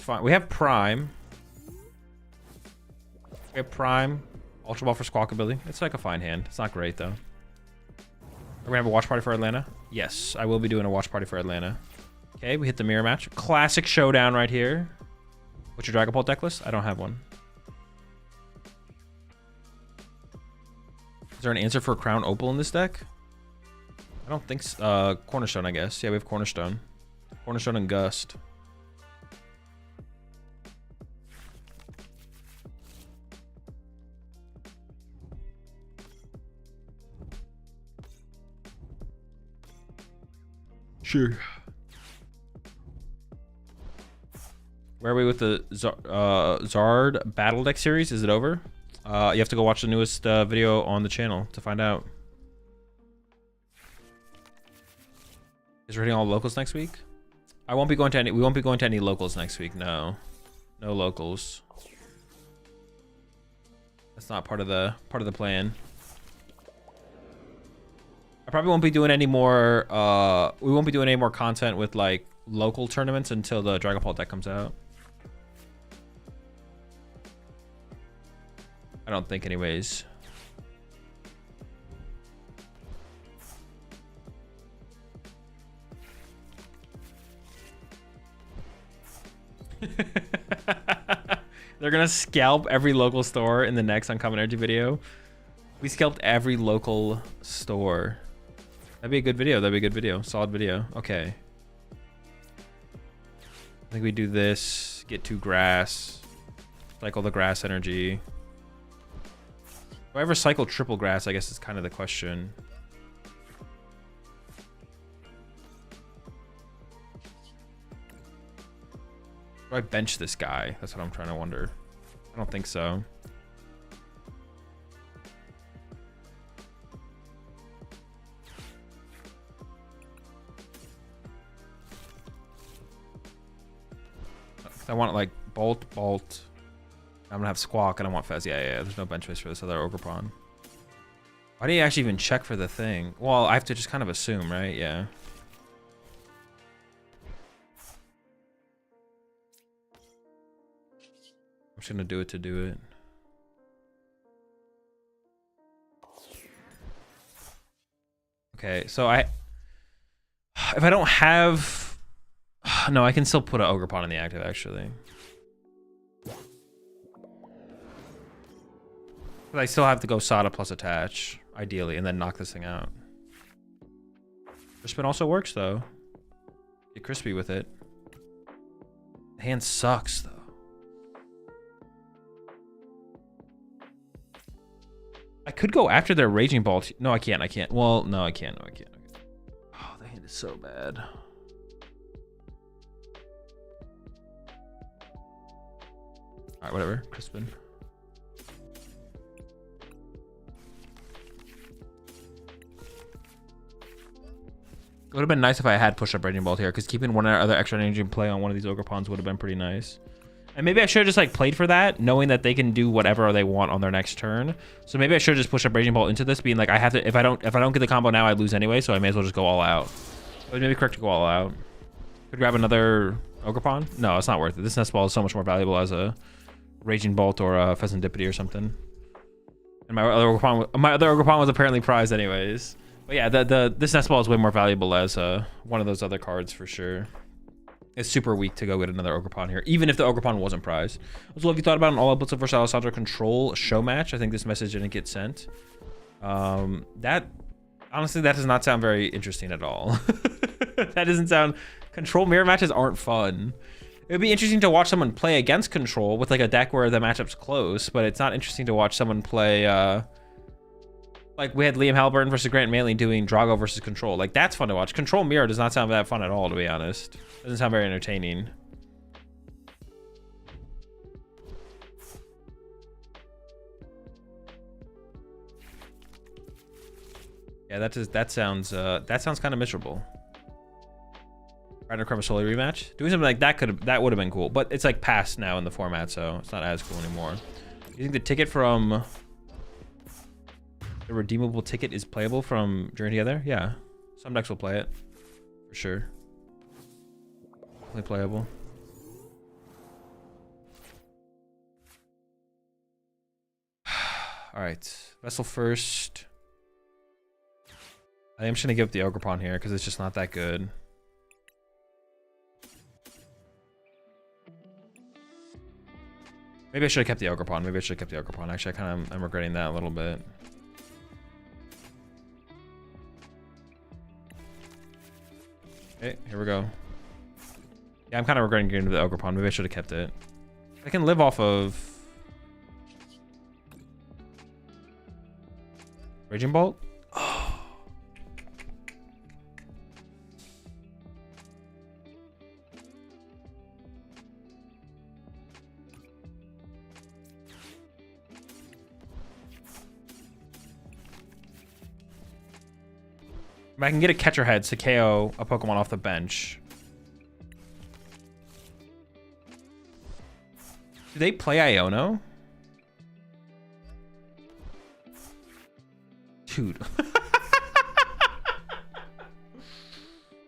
Speaker 1: fine. We have Prime. We have Prime. Ultra Ball for Squawkabilly. It's like a fine hand. It's not great, though. Are we gonna have a watch party for Atlanta? Yes, I will be doing a watch party for Atlanta. Okay, we hit the mirror match. Classic showdown right here. What's your Dragapult deck list? I don't have one. Is there an answer for Crown Opal in this deck? I don't think so. Cornerstone, I guess. Yeah, we have Cornerstone. Cornerstone and Gust. Sure. Where are we with the Zard Battle Deck series? Is it over? You have to go watch the newest video on the channel to find out. Is we're hitting all locals next week? I won't be going to any. We won't be going to any locals next week. No, no locals. That's not part of the plan. I probably won't be doing any more. We won't be doing any more content with like local tournaments until the Dragapult deck comes out. I don't think, anyways. They're gonna scalp every local store in the next Uncommon Energy video. We scalped every local store. That'd be a good video. That'd be a good video. Solid video. Okay. I think we do this. Get 2 grass. Cycle the grass energy. Do I ever cycle triple grass? I guess is kind of the question. Do I bench this guy? That's what I'm trying to wonder. I don't think so. I want like Bolt. I'm gonna have Squawk and I want Fez. Yeah. There's no bench space for this other Ogerpon. Why do you actually even check for the thing? Well, I have to just kind of assume, right? Yeah. I'm just gonna do it to do it. Okay, so if I don't have, no, I can still put an Ogerpon in the active actually. But I still have to go Sada plus attach, ideally, and then knock this thing out. Crispin also works though. Get crispy with it. The hand sucks though. I could go after their Raging Ball. No, I can't. Well, no, I can't. Oh, the hand is so bad. All right, whatever. Crispin. It would have been nice if I had push-up Raging Bolt here, because keeping one other extra energy in play on one of these Ogerpons would have been pretty nice. And maybe I should have just like played for that, knowing that they can do whatever they want on their next turn. So maybe I should have just pushed up Raging Bolt into this, being like, I have to. If I don't get the combo now, I lose anyway. So I may as well just go all out. It would maybe correct to go all out. Could grab another Ogerpon. No, it's not worth it. This Nest Ball is so much more valuable as a Raging Bolt or a Pheasantipity or something. And my other Ogerpon was apparently prized anyways. But yeah, this Nest Ball is way more valuable as one of those other cards for sure. It's super weak to go get another Ogerpon here, even if the Ogerpon wasn't prized. Also, have you thought about an all-out Blitz versus Alessandro control show match? I think this message didn't get sent. That honestly, that does not sound very interesting at all. That doesn't sound. Control mirror matches aren't fun. It would be interesting to watch someone play against control with like a deck where the matchup's close, but it's not interesting to watch someone play. Like we had Liam Halliburton versus Grant Manley doing Drago versus control. Like that's fun to watch. Control mirror does not sound that fun at all, to be honest. Doesn't sound very entertaining. Yeah, that sounds kind of miserable. Rider Cremasoli rematch. Doing something like that would have been cool, but it's like past now in the format, so it's not as cool anymore. You think the ticket from the redeemable ticket is playable from Journey Together? Yeah, some decks will play it for sure. Definitely playable. All right, Vessel first. I think I'm just gonna give up the Ogerpon here because it's just not that good. Maybe I should have kept the Ogerpon. Maybe I should have kept the Ogerpon. Actually, I'm regretting that a little bit. Okay, here we go. Yeah, I'm kind of regretting getting into the Ogerpon. Maybe I should have kept it. I can live off of Raging Bolt. Oh. I can get a Catcher Head to KO a Pokemon off the bench. Do they play Iono? Dude.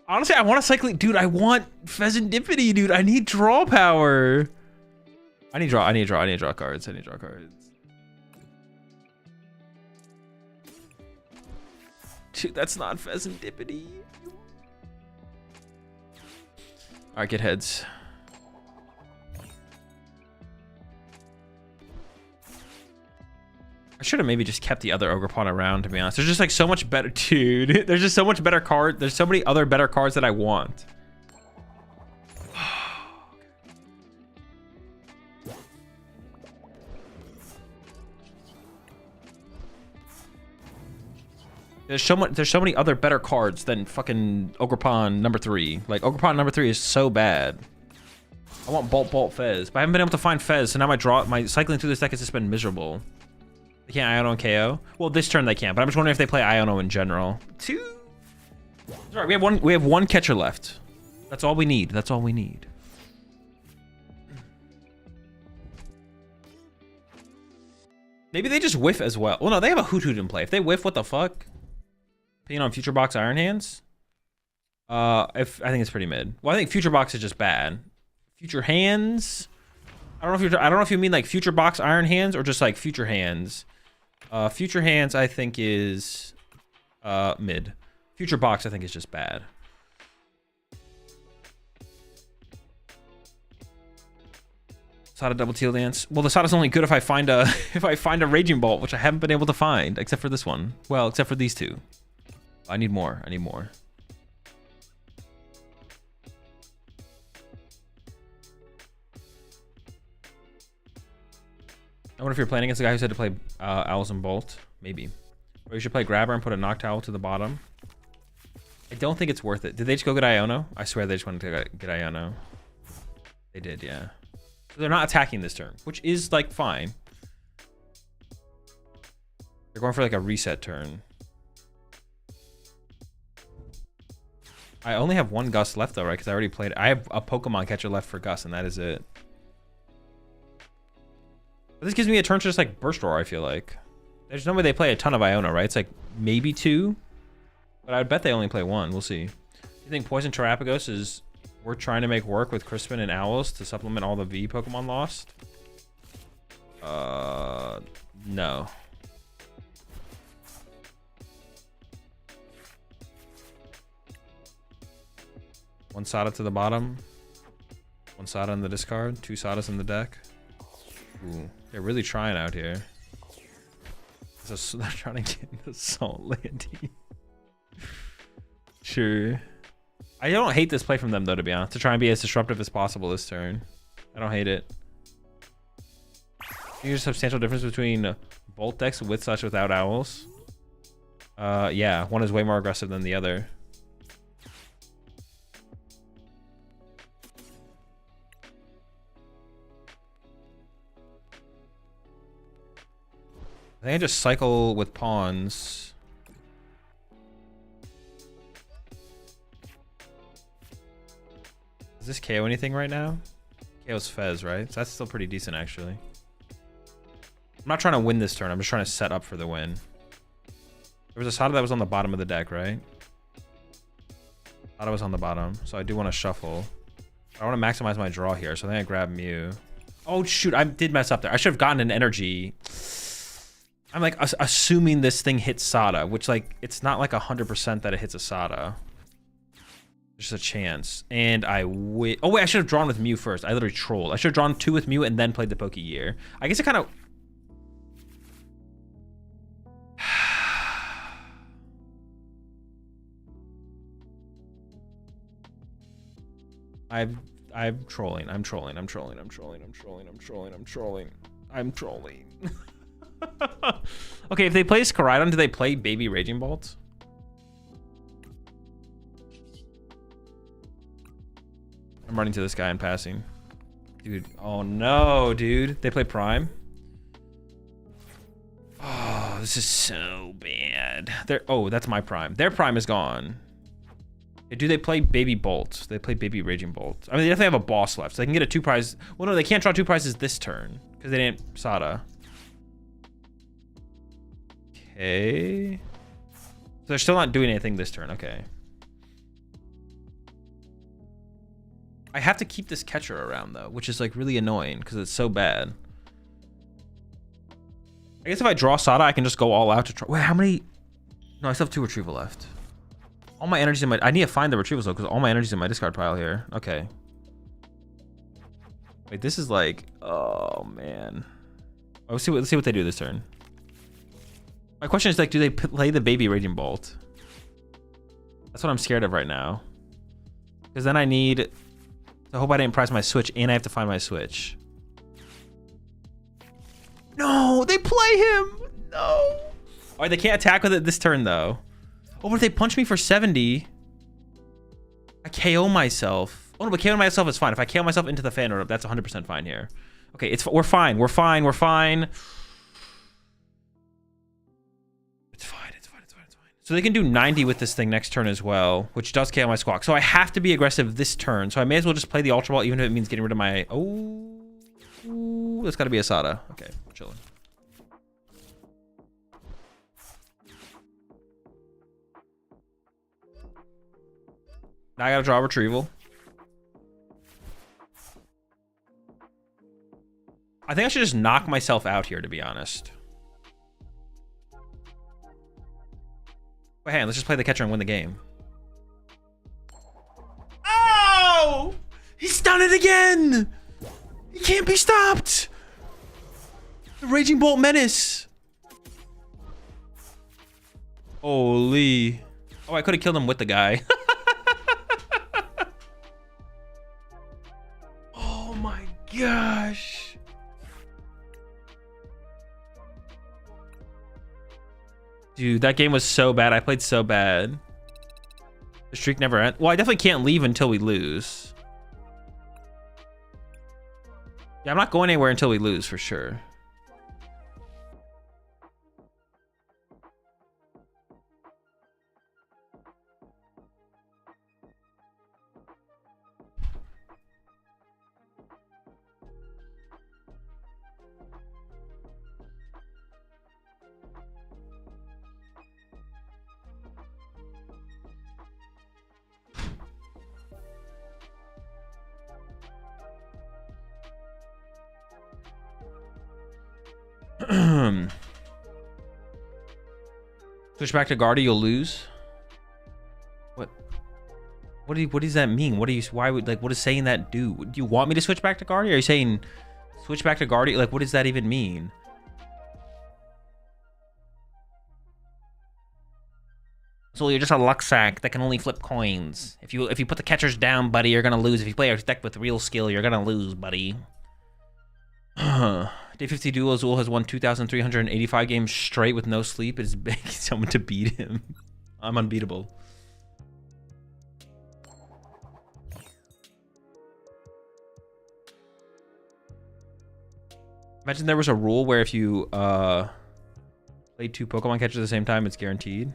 Speaker 1: Honestly, I want to cycle. Dude, I want Pheasantipity, dude. I need draw power. I need draw cards. Dude, that's not Pheasantipity. Alright, get heads. I should have maybe just kept the other Ogerpon around, to be honest. There's just like so much better, dude. There's just so much better card. There's so many other better cards that I want. There's so many other better cards than fucking Ogerpon number 3. Like Ogerpon number 3 is so bad. I want Bolt Fez, but I haven't been able to find Fez, so now my cycling through this deck has just been miserable. They can't Iono and KO. Well, this turn they can't, but I'm just wondering if they play Iono in general. 2. Sorry, we have one catcher left. That's all we need. That's all we need. Maybe they just whiff as well. Well, no, they have a Hoot in play. If they whiff, what the fuck? Opinion on Future Box Iron Hands? I think it's pretty mid. Well, I think Future Box is just bad. Future Hands? I don't know if you mean like Future Box Iron Hands or just like Future Hands. Future Hands I think is mid. Future Box I think is just bad. Sada Double Teal Dance. Well, the Sada's only good if I find a Raging Bolt, which I haven't been able to find except for this one. Well, except for these two. I need more. I need more. I wonder if you're playing against the guy who said to play Owls and Bolt. Maybe. Or you should play Grabber and put a Noctowl to the bottom. I don't think it's worth it. Did they just go get Iono? I swear they just wanted to get Iono. They did, yeah. So they're not attacking this turn, which is like fine. They're going for like a reset turn. I only have one Gus left though, right? Because I already played. I have a Pokemon catcher left for Gus, and that is it. But this gives me a turn to just like Burst Roar, I feel like. There's no way they play a ton of Iono, right? It's like maybe 2. But I would bet they only play 1. We'll see. You think Poison Terapagos is worth trying to make work with Crispin and Owls to supplement all the V Pokemon lost? No. One Sada to the bottom. One Sada in the discard. 2 Sadas in the deck. Ooh, they're really trying out here. So they're trying to get the Salt Landy. Sure. I don't hate this play from them though, to be honest. To try and be as disruptive as possible this turn. I don't hate it. There's a substantial difference between Bolt decks with/without Owls. Yeah, one is way more aggressive than the other. I think I just cycle with pawns. Does this KO anything right now? KO's Fez, right? So that's still pretty decent, actually. I'm not trying to win this turn. I'm just trying to set up for the win. There was a Sada that was on the bottom of the deck, right? Sada was on the bottom, so I do want to shuffle. I want to maximize my draw here, so I think I grab Mew. Oh, shoot. I did mess up there. I should have gotten an energy. I'm like assuming this thing hits Sada, which like it's not like 100% that it hits a Sada. Just a chance. And I wait. Oh wait, I should have drawn with Mew first. I literally trolled. I should have drawn 2 with Mew and then played the Poke Gear. I guess it kind of. I'm trolling. I'm trolling. I'm trolling. I'm trolling. I'm trolling. I'm trolling. I'm trolling. I'm trolling. Okay, if they play Scaridon, do they play Baby Raging Bolt? I'm running to this guy and passing. Dude, oh no, dude. They play Prime? Oh, this is so bad. Oh, that's my Prime. Their Prime is gone. Do they play Baby Bolt? They play Baby Raging Bolt. I mean, they definitely have a boss left, so they can get a 2 prize. Well, no, they can't draw 2 prizes this turn because they didn't Sada. Okay. So they're still not doing anything this turn. Okay. I have to keep this catcher around though, which is like really annoying because it's so bad. I guess if I draw Sada, I can just go all out to try. Wait, how many? No, I still have 2 retrieval left. All my energy's in my... I need to find the retrievals though, because all my energy's in my discard pile here. Okay. Wait, this is like... Oh, man. Let's see what they do this turn. My question is, like, do they play the Baby Raging Bolt? That's what I'm scared of right now. Because then I need... I hope I didn't prize my Switch, and I have to find my Switch. No! They play him! No! All right, they can't attack with it this turn, though. Oh, but if they punch me for 70, I KO myself. Oh no, but KO myself is fine. If I KO myself into the fan orb, that's 100% fine here. Okay, we're fine. We're fine. We're fine. It's fine. It's fine. It's fine. It's fine. So they can do 90 with this thing next turn as well, which does KO my Squawk. So I have to be aggressive this turn. So I may as well just play the Ultra Ball, even if it means getting rid of my... Oh, that's got to be a Sada. Okay, we're chilling. Now I gotta draw a retrieval. I think I should just knock myself out here, to be honest. But hey, let's just play the catcher and win the game. Oh! He's done it again! He can't be stopped! The Raging Bolt Menace! Holy. Oh, I could have killed him with the guy. Oh my gosh. Dude, that game was so bad. I played so bad. The streak never ends. Well, I definitely can't leave until we lose. Yeah, I'm not going anywhere until we lose for sure. Switch back to Guardy, you'll lose. What does that mean? What does saying that do? Do you want me to switch back to Guardy? Are you saying switch back to Guardy? Like, what does that even mean? So you're just a luck sack that can only flip coins. If you put the catchers down, buddy, you're gonna lose. If you play a deck with real skill, you're gonna lose, buddy. Day 50 Duo Azul has won 2,385 games straight with no sleep. It is begging someone to beat him. I'm unbeatable. Imagine there was a rule where if you play 2 Pokemon catchers at the same time, it's guaranteed.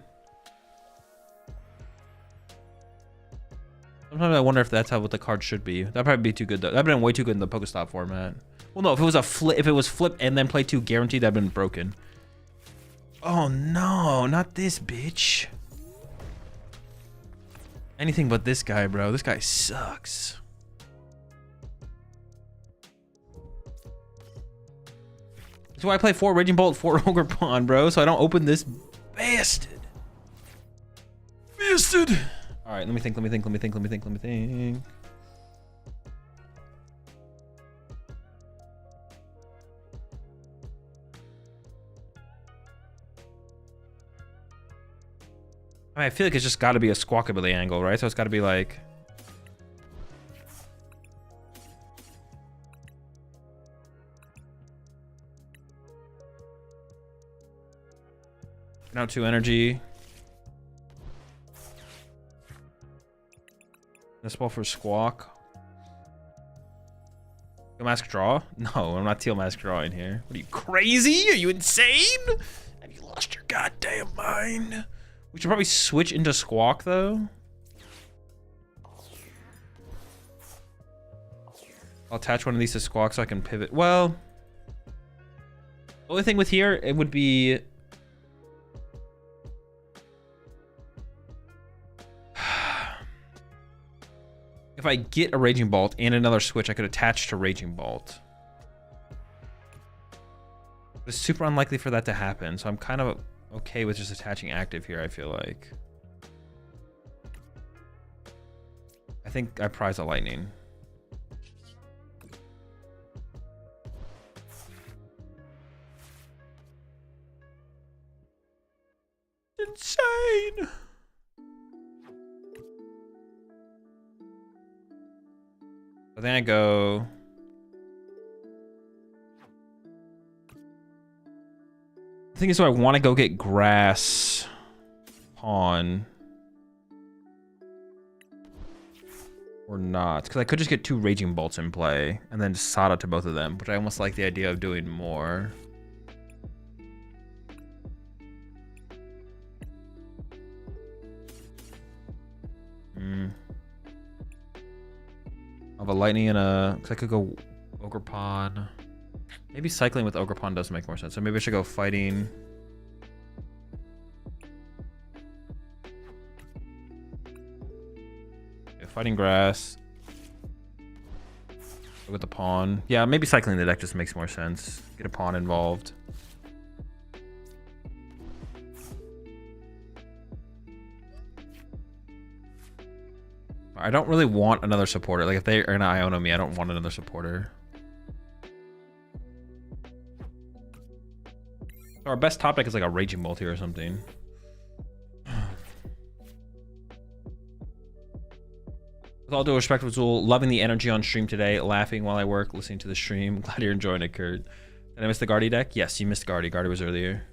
Speaker 1: Sometimes I wonder if that's how what the card should be. That'd probably be too good though. That'd been way too good in the Pokestop format. Well, no, if it was flip and then play 2 guaranteed, that'd been broken. Oh no, not this bitch. Anything but this guy, bro. This guy sucks. That's why I play 4 Raging Bolt, 4 Ogre Pawn, bro, so I don't open this bastard. Bastard! Alright, let me think. I mean, I feel like it's just gotta be a Squawkabilly angle, right? So it's gotta be like... Now 2 energy. This ball for Squawk. Teal Mask draw? No, I'm not Teal Mask drawing here. What are you, crazy? Are you insane? Have you lost your goddamn mind? We should probably switch into Squawk though. I'll attach one of these to Squawk so I can pivot. Well, the only thing with here, it would be... If I get a Raging Bolt and another switch, I could attach to Raging Bolt. But it's super unlikely for that to happen, so I'm kind of okay with just attaching active here, I feel like. I think I prize a lightning. Insane! I think I go... The thing is, do I want to go get grass pawn or not? Because I could just get 2 Raging Bolts in play and then just Sada to both of them, but I almost like the idea of doing more. I have a lightning and a... Because I could go Ogre Pawn. Maybe cycling with Ogre Pawn does make more sense. So maybe I should go fighting. Yeah, fighting grass. Go with the pawn. Yeah, maybe cycling the deck just makes more sense. Get a pawn involved. I don't really want another supporter. Like, if they are gonna Iono me, I don't want another supporter. So our best topic is like a Raging Bolt here or something. With all due respect, Azul, loving the energy on stream today, laughing while I work, listening to the stream. Glad you're enjoying it, Kurt. Did I miss the Guardy deck? Yes, you missed Guardy. Guardy was earlier.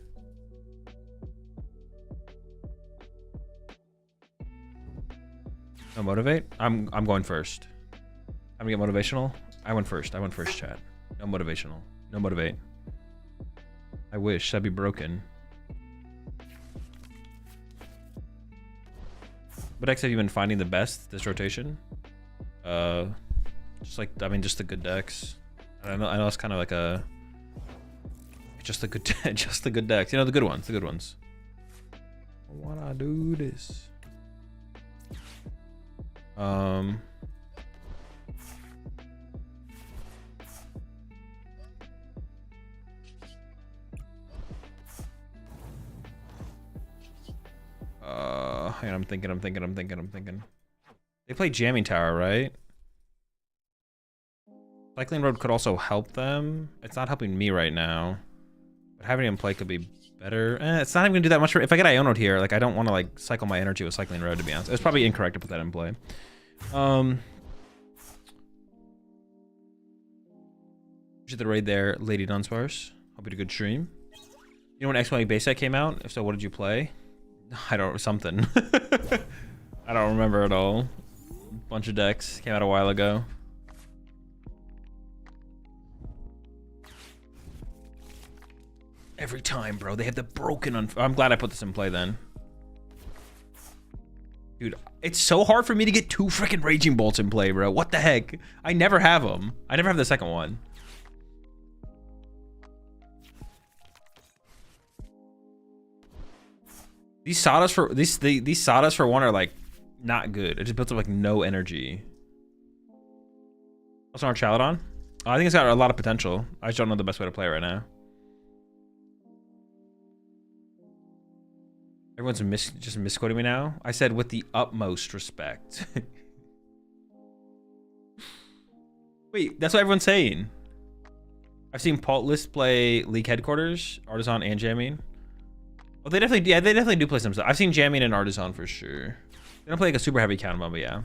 Speaker 1: No motivate? I'm going first. I'm gonna get motivational. I went first, chat. No motivational. No motivate. I wish. That'd be broken. What decks have you been finding the best this rotation? Just like, I mean, just the good decks. I know it's kind of like a... Just the good, just the good decks. You know, the good ones, the good ones. I wanna do this. Hang on, I'm thinking. They play Jamming Tower, right? Cycling Road could also help them. It's not helping me right now. But having it in play could be better. It's not even gonna do that much. If I get Iono'd here, like, I don't want to like cycle my energy with Cycling Road, to be honest. It's probably incorrect to put that in play. Appreciate the raid there, Lady Dunsparce. Hope you had a good stream. You know when XY base set came out? If so, what did you play? I don't... something. I don't remember at all. Bunch of decks came out a while ago. Every time, bro. They have the broken... I'm glad I put this in play then. Dude, it's so hard for me to get 2 freaking Raging Bolts in play, bro. What the heck? I never have them. I never have the second one. These Sadas for these Sadas for one are like not good. It just builds up like no energy. What's on our Chaladon? I think it's got a lot of potential. I just don't know the best way to play it right now. Everyone's just misquoting me now. I said with the utmost respect. Wait, that's what everyone's saying. I've seen Paultless play League Headquarters, Artisan, and Jamming. Oh, they definitely do play some stuff. I've seen Jamming and Artisan for sure. They don't play like a super heavy count, but yeah.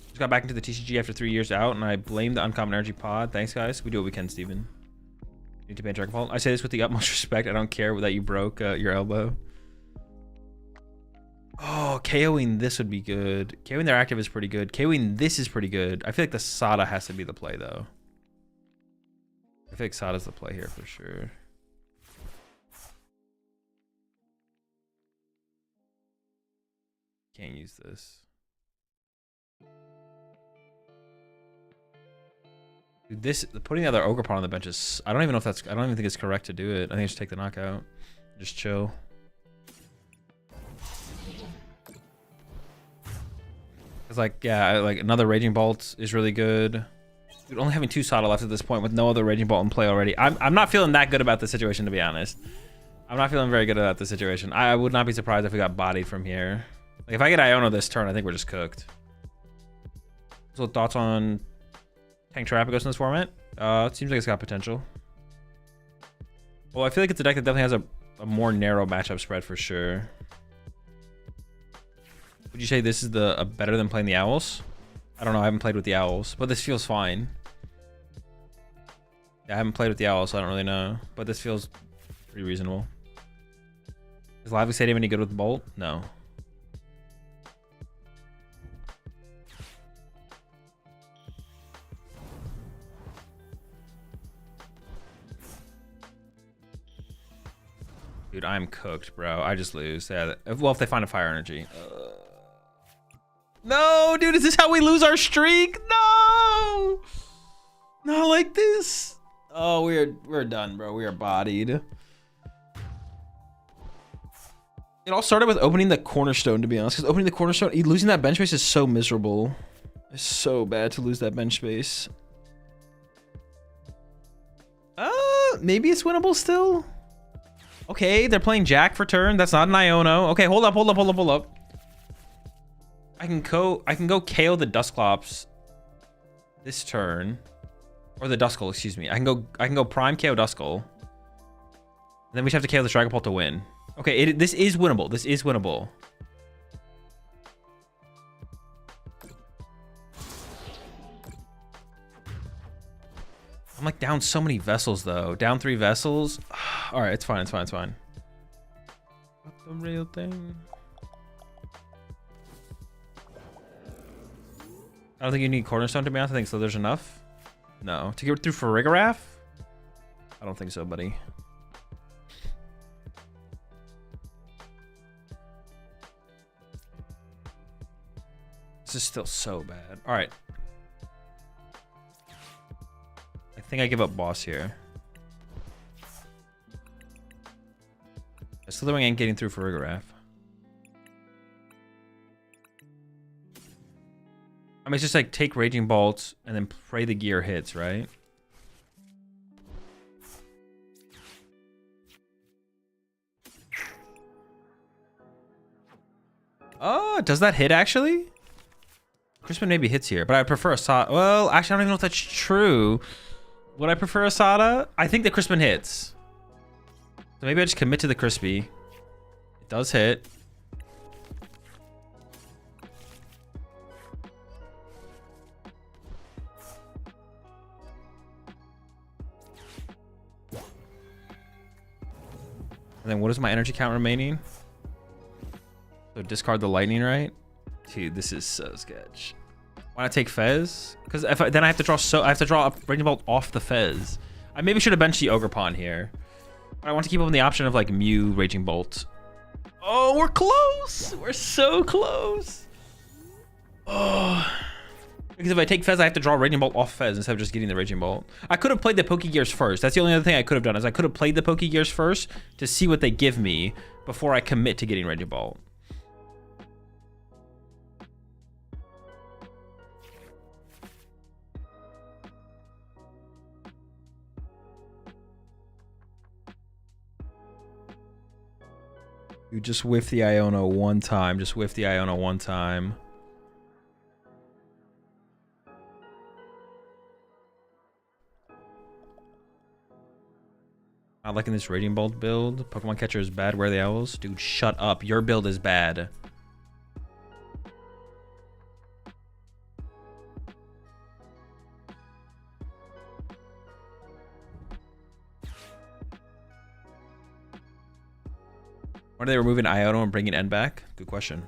Speaker 1: Just got back into the TCG after 3 years out, and I blame the Uncommon Energy pod. Thanks, guys. We do what we can, Steven. Need to ban Dragapult. I say this with the utmost respect. I don't care that you broke your elbow. Oh, KOing this would be good. KOing their active is pretty good. KOing this is pretty good. I feel like the Sada has to be the play, though. I feel like Sada's the play here for sure. Can't use this. Dude, putting the other Ogre Pawn on the bench is... I don't even think it's correct to do it. I think I should take the knockout. Just chill. It's like, yeah, like another Raging Bolt is really good. Dude, only having 2 Sada left at this point with no other Raging Bolt in play already. I'm not feeling that good about the situation, to be honest. I'm not feeling very good about the situation. I would not be surprised if we got bodied from here. Like, if I get Iono this turn, I think we're just cooked. So thoughts on Tank Terrapagos in this format? It seems like it's got potential. Well, I feel like it's a deck that definitely has a more narrow matchup spread for sure. Would you say this is better than playing the Owls? I don't know. I haven't played with the Owls, but this feels fine. Yeah, I haven't played with the Owls, so I don't really know. But this feels pretty reasonable. Is Lively Stadium any good with Bolt? No. Dude, I'm cooked, bro. I just lose. Yeah. Well, if they find a Fire Energy. No, dude, is this how we lose our streak? No! Not like this. Oh, we're done, bro. We are bodied. It all started with opening the Cornerstone, to be honest. Because opening the Cornerstone, losing that bench space is so miserable. It's so bad to lose that bench space. Maybe it's winnable still. Okay, they're playing Jack for turn. That's not an Iono. Okay, hold up. I can go KO the Dusclops this turn. Or the Duskull, excuse me. I can go Prime KO Duskull. And then we just have to KO the Dragapult to win. Okay, this is winnable. This is winnable. I'm like down so many vessels though. Down 3 vessels. All right, it's fine. It's fine. What the real thing? I don't think you need Cornerstone, to be honest. I think so. There's enough. No, to get through Farigiraf? I don't think so, buddy. This is still so bad. All right. I think I give up boss here. Slithering ain't getting through Farigiraf. I mean, it's just like take Raging Bolt and then pray the gear hits, right? Oh, does that hit actually? Crispin maybe hits here, but I prefer Asada. Well, actually, I don't even know if that's true. Would I prefer Asada? I think the Crispin hits. So maybe I just commit to the Crispy. It does hit. And then what is my energy count remaining? So discard the lightning, right? Dude, this is so sketch. Why not take Fez? Because then I have to draw a Raging Bolt off the Fez. I maybe should have benched the Ogre Pawn here. But I want to keep open the option of like Mew Raging Bolt. Oh, we're close. We're so close. Oh. Because if I take Fez, I have to draw Raging Bolt off Fez instead of just getting the Raging Bolt. I could have played the Pokegears first. That's the only other thing I could have done is I could have played the Pokegears first to see what they give me before I commit to getting Raging Bolt. You just whiff the Iona one time. Just whiff the Iona one time. Not liking this Raging Bolt build. Pokemon Catcher is bad. Where are the owls? Dude, shut up. Your build is bad. When are they removing Iona and bringing N back? Good question.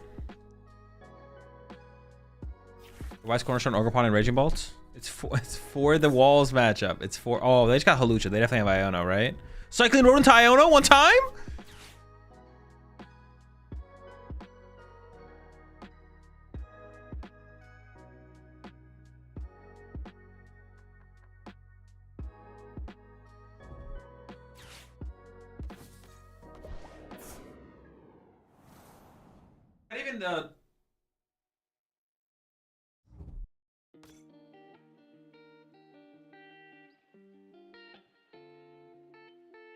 Speaker 1: Why is Cornerstone, Ogerpon, and Raging Bolt? It's for the Walls matchup. It's for... Oh, they just got Halucha. They definitely have Iona, right? Cycling Rodent to Iona one time? Not even the...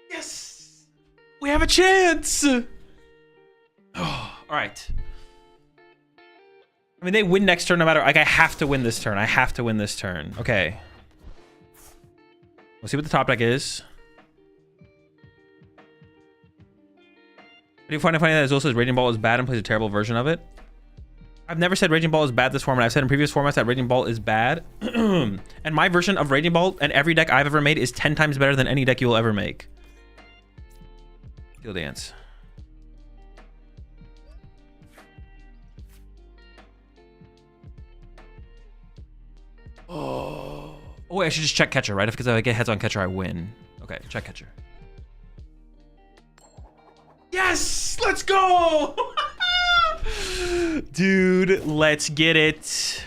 Speaker 1: Yes! We have a chance! Oh, all right. I mean, they win next turn no matter... Like, I have to win this turn. I have to win this turn. Okay. We'll see what the top deck is. Do you find it funny that Azul says Raging Ball is bad and plays a terrible version of it? I've never said Raging Ball is bad this format. I've said in previous formats that Raging Ball is bad. And my version of Raging Ball and every deck I've ever made is 10 times better than any deck you will ever make. Steel Dance. Oh, wait, I should just check Catcher, right? Because if I get heads on Catcher, I win. Okay, check Catcher. Yes! Let's go! Dude, let's get it.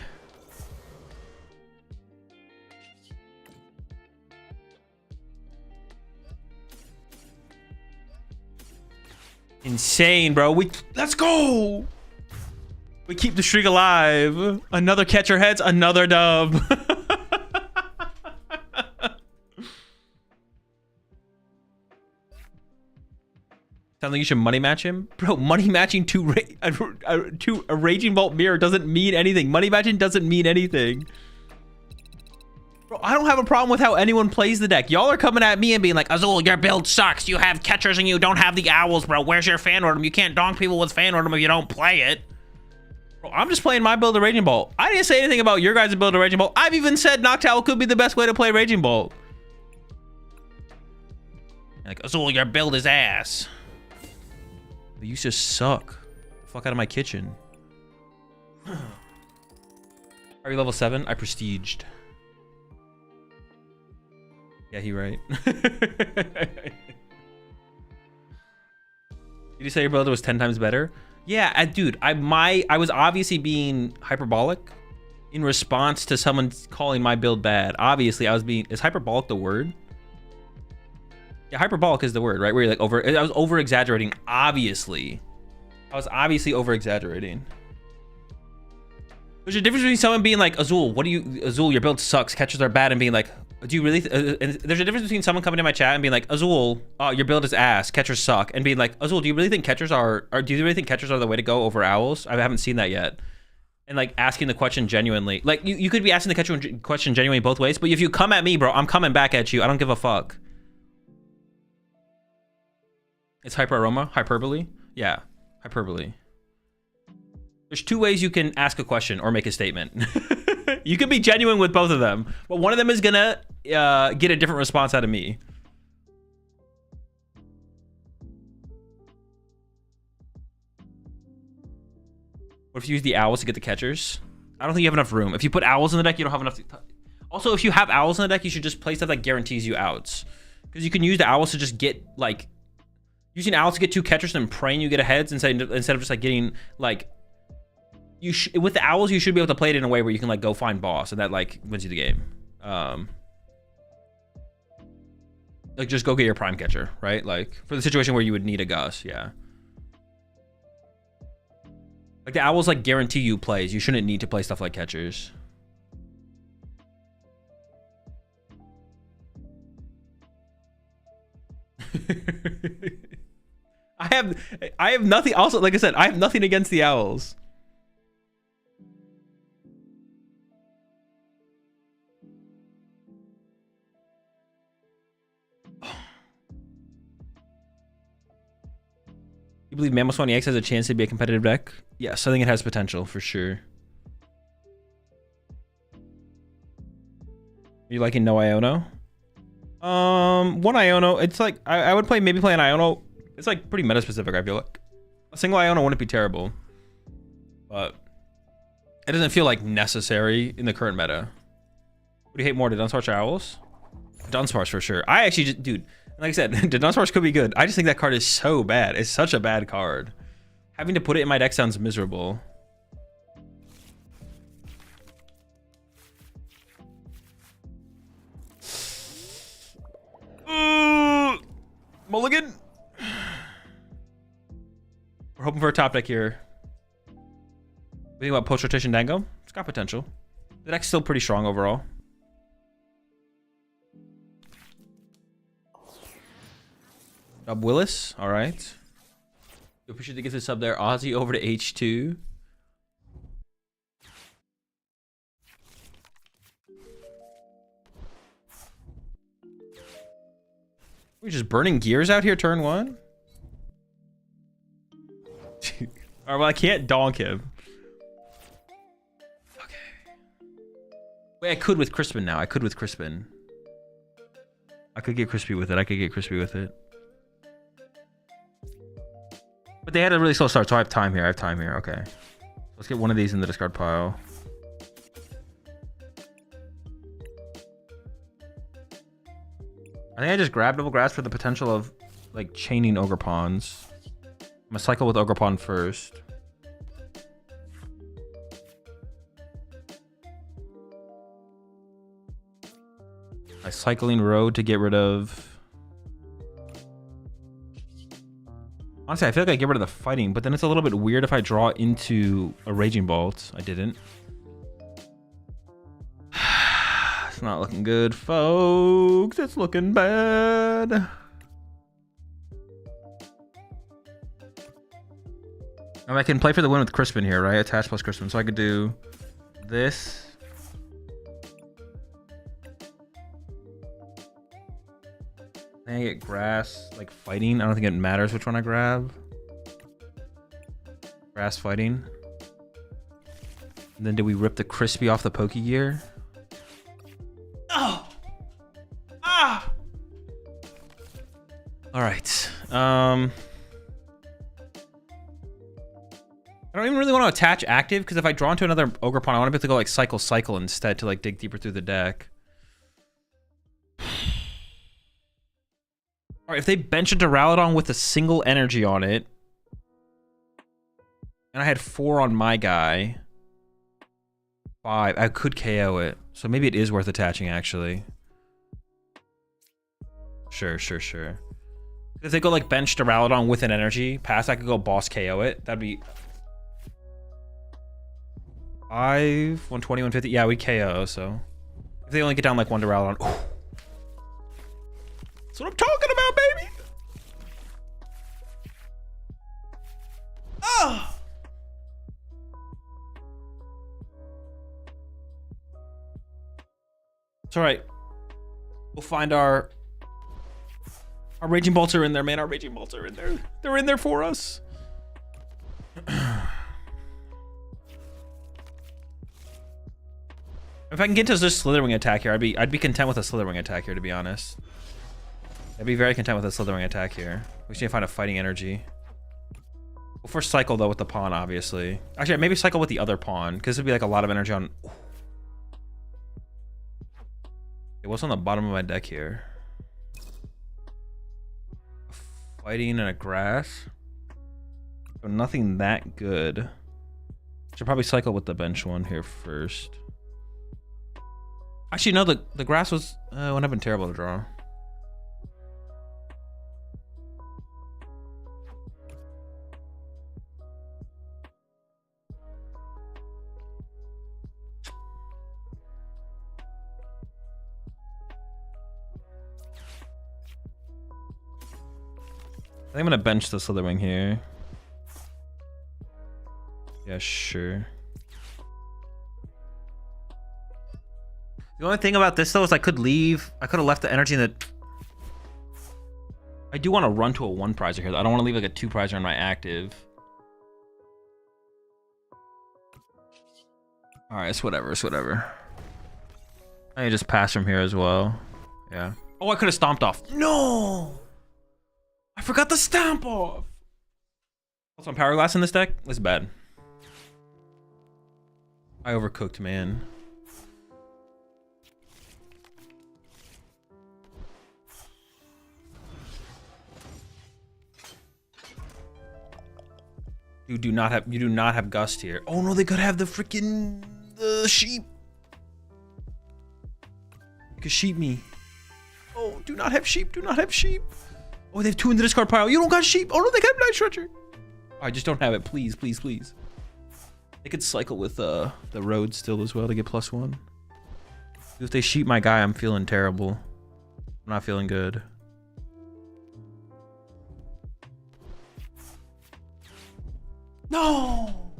Speaker 1: Insane, bro. Let's go. We keep the streak alive. Another Catcher heads, another dub. Sounds like you should money match him, bro. Money matching to a Raging Bolt mirror doesn't mean anything. Money matching doesn't mean anything. Bro, I don't have a problem with how anyone plays the deck. Y'all are coming at me and being like, Azul, your build sucks. You have Catchers and you don't have the Owls, bro. Where's your fan order? You can't donk people with fan order if you don't play it. Bro, I'm just playing my build of Raging Bolt. I didn't say anything about your guys' build of Raging Bolt. I've even said Noctowl could be the best way to play Raging Bolt. Like, Azul, your build is ass. But you just suck. Fuck out of my kitchen. Are you level 7? I prestiged. Yeah, he right. Did you say your build was 10 times better? Yeah, dude, I was obviously being hyperbolic in response to someone calling my build bad. Obviously, I was being... Is hyperbolic the word? Yeah, hyperbolic is the word, right? Where you're like I was over exaggerating. Obviously, I was obviously over exaggerating. There's a difference between someone being like, Azul, Azul, your build sucks. Catchers are bad, and being like, do you really? And there's a difference between someone coming to my chat and being like, Azul, your build is ass. Catchers suck, and being like, Azul, do you really think catchers are? Or do you really think catchers are the way to go over owls? I haven't seen that yet. And like asking the question genuinely, like you could be asking the catcher question genuinely both ways. But if you come at me, bro, I'm coming back at you. I don't give a fuck. It's hyperbole? Yeah, hyperbole. There's two ways you can ask a question or make a statement. You can be genuine with both of them, but one of them is gonna get a different response out of me. What if you use the owls to get the catchers? I don't think you have enough room. If you put owls in the deck, you don't have enough. Also, if you have owls in the deck, you should just play stuff that guarantees you outs. Because you can use the owls to just get, like... Using owls to get 2 catchers and praying you get a heads instead of just, like, getting, like... With the owls, you should be able to play it in a way where you can, like, go find boss. And that, like, wins you the game. Like, just go get your prime catcher, right? Like, for the situation where you would need a Gus, yeah. Like, the owls, like, guarantee you plays. You shouldn't need to play stuff like catchers. I have nothing. Also, like I said, I have nothing against the owls. You believe Mammoth 20X has a chance to be a competitive deck? Yes, I think it has potential for sure. Are you liking no Iono? One Iono. It's like I would maybe play an Iono. It's like pretty meta specific. I feel like a single Iono wouldn't be terrible, but it doesn't feel like necessary in the current meta. What do you hate more, the Dunsparce or Owls? Dunsparce for sure. I actually just, dude, like I said, the Dunsparce could be good. I just think that card is so bad. It's such a bad card. Having to put it in my deck sounds miserable. Mulligan. We're hoping for a top deck here. What do you think about Post Rotation Dango? It's got potential. The deck's still pretty strong overall. Dub Willis, all right. Appreciate the gift of sub there. Ozzy over to H2. We're just burning gears out here turn one. All right, well, I can't donk him. Okay. Wait, I could with Crispin now. I could with Crispin. I could get crispy with it. I could get crispy with it. But they had a really slow start, so I have time here. I have time here. Okay. Let's get one of these in the discard pile. I think I just grabbed Double Grasp for the potential of, like, chaining Ogre Pawns. I'm gonna cycle with Ogre Pawn first. My cycling road to get rid of... Honestly, I feel like I get rid of the fighting, but then it's a little bit weird if I draw into a Raging Bolt. I didn't. It's not looking good, folks. It's looking bad. And I can play for the win with Crispin here, right? Attach plus Crispin. So I could do this. I get grass, like fighting. I don't think it matters which one I grab. Grass fighting. And then do we rip the crispy off the Poke Gear? Oh! Ah! Alright. I don't even really want to attach active, because if I draw into another Ogre Pawn, I want to be able to go like cycle instead to like dig deeper through the deck. Alright, if they bench a Duraludon with a single energy on it, and I had 4 on my guy, 5, I could KO it. So maybe it is worth attaching, actually. Sure. If they go like bench Duraludon with an energy pass, I could go boss KO it. That'd be 5, 120, 150. Yeah, we KO, so. If they only get down like 1 Duraludon. Ooh. That's what I'm talking about, baby! Oh! It's alright. We'll find our Raging Bolts are in there, man. Our Raging Bolts are in there. They're in there for us. If I can get to this Slitherwing attack here, I'd be content with a Slitherwing attack here, to be honest. I'd be very content with a Slitherwing attack here. We just need to find a fighting energy. We'll first cycle, though, with the pawn, obviously. Actually, maybe cycle with the other pawn, because it'd be like a lot of energy on... Okay, what's on the bottom of my deck here? A fighting and a grass. So nothing that good. Should probably cycle with the bench one here first. Actually, no, the grass was... wouldn't have been terrible to draw. think I'm gonna bench the Slitherwing here. Yeah, sure. The only thing about this though is I could leave. I could have left the energy in the. I do want to run to a 1 prizer here. I don't want to leave like a 2 prizer on my active. All right, it's whatever. It's whatever. I can just pass from here as well. Yeah. Oh, I could have stomped off. No! I forgot to stomp off. Also, I'm Power Glass in this deck. It's bad. I overcooked, man. You do not have Gust here. Oh no, they could have the freaking sheep. You could sheep me. Oh, do not have sheep. Do not have sheep. Oh, they have 2 in the discard pile. You don't got sheep. Oh no, they got Night Stretcher. I just don't have it. Please, please, please. They could cycle with the road still as well to get +1. If they sheep my guy, I'm feeling terrible. I'm not feeling good. No!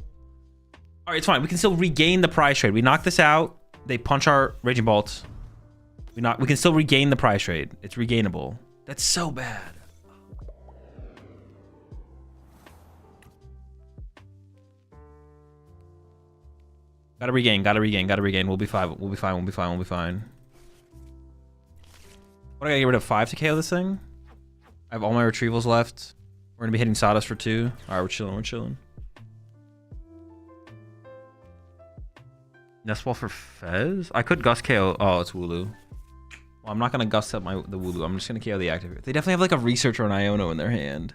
Speaker 1: Alright, it's fine. We can still regain the prize trade. We knock this out. They punch our Raging Bolts. We can still regain the prize trade. It's regainable. That's so bad. Gotta regain, gotta regain, gotta regain. We'll be fine. We'll be fine. We'll be fine. We'll be fine. What, I gotta get rid of 5 to KO this thing? I have all my retrievals left. We're gonna be hitting Sawdust for 2. Alright, we're chilling, we're chilling. Nest Ball for Fez? I could Gust KO. Oh, it's Wooloo. Well, I'm not gonna Gust up the Wooloo. I'm just gonna KO the active. They definitely have like a Researcher or an Iono in their hand.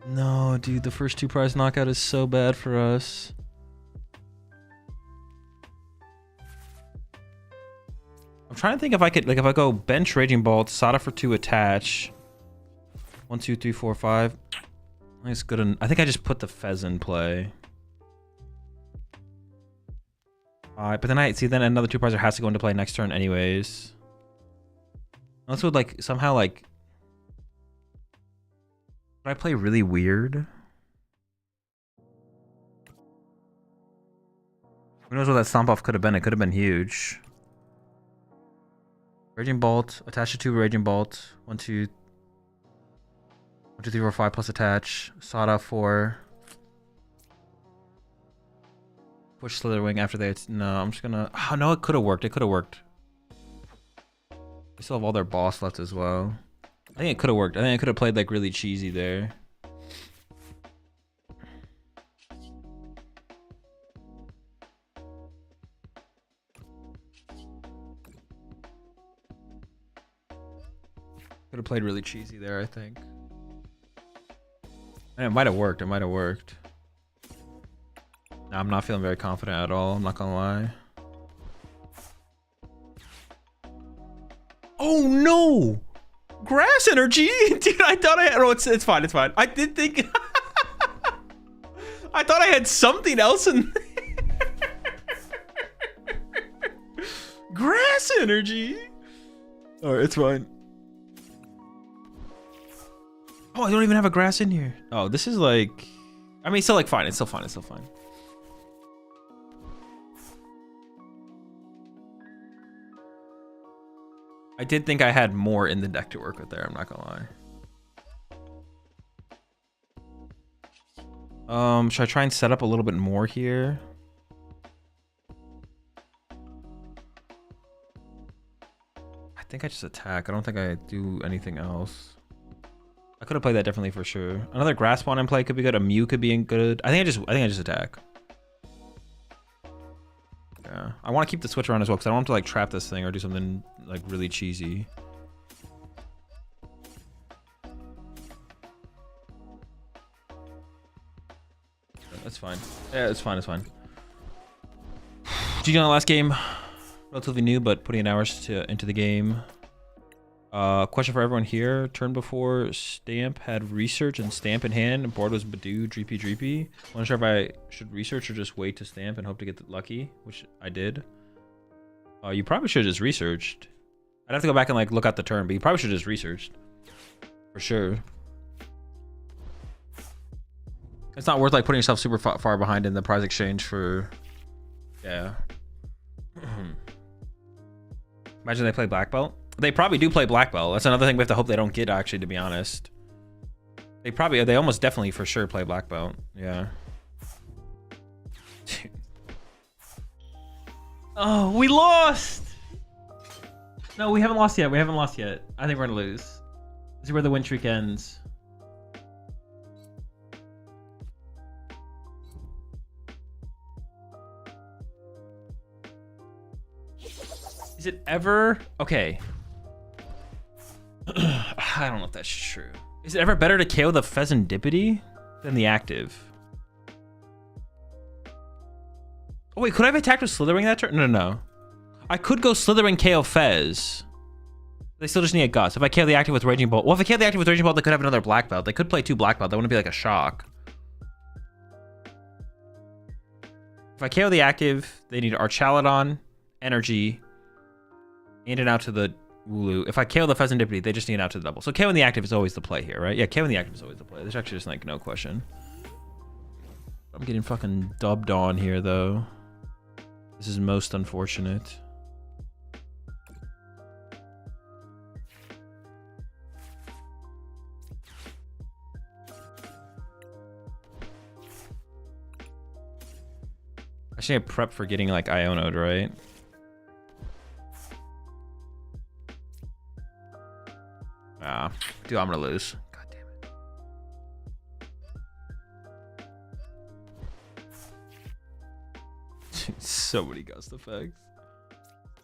Speaker 1: No, dude, the first 2 prize knockout is so bad for us. I'm trying to think if I could, like, if I go bench Raging Bolt, Sada for 2 attach. 1, 2, 3, 4, 5. I think it's good. I think I just put the Fez in play. But then another 2 prizer has to go into play next turn anyways. Unless it would like somehow like. Would I play really weird? Who knows what that stomp off could have been? It could have been huge. Raging Bolt, attach to 2 Raging Bolt. 1, 2, 3, 4, 5 plus attach. Sada 4. Push Slitherwing after they. No, I'm just gonna. Oh no, it could have worked. It could have worked. They still have all their boss left as well. I think it could have worked. I think I could have played like really cheesy there. Could have played really cheesy there, I think. And it might have worked. It might have worked. I'm not feeling very confident at all. I'm not gonna lie. Oh no! Grass energy, dude. I thought I had. Oh, it's fine. It's fine. I did think. I thought I had something else in. Grass energy. All right, it's fine. Oh, I don't even have a grass in here. Oh, this is like. I mean, it's still like fine. It's still fine. It's still fine. I did think I had more in the deck to work with there, I'm not gonna lie. Should I try and set up a little bit more here? I think I just attack. I don't think I do anything else. I could have played that differently for sure. Another grass spawn in play could be good. A Mew could be good. I think I just attack. Yeah, I want to keep the switch around as well because I don't want to like trap this thing or do something like really cheesy. That's fine. Yeah, it's fine. It's fine. GG on the last game. Relatively new, but putting in hours into the game. Question for everyone here. Turn before Stamp had Research and Stamp in hand. Board was Badoo, Dreepy. Wasn't sure if I should Research or just wait to Stamp and hope to get lucky, which I did. You probably should have just researched. I'd have to go back and like look at the turn, but you probably should have just researched. For for sure. It's not worth like putting yourself super far behind in the prize exchange for, yeah. Imagine they play black belt. They probably do play black belt. That's another thing we have to hope they don't get, actually, to be honest. They almost definitely for sure play black belt. Yeah. Oh, we lost. No, we haven't lost yet. We haven't lost yet. I think we're gonna lose. This is where the win streak ends. Is it ever okay? I don't know if that's true. Is it ever better to KO the Pheasantipity than the active? Oh wait, could I have attacked with Slithering that turn? No. I could go Slithering KO Fez. They still just need a Gust. If I KO the active with Raging Bolt, well, if I KO the active with Raging Bolt, they could have another black belt. They could play 2 black belt. That wouldn't be like a shock. If I KO the active, they need Archaludon, Energy, and an out to the Wooloo. If I KO the Pheasantipity, they just need an out to the double. So KOing the active is always the play here, right? Yeah, KOing the active is always the play. There's actually just like no question. I'm getting fucking dubbed on here though. This is most unfortunate. I should prep for getting like Iono'd, right? Ah, dude, I'm gonna lose. God damn it. So many gust effects.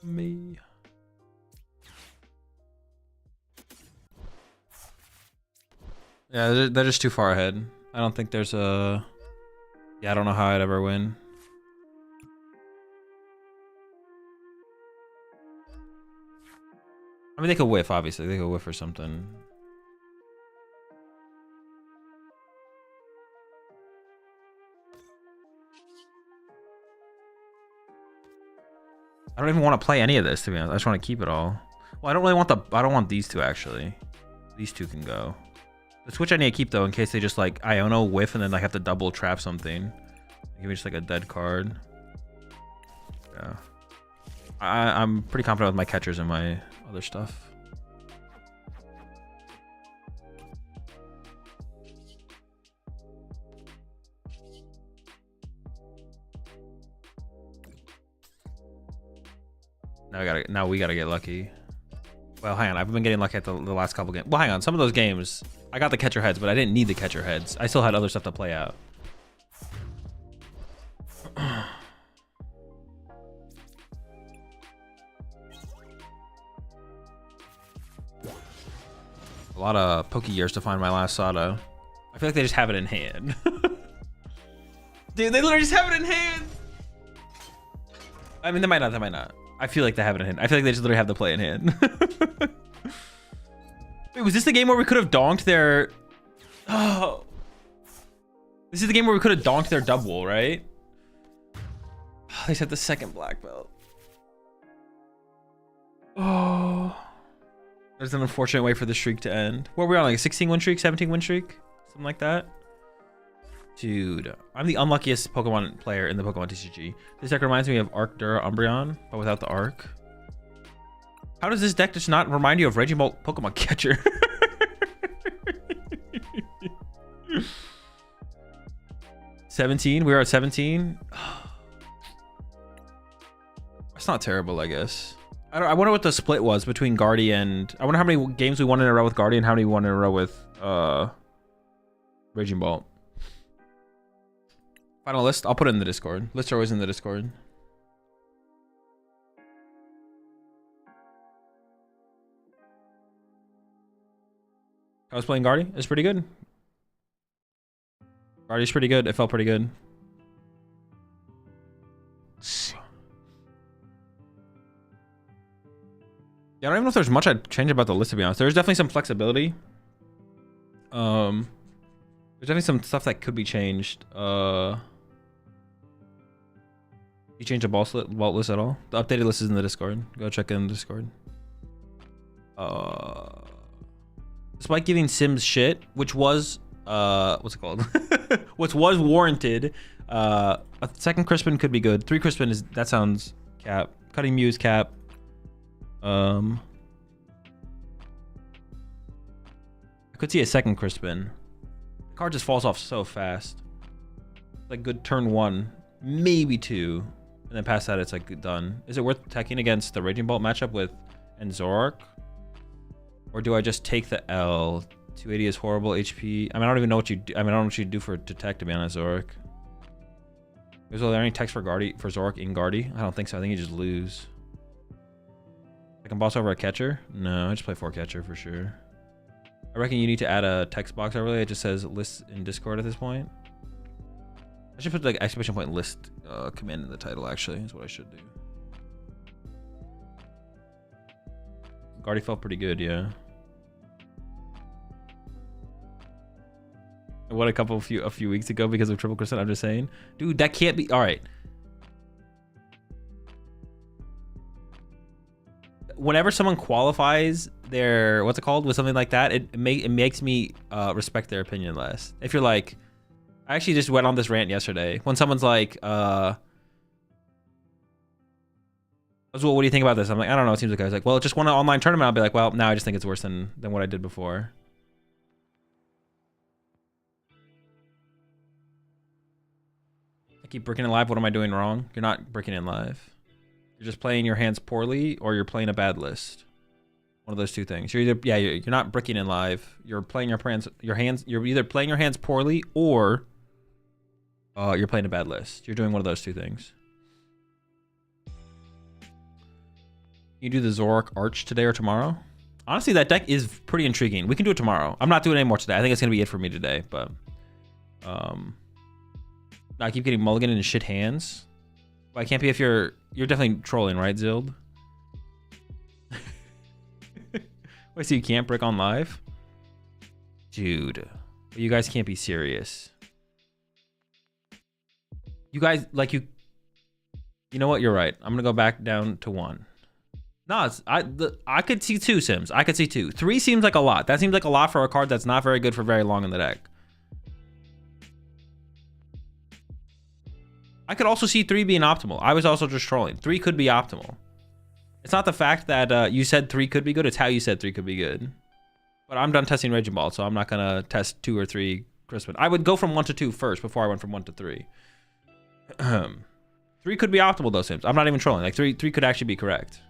Speaker 1: Me. Yeah, they're just too far ahead. I don't think there's a... Yeah, I don't know how I'd ever win. I mean, they could whiff, obviously. They could whiff or something. I don't even want to play any of this, to be honest. I just want to keep it all. Well, I don't really want I don't want these two, actually. These two can go. The switch I need to keep, though, in case they just, like, Iono whiff and then, like, have to double trap something. Give me just, like, a dead card. Yeah. I'm pretty confident with my catchers and my other stuff. Now we gotta get lucky. Well, hang on. I've been getting lucky at the last couple games. Well, hang on. Some of those games, I got the catcher heads, but I didn't need the catcher heads. I still had other stuff to play out. A lot of Poke years to find my last Sato. I feel like they just have it in hand. Dude, they literally just have it in hand. I mean, they might not. They might not. I feel like they have it in hand. I feel like they just literally have the play in hand. Wait, was this the game where we could have donked their... Oh. This is the game where we could have donked their double, right? They said the second black belt. Oh. There's an unfortunate way for the streak to end. What were we on, like a 16 win streak, 17 win streak? Something like that? Dude, I'm the unluckiest Pokemon player in the PokemonTCG. This deck reminds me of Arc Dura Umbreon, but without the Arc. How does this deck just not remind you of Raging Bolt Pokemon Catcher? 17? We were at 17? That's not terrible, I guess. I wonder what the split was between Guardian. I wonder how many games we won in a row with Guardian, how many we won in a row with Raging Bolt. Final list, I'll put it in the Discord. Lists are always in the Discord. I was playing Guardy. It's pretty good. Guardy's pretty good. It felt pretty good. Yeah, I don't even know if there's much I'd change about the list, to be honest. There's definitely some flexibility. There's definitely some stuff that could be changed. You change the vault list at all? The updated list is in the Discord. Go check in the Discord. Despite giving Sims shit, which was what's it called? Which was warranted. A second Crispin could be good. 3 Crispin is that sounds cap. Cutting Muse cap. I could see a second Crispin. The card just falls off so fast. Like good turn 1, maybe 2, and then past that it's like done. Is it worth teching against the Raging Bolt matchup with and Zoroark? Or do I just take the L? 280 is horrible HP. I mean, I don't even know what you do. I mean, I don't know what you do for detect, to be honest, Zoroark. Is there any text for Zoroark in Guardy? I don't think so. I think you just lose. I can boss over a catcher? No, I just play 4 catcher for sure. I reckon you need to add a text box overlay. It just says list in Discord at this point. I should put like exclamation point list command in the title, actually, is what I should do. Guardy felt pretty good, yeah. What a few weeks ago because of triple Crescent, I'm just saying. Dude, that can't be. All right. Whenever someone qualifies their, what's it called, with something like that, it makes me respect their opinion less. If you're like, I actually just went on this rant yesterday. When someone's like, Azul, what do you think about this? I'm like, I don't know. It seems like I was like, well, it just won an online tournament. I'll be like, well, now I just think it's worse than what I did before. I keep bricking in live. What am I doing wrong? You're not bricking in live. You're just playing your hands poorly, or you're playing a bad list. One of those two things. You're either you're not bricking in live. You're playing your hands. You're either playing your hands poorly, or you're playing a bad list. You're doing one of those two things. You do the Zoroark Arch today or tomorrow? Honestly, that deck is pretty intriguing. We can do it tomorrow. I'm not doing it anymore today. I think it's gonna be it for me today. But I keep getting mulligan in shit hands. Well, I can't be if you're definitely trolling, right, Zild? Wait, so you can't brick on live? Dude, you guys can't be serious. You guys, like, you know what? You're right. I'm gonna go back down to 1. No, I could see 2 Sims. I could see 2. 3 seems like a lot. That seems like a lot for a card that's not very good for very long in the deck. I could also see 3 being optimal. I was also just trolling. 3 could be optimal. It's not the fact that you said 3 could be good. It's how you said 3 could be good. But I'm done testing Raging Ball, so I'm not going to test 2 or 3 Crispin. I would go from 1 to 2 first before I went from 1 to 3. 3 could be optimal, though, Sims. I'm not even trolling. Like, 3 could actually be correct.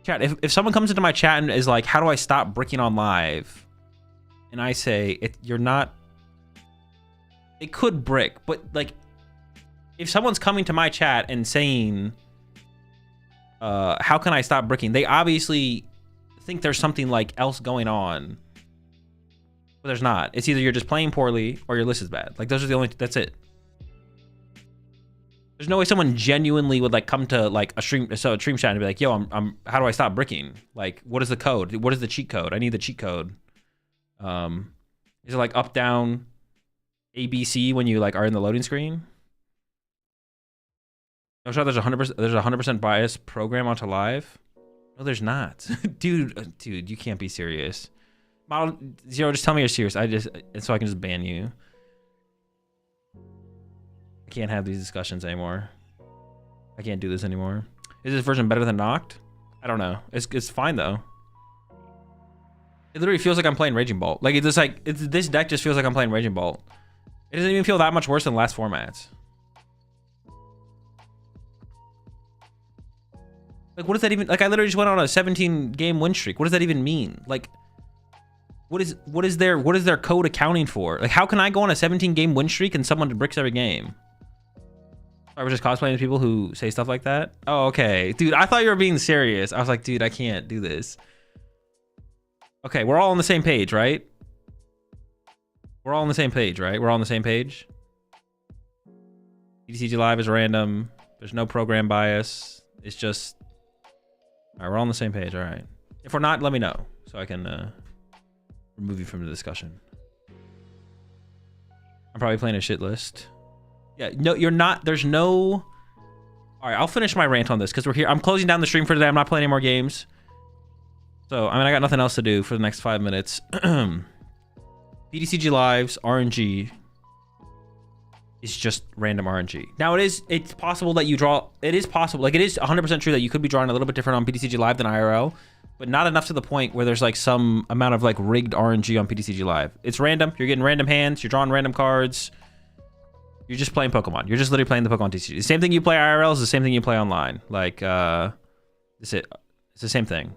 Speaker 1: Chat, if someone comes into my chat and is like, how do I stop bricking on live? And I say, you're not... It could brick, but like, if someone's coming to my chat and saying, how can I stop bricking? They obviously think there's something like else going on, but there's not. It's either you're just playing poorly or your list is bad. Like those are the only, that's it. There's no way someone genuinely would like come to like a stream chat and be like, yo, how do I stop bricking? Like, what is the code? What is the cheat code? I need the cheat code. Is it like up, down, ABC when you like are in the loading screen? I'm sure there's a 100% bias program onto live. No, there's not. dude, you can't be serious. Model Zero, just tell me you're serious. So I can just ban you. I can't have these discussions anymore. I can't do this anymore. Is this version better than Noct? I don't know. It's fine though. It literally feels like I'm playing Raging Bolt. Like this deck just feels like I'm playing Raging Bolt. It doesn't even feel that much worse than last formats. Like, what does that even... Like, I literally just went on a 17-game win streak. What does that even mean? Like, what is their code accounting for? Like, how can I go on a 17-game win streak and someone bricks every game? I was just cosplaying people who say stuff like that? Oh, okay. Dude, I thought you were being serious. I was like, dude, I can't do this. Okay, we're all on the same page, right? We're all on the same page, right? We're all on the same page. TCG Live is random. There's no program bias. It's just... All right, we're all on the same page. All right. If we're not, let me know so I can remove you from the discussion. I'm probably playing a shit list. Yeah, no, you're not. There's no All right, I'll finish my rant on this because we're here. I'm closing down the stream for today. I'm not playing any more games. So, I mean, I got nothing else to do for the next 5 minutes. PTCG Lives, RNG is just random RNG. Now, it's possible that you draw... It is possible. Like, it is 100% true that you could be drawing a little bit different on PTCG Live than IRL, but not enough to the point where there's, like, some amount of, like, rigged RNG on PTCG Live. It's random. You're getting random hands. You're drawing random cards. You're just playing Pokemon. You're just literally playing the Pokemon TCG. The same thing you play IRL is the same thing you play online. Like, it's the same thing.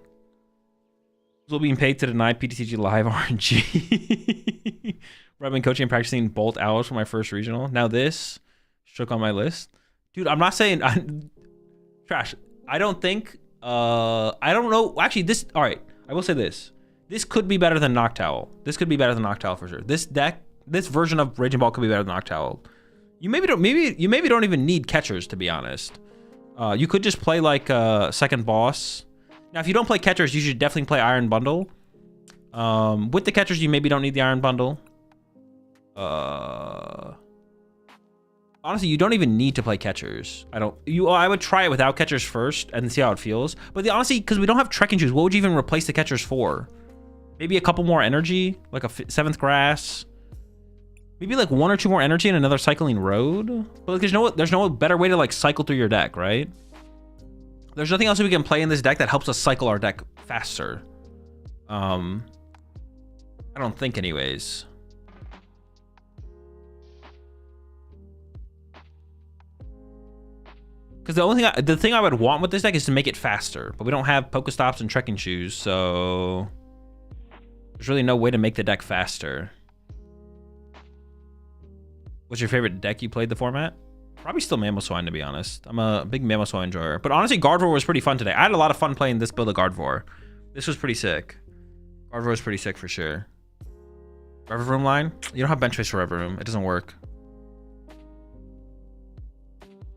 Speaker 1: Still being paid to deny PTCG Live RNG. I've been coaching and practicing Bolt hours for my first regional. Now this shook on my list. Dude, I'm not saying... Trash. I don't think... I don't know. Actually, this... All right. I will say this. This could be better than Noctowl. This could be better than Noctowl for sure. This deck... This version of Raging Ball could be better than Noctowl. You maybe don't even need catchers, to be honest. You could just play like second boss. Now, if you don't play catchers, you should definitely play Iron Bundle. With the catchers, you maybe don't need the Iron Bundle. Honestly, you don't even need to play catchers. I would try it without catchers first and see how it feels. But honestly, because we don't have Trekking Shoes, what would you even replace the catchers for? Maybe a couple more energy, like a 7th grass. Maybe like 1 or 2 more energy and another cycling road. But like, there's no better way to like cycle through your deck, right? There's nothing else we can play in this deck that helps us cycle our deck faster. I don't think, anyways. Because the thing I would want with this deck is to make it faster, but we don't have Pokestops and Trekking Shoes, so there's really no way to make the deck faster. What's your favorite deck you played the format? Probably still Mamoswine, to be honest. I'm a big Mamoswine enjoyer. But honestly, Gardevoir was pretty fun today. I had a lot of fun playing this build of Gardevoir. This was pretty sick. Gardevoir was pretty sick for sure. Revavroom line? You don't have bench face for Revavroom. It doesn't work.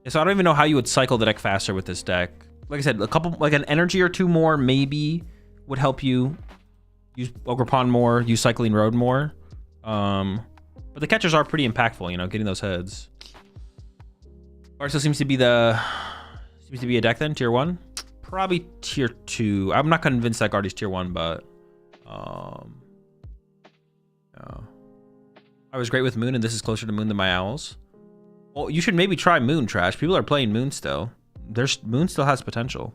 Speaker 1: Yeah, so I don't even know how you would cycle the deck faster with this deck. Like I said, a couple, like an energy or 2 more maybe would help you use Ogre Pond more, use Cycling Road more. But the catchers are pretty impactful, you know, getting those heads. Arceus seems to be a deck then, tier 1. Probably tier 2. I'm not convinced that Guardy's tier 1, but yeah. I was great with Moon, and this is closer to Moon than my Owls. Well, you should maybe try Moon, Trash. People are playing Moon still. Moon still has potential,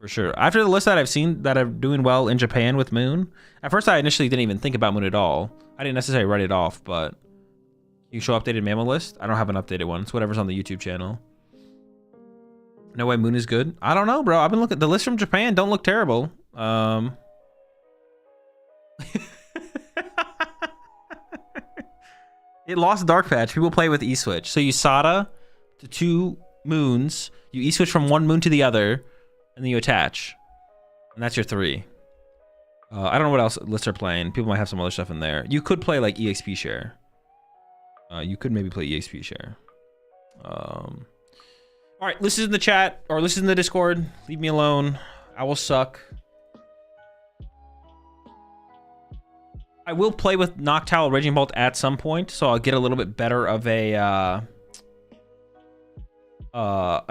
Speaker 1: for sure. After the list that I've seen that are doing well in Japan with Moon, at first I initially didn't even think about Moon at all. I didn't necessarily write it off, but you show updated Mammal list? I don't have an updated one. It's whatever's on the YouTube channel. No way Moon is good? I don't know, bro. I've been looking. The lists from Japan don't look terrible. It lost Dark Patch. People play with E-Switch. So you SATA to 2 moons. You E-Switch from 1 moon to the other. And then you attach. And that's your 3. I don't know what else lists are playing. People might have some other stuff in there. You could play like EXP Share. You could maybe play EXP Share. All right, listen in the chat or listen in the Discord. Leave me alone. I will suck. I will play with Noctowl Raging Bolt at some point, so I'll get a little bit better of a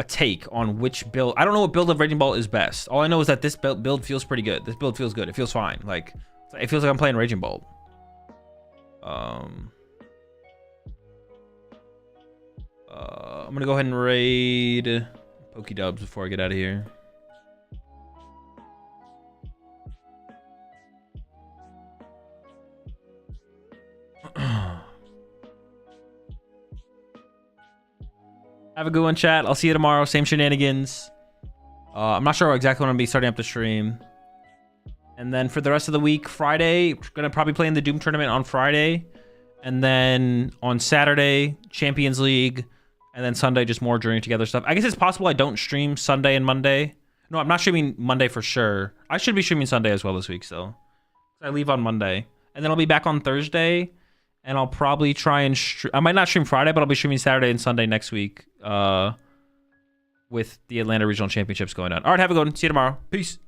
Speaker 1: take on which build. I don't know what build of Raging Bolt is best. All I know is that this build feels pretty good. This build feels good. It feels fine. Like, it feels like I'm playing Raging Bolt. I'm gonna go ahead and raid Pokédubs before I get out of here. Have a good one, chat. I'll see you tomorrow. Same shenanigans. I'm not sure exactly when I'm going to be starting up the stream. And then for the rest of the week, Friday, we're going to probably play in the Doom tournament on Friday. And then on Saturday, Champions League. And then Sunday, just more Journey Together stuff. I guess it's possible I don't stream Sunday and Monday. No, I'm not streaming Monday for sure. I should be streaming Sunday as well this week still. I leave on Monday. And then I'll be back on Thursday. And I'll probably try and I might not stream Friday, but I'll be streaming Saturday and Sunday next week with the Atlanta Regional Championships going on. All right, have a good one. See you tomorrow. Peace.